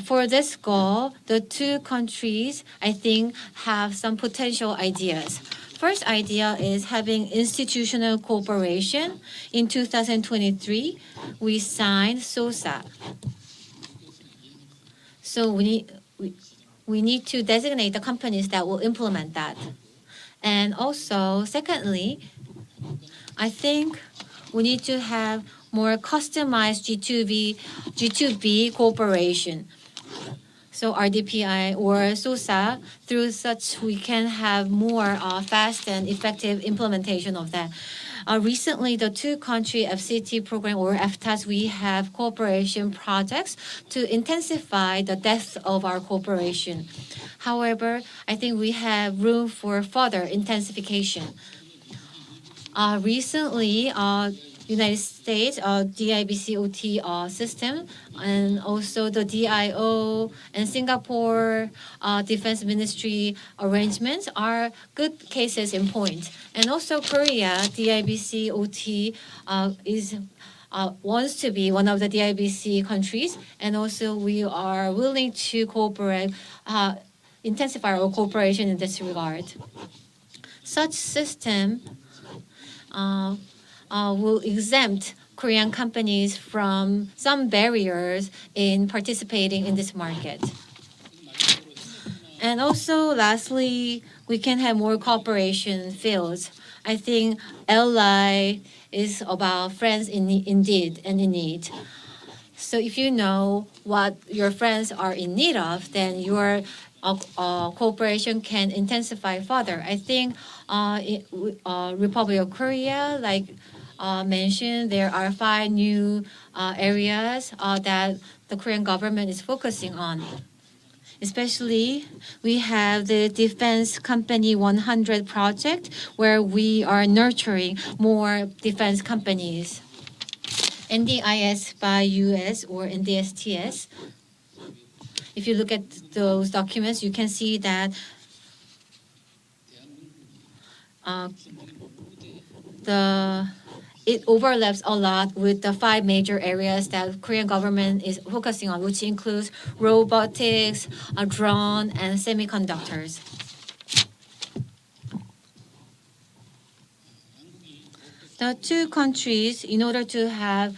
For this goal, the two countries, I think, have some potential ideas. First idea is having institutional cooperation. In 2023, we signed SOSA. So we need to designate the companies that will implement that. And also, secondly, I think we need to have more customized G2B cooperation. So RDPI or SOSA, through such we can have more fast and effective implementation of that. Recently, the two-country FCT program or FTAS, we have cooperation projects to intensify the depth of our cooperation. However, I think we have room for further intensification. Recently, United States DIBCOT system and also the DIO and Singapore Defense Ministry arrangements are good cases in point. And also Korea DIBCOT wants to be one of the DIBC countries, and also we are willing to cooperate, intensify our cooperation in this regard. Such system will exempt Korean companies from some barriers in participating in this market. And also, lastly, we can have more cooperation fields. I think ally is about friends indeed and in need. So if you know what your friends are in need of, then your cooperation can intensify further. I think Republic of Korea, like mentioned, there are 5 new areas that the Korean government is focusing on. Especially, we have the Defense Company 100 project, where we are nurturing more defense companies. NDIS by U.S. or NDSTS. If you look at those documents, you can see that it overlaps a lot with the 5 major areas that Korean government is focusing on, which includes robotics, drone, and semiconductors. The two countries, in order to have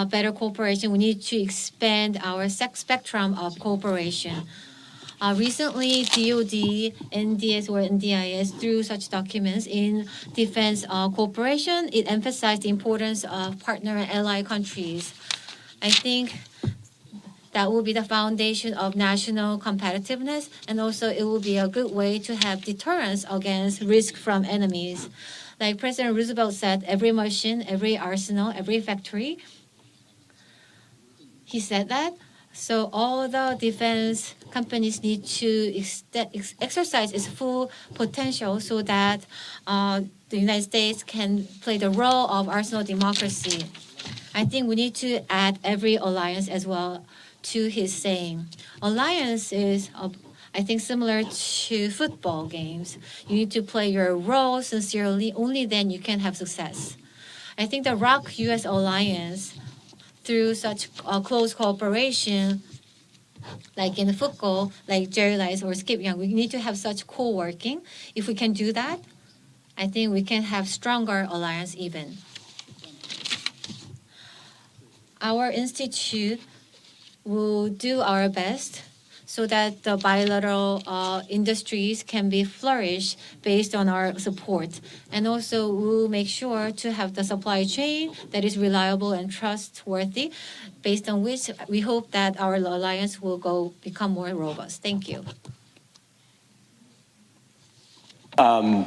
better cooperation, we need to expand our spectrum of cooperation. Recently, DOD, NDS or NDIS, through such documents in defense cooperation, it emphasized the importance of partner and ally countries. I think that will be the foundation of national competitiveness, and also it will be a good way to have deterrence against risk from enemies. Like President Roosevelt said, every machine, every arsenal, every factory. He said that. So all the defense companies need to exercise its full potential so that the United States can play the role of arsenal democracy. I think we need to add every alliance as well to his saying. Alliance is, I think, similar to football games. You need to play your role sincerely. Only then you can have success. I think the ROK-U.S. alliance, through such close cooperation, like in football, like Jerry Rice or Skip Young, we need to have such co-working. If we can do that, I think we can have stronger alliance even. Our institute will do our best so that the bilateral industries can be flourished based on our support. And also we'll make sure to have the supply chain that is reliable and trustworthy, based on which we hope that our alliance will become more robust. Thank you. How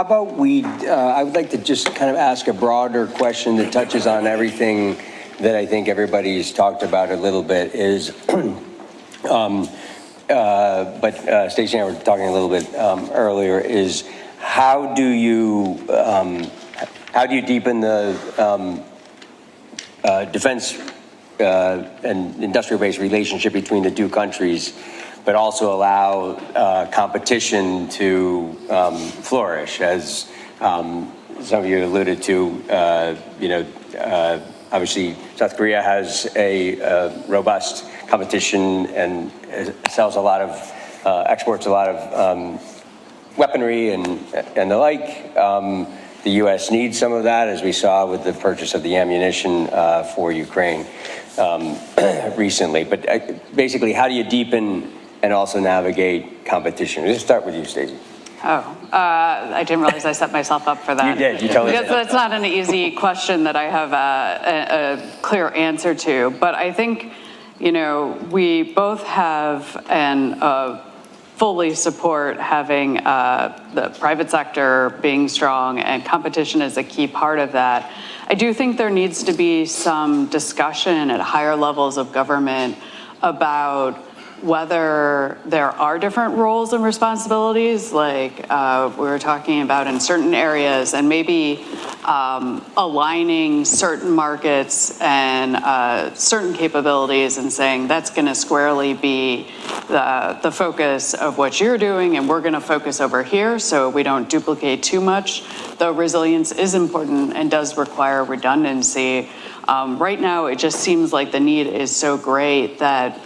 about I would like to just kind of ask a broader question that touches on everything that I think everybody's talked about a little bit is, but Stacey and I were talking a little bit earlier, is how do you deepen the defense and industrial-based relationship between the two countries, but also allow competition to flourish, as some of you alluded to. Obviously, South Korea has a robust competition and sells a lot of, exports a lot of weaponry and the like. The U.S. needs some of that, as we saw with the purchase of the ammunition for Ukraine recently. But basically, how do you deepen and also navigate competition? Let's start with you, Stacey. I didn't realize I set myself up for that. You did. You totally did. Because that's not an easy question that I have a clear answer to. But I think, we both have and fully support having the private sector being strong, and competition is a key part of that. I do think there needs to be some discussion at higher levels of government about whether there are different roles and responsibilities, like we were talking about in certain areas, and maybe aligning certain markets and certain capabilities and saying that's going to squarely be the focus of what you're doing, and we're going to focus over here so we don't duplicate too much. Though resilience is important and does require redundancy, right now it just seems like the need is so great that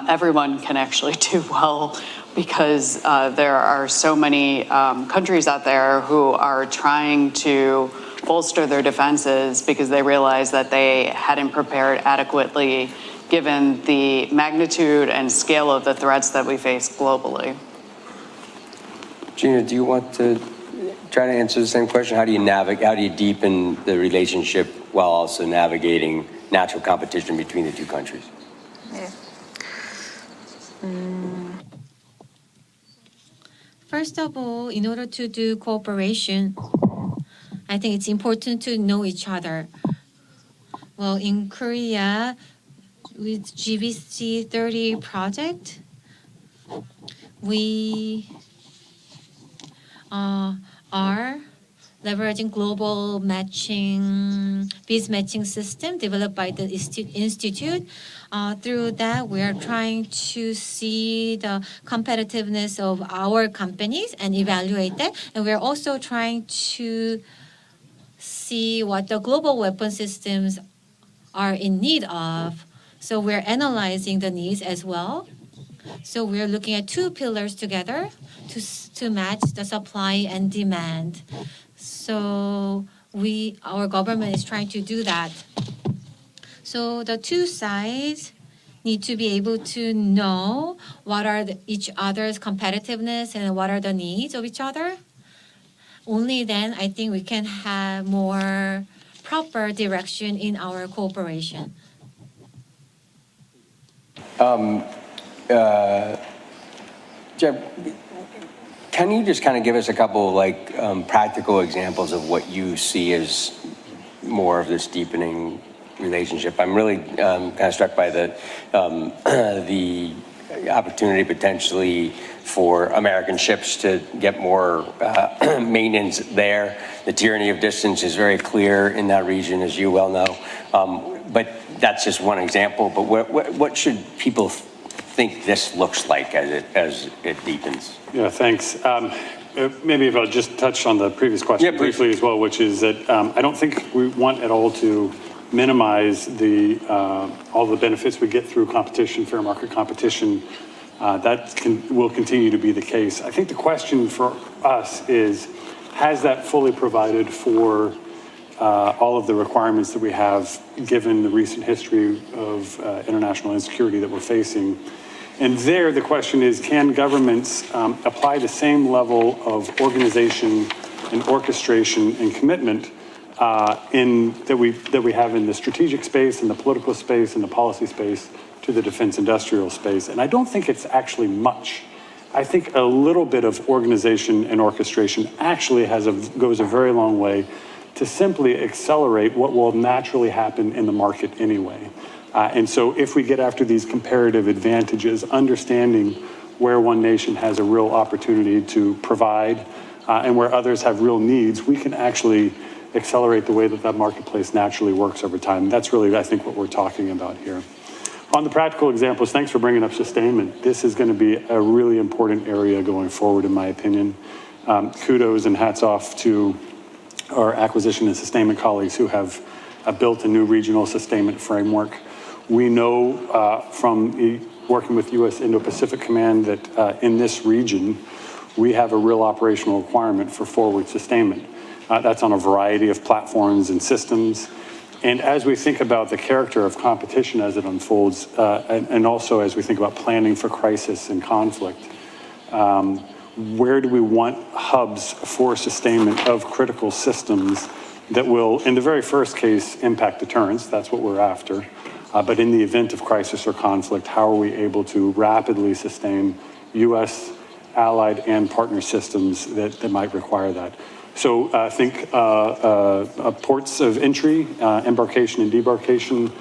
everyone can actually do well, because there are so many countries out there who are trying to bolster their defenses because they realize that they hadn't prepared adequately given the magnitude and scale of the threats that we face globally. Gina, do you want to try to answer the same question? How do you deepen the relationship while also navigating natural competition between the two countries? Yeah. First of all, in order to do cooperation, I think it's important to know each other. Well, in Korea, with GBC 30 project, we are leveraging global matching, biz matching system developed by the institute. Through that, we are trying to see the competitiveness of our companies and evaluate that. And we're also trying to see what the global weapon systems are in need of. So we're analyzing the needs as well. So we're looking at two pillars together to match the supply and demand. So our government is trying to do that. So the two sides need to be able to know what are each other's competitiveness and what are the needs of each other. Only then I think we can have more proper direction in our cooperation. Jeff, can you just kind of give us a couple practical examples of what you see as more of this deepening relationship? I'm really kind of struck by the opportunity potentially for American ships to get more maintenance there. The tyranny of distance is very clear in that region, as you well know. But that's just one example. But what should people think this looks like as it deepens? Yeah, thanks. Maybe if I'll just touch on the previous question briefly as well, which is that I don't think we want at all to minimize all the benefits we get through competition, fair market competition. That will continue to be the case. I think the question for us is, has that fully provided for all of the requirements that we have, given the recent history of international insecurity that we're facing? And there, the question is, can governments apply the same level of organization and orchestration and commitment that we have in the strategic space, in the political space, in the policy space, to the defense industrial space? And I don't think it's actually much. I think a little bit of organization and orchestration actually goes a very long way to simply accelerate what will naturally happen in the market anyway. And so if we get after these comparative advantages, understanding where one nation has a real opportunity to provide and where others have real needs, we can actually accelerate the way that marketplace naturally works over time. That's really, I think, what we're talking about here. On the practical examples, thanks for bringing up sustainment. This is going to be a really important area going forward, in my opinion. Kudos and hats off to our acquisition and sustainment colleagues who have built a new regional sustainment framework. We know from working with U.S. Indo-Pacific Command that in this region, we have a real operational requirement for forward sustainment. That's on a variety of platforms and systems. And as we think about the character of competition as it unfolds, and also as we think about planning for crisis and conflict, where do we want hubs for sustainment of critical systems that will, in the very first case, impact deterrence? That's what we're after. But in the event of crisis or conflict, how are we able to rapidly sustain U.S. allied and partner systems that might require that? So I think ports of entry, embarkation and debarkation,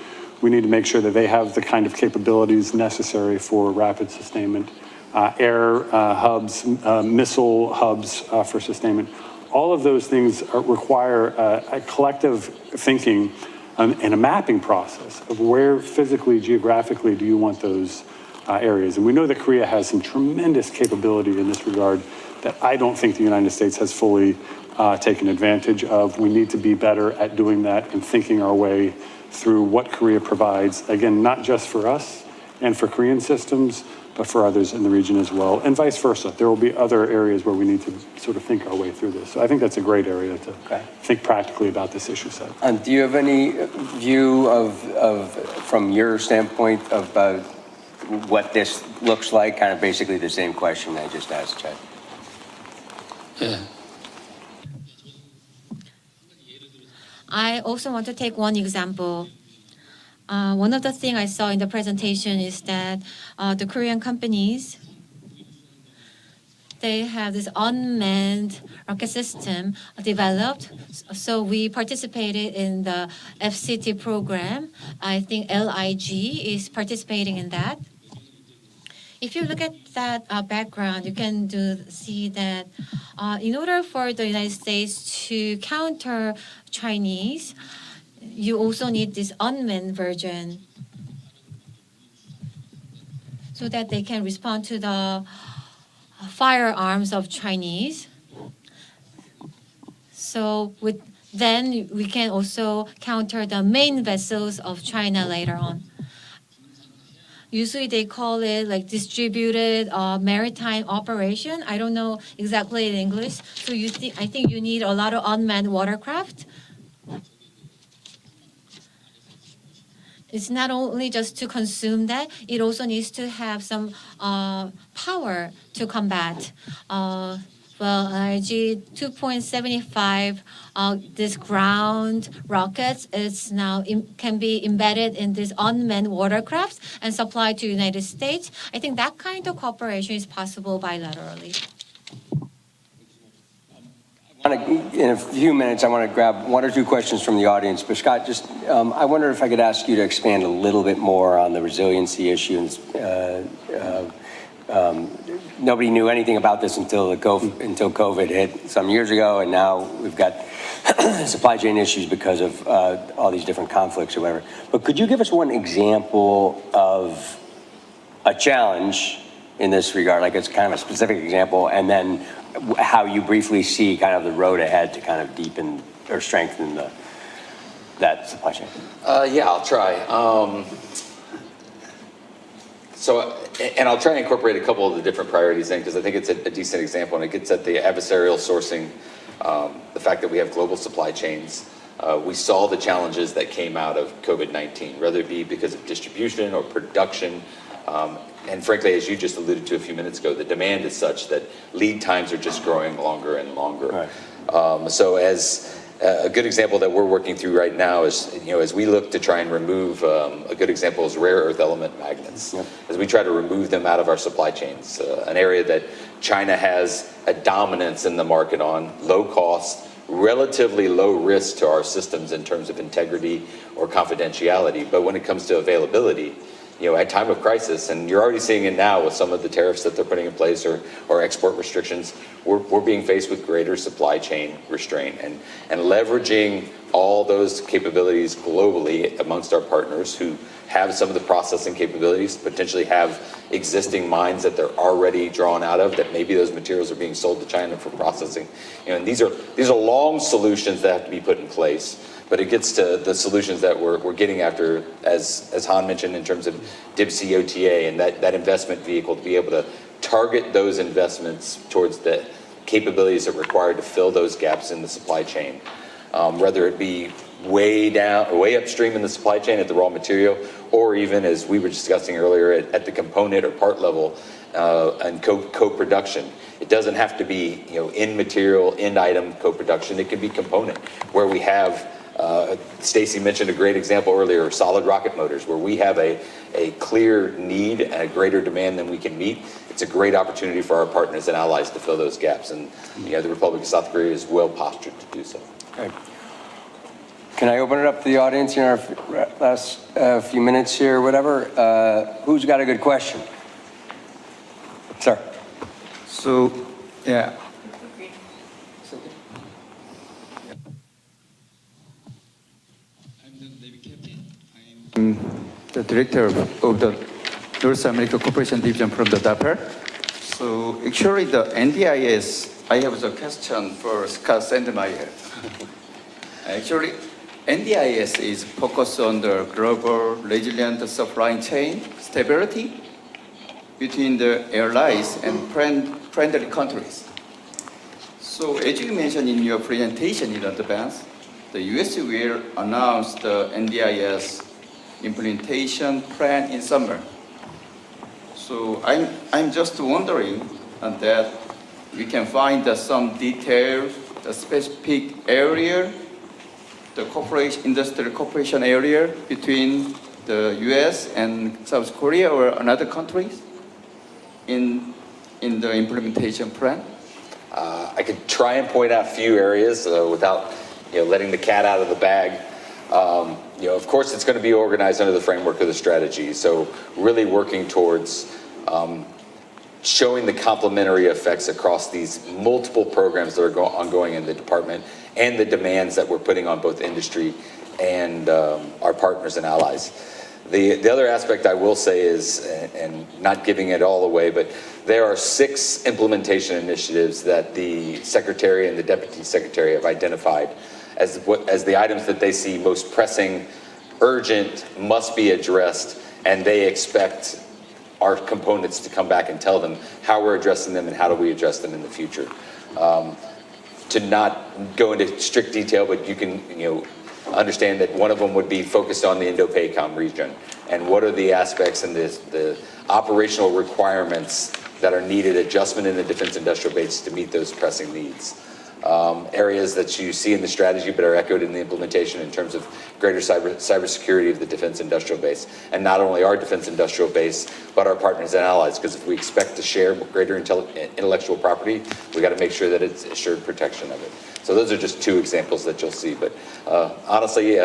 we need to make sure that they have the kind of capabilities necessary for rapid sustainment. Air hubs, missile hubs for sustainment. All of those things require a collective thinking and a mapping process of where physically, geographically do you want those areas. And we know that Korea has some tremendous capability in this regard that I don't think the United States has fully taken advantage of. We need to be better at doing that and thinking our way through what Korea provides, again, not just for us and for Korean systems, but for others in the region as well, and vice versa. There will be other areas where we need to sort of think our way through this. So I think that's a great area to think practically about this issue set. Do you have any view from your standpoint, of what this looks like? Kind of basically the same question I just asked Chad. Yeah. I also want to take one example. One of the things I saw in the presentation is that the Korean companies, they have this unmanned rocket system developed. So we participated in the FCT program. I think LIG is participating in that. if you look at that background, you can see that in order for the United States to counter Chinese, you also need this unmanned version so that they can respond to the firearms of Chinese. So then we can also counter the main vessels of China later on. Usually they call it like distributed maritime operation. I don't know exactly in English. So I think you need a lot of unmanned watercraft. It's not only just to consume that, it also needs to have some power to combat. ROK 2.75, this ground rockets is now can be embedded in these unmanned watercrafts and supplied to United States. I think that kind of cooperation is possible bilaterally. In a few minutes, I want to grab one or two questions from the audience. But Scott, just I wonder if I could ask you to expand a little bit more on the resiliency issue. Nobody knew anything about this until COVID hit some years ago, and now we've got supply chain issues because of all these different conflicts or whatever. But could you give us one example of a challenge in this regard, like it's kind of a specific example, and then how you briefly see kind of the road ahead to kind of deepen or strengthen that supply chain? Yeah, I'll try. And I'll try and incorporate a couple of the different priorities in, because I think it's a decent example, and it gets at the adversarial sourcing, the fact that we have global supply chains. We saw the challenges that came out of COVID-19, whether it be because of distribution or production. And frankly, as you just alluded to a few minutes ago, the demand is such that lead times are just growing longer and longer. Right. So as a good example that we're working through right now is, as we look to try and remove, a good example is rare earth element magnets. Yep. As we try to remove them out of our supply chains, an area that China has a dominance in the market on, low cost, relatively low risk to our systems in terms of integrity or confidentiality. But when it comes to availability, at time of crisis, and you're already seeing it now with some of the tariffs that they're putting in place or export restrictions, we're being faced with greater supply chain restraint and leveraging all those capabilities globally amongst our partners who have some of the processing capabilities, potentially have existing mines that they're already drawn out of, that maybe those materials are being sold to China for processing. And these are long solutions that have to be put in place. But it gets to the solutions that we're getting after, as Han mentioned, in terms of DIIG OTA and that investment vehicle, to be able to target those investments towards the capabilities that are required to fill those gaps in the supply chain, whether it be way down or way upstream in the supply chain at the raw material, or even, as we were discussing earlier, at the component or part level and co-production. It doesn't have to be in material, end item co-production. It can be component, where we have. Stacy mentioned a great example earlier, solid rocket motors, where we have a clear need and a greater demand than we can meet. It's a great opportunity for our partners and allies to fill those gaps, and the Republic of South Korea is well postured to do so. Okay. Can I open it up to the audience in our last few minutes here, whatever? Who's got a good question? Sir. So, yeah. I'm the director of the North America Cooperation Division from the DAPA. So actually the NDIS, I have a question for Scott Sandmeyer. Actually, NDIS is focused on the global resilient supply chain stability between the allies and friendly countries. So as you mentioned in your presentation in advance, the U.S. will announce the NDIS implementation plan in summer. So I'm just wondering that we can find some details, the specific area, the industrial cooperation area between the U.S. and South Korea or another countries in the implementation plan? I could try and point out a few areas without letting the cat out of the bag. Of course, it's going to be organized under the framework of the strategy. So really working towards showing the complementary effects across these multiple programs that are ongoing in the department and the demands that we're putting on both industry and our partners and allies. The other aspect I will say is, and not giving it all away, but there are 6 implementation initiatives that the Secretary and the Deputy Secretary have identified as the items that they see most pressing, urgent, must be addressed, and they expect our components to come back and tell them how we're addressing them and how do we address them in the future. To not go into strict detail, but you can, understand that one of them would be focused on the Indo-Pacific region and what are the aspects and the operational requirements that are needed, adjustment in the defense industrial base to meet those pressing needs. Areas that you see in the strategy but are echoed in the implementation in terms of greater cybersecurity of the defense industrial base. And not only our defense industrial base, but our partners and allies, because if we expect to share greater intellectual property, we got to make sure that it's assured protection of it. So those are just 2 examples that you'll see. But honestly,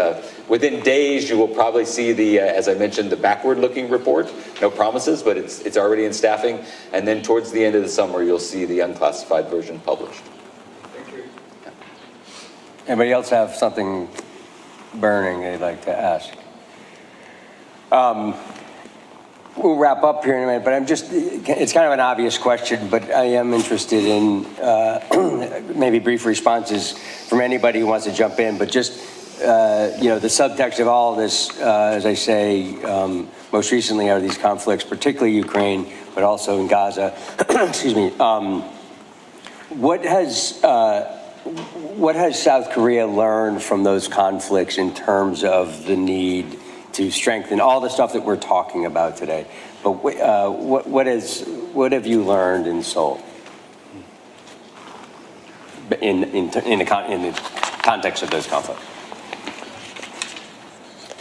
within days, you will probably see the, as I mentioned, the backward-looking report. No promises, but it's already in staffing. And then towards the end of the summer, you'll see the unclassified version published. Anybody else have something burning they'd like to ask? We'll wrap up here in a minute, but it's kind of an obvious question, but I am interested in maybe brief responses from anybody who wants to jump in, but just, the subtext of all of this, as I say, most recently are these conflicts, particularly Ukraine, but also in Gaza. Excuse me. What has South Korea learned from those conflicts in terms of the need to strengthen all the stuff that we're talking about today? But what have you learned in Seoul in the context of those conflicts?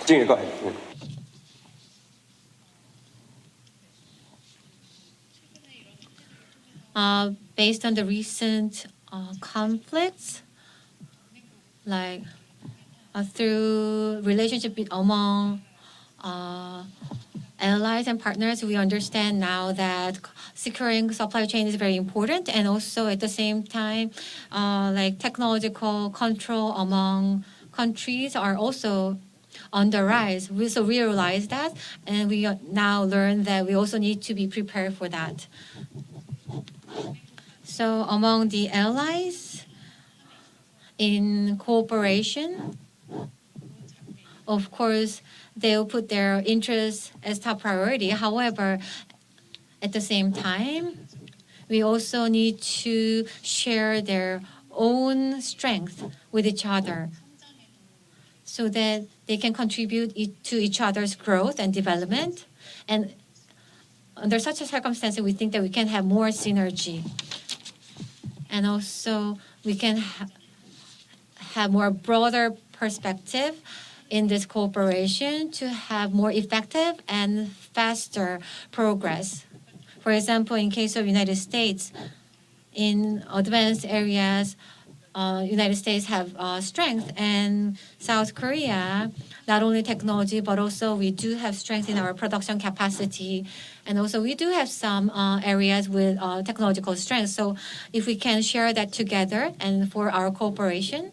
Gina, go ahead. Based on the recent conflicts, like through relationship among allies and partners, we understand now that securing supply chain is very important, and also at the same time, like technological control among countries are also on the rise. We realize that, and we now learn that we also need to be prepared for that. So among the allies, in cooperation, of course, they'll put their interests as top priority. However, at the same time, we also need to share their own strength with each other so that they can contribute to each other's growth and development. And under such a circumstance, we think that we can have more synergy. And also, we can have more broader perspective in this cooperation to have more effective and faster progress. For example, in case of United States, in advanced areas, United States have strength, and South Korea, not only technology, but also we do have strength in our production capacity. And also we do have some areas with technological strength. So if we can share that together and for our cooperation,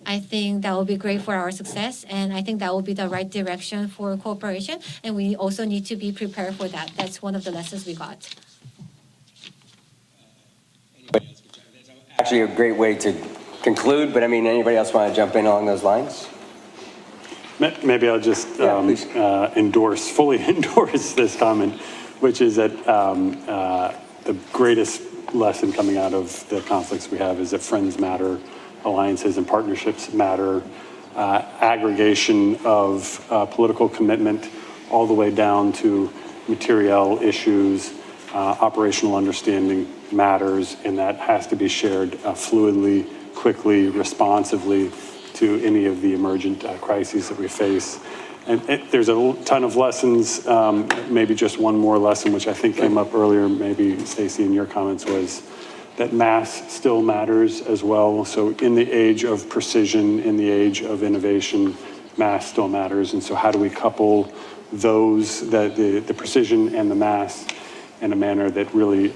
I think that will be great for our success. And I think that will be the right direction for cooperation. And we also need to be prepared for that. That's one of the lessons we got. Actually, a great way to conclude, but I mean, anybody else want to jump in along those lines? Maybe I'll just fully endorse this comment, which is that the greatest lesson coming out of the conflicts we have is that friends matter, alliances and partnerships matter, aggregation of political commitment all the way down to material issues, operational understanding matters, and that has to be shared fluidly, quickly, responsively to any of the emergent crises that we face. And there's a ton of lessons, maybe just one more lesson, which I think came up earlier, maybe Stacey in your comments, was that mass still matters as well. So in the age of precision, in the age of innovation, mass still matters. And so how do we couple those, the precision and the mass in a manner that really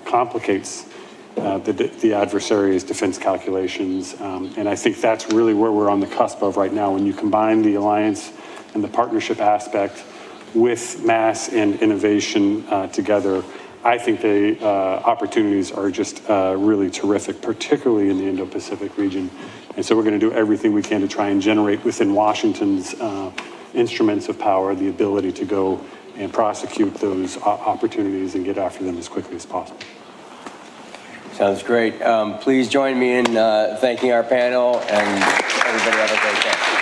complicates the adversary's defense calculations. And I think that's really where we're on the cusp of right now. When you combine the alliance and the partnership aspect with mass and innovation together, I think the opportunities are just really terrific, particularly in the Indo-Pacific region. And so we're going to do everything we can to try and generate within Washington's instruments of power the ability to go and prosecute those opportunities and get after them as quickly as possible. Sounds great. Please join me in thanking our panel, and everybody have a great day.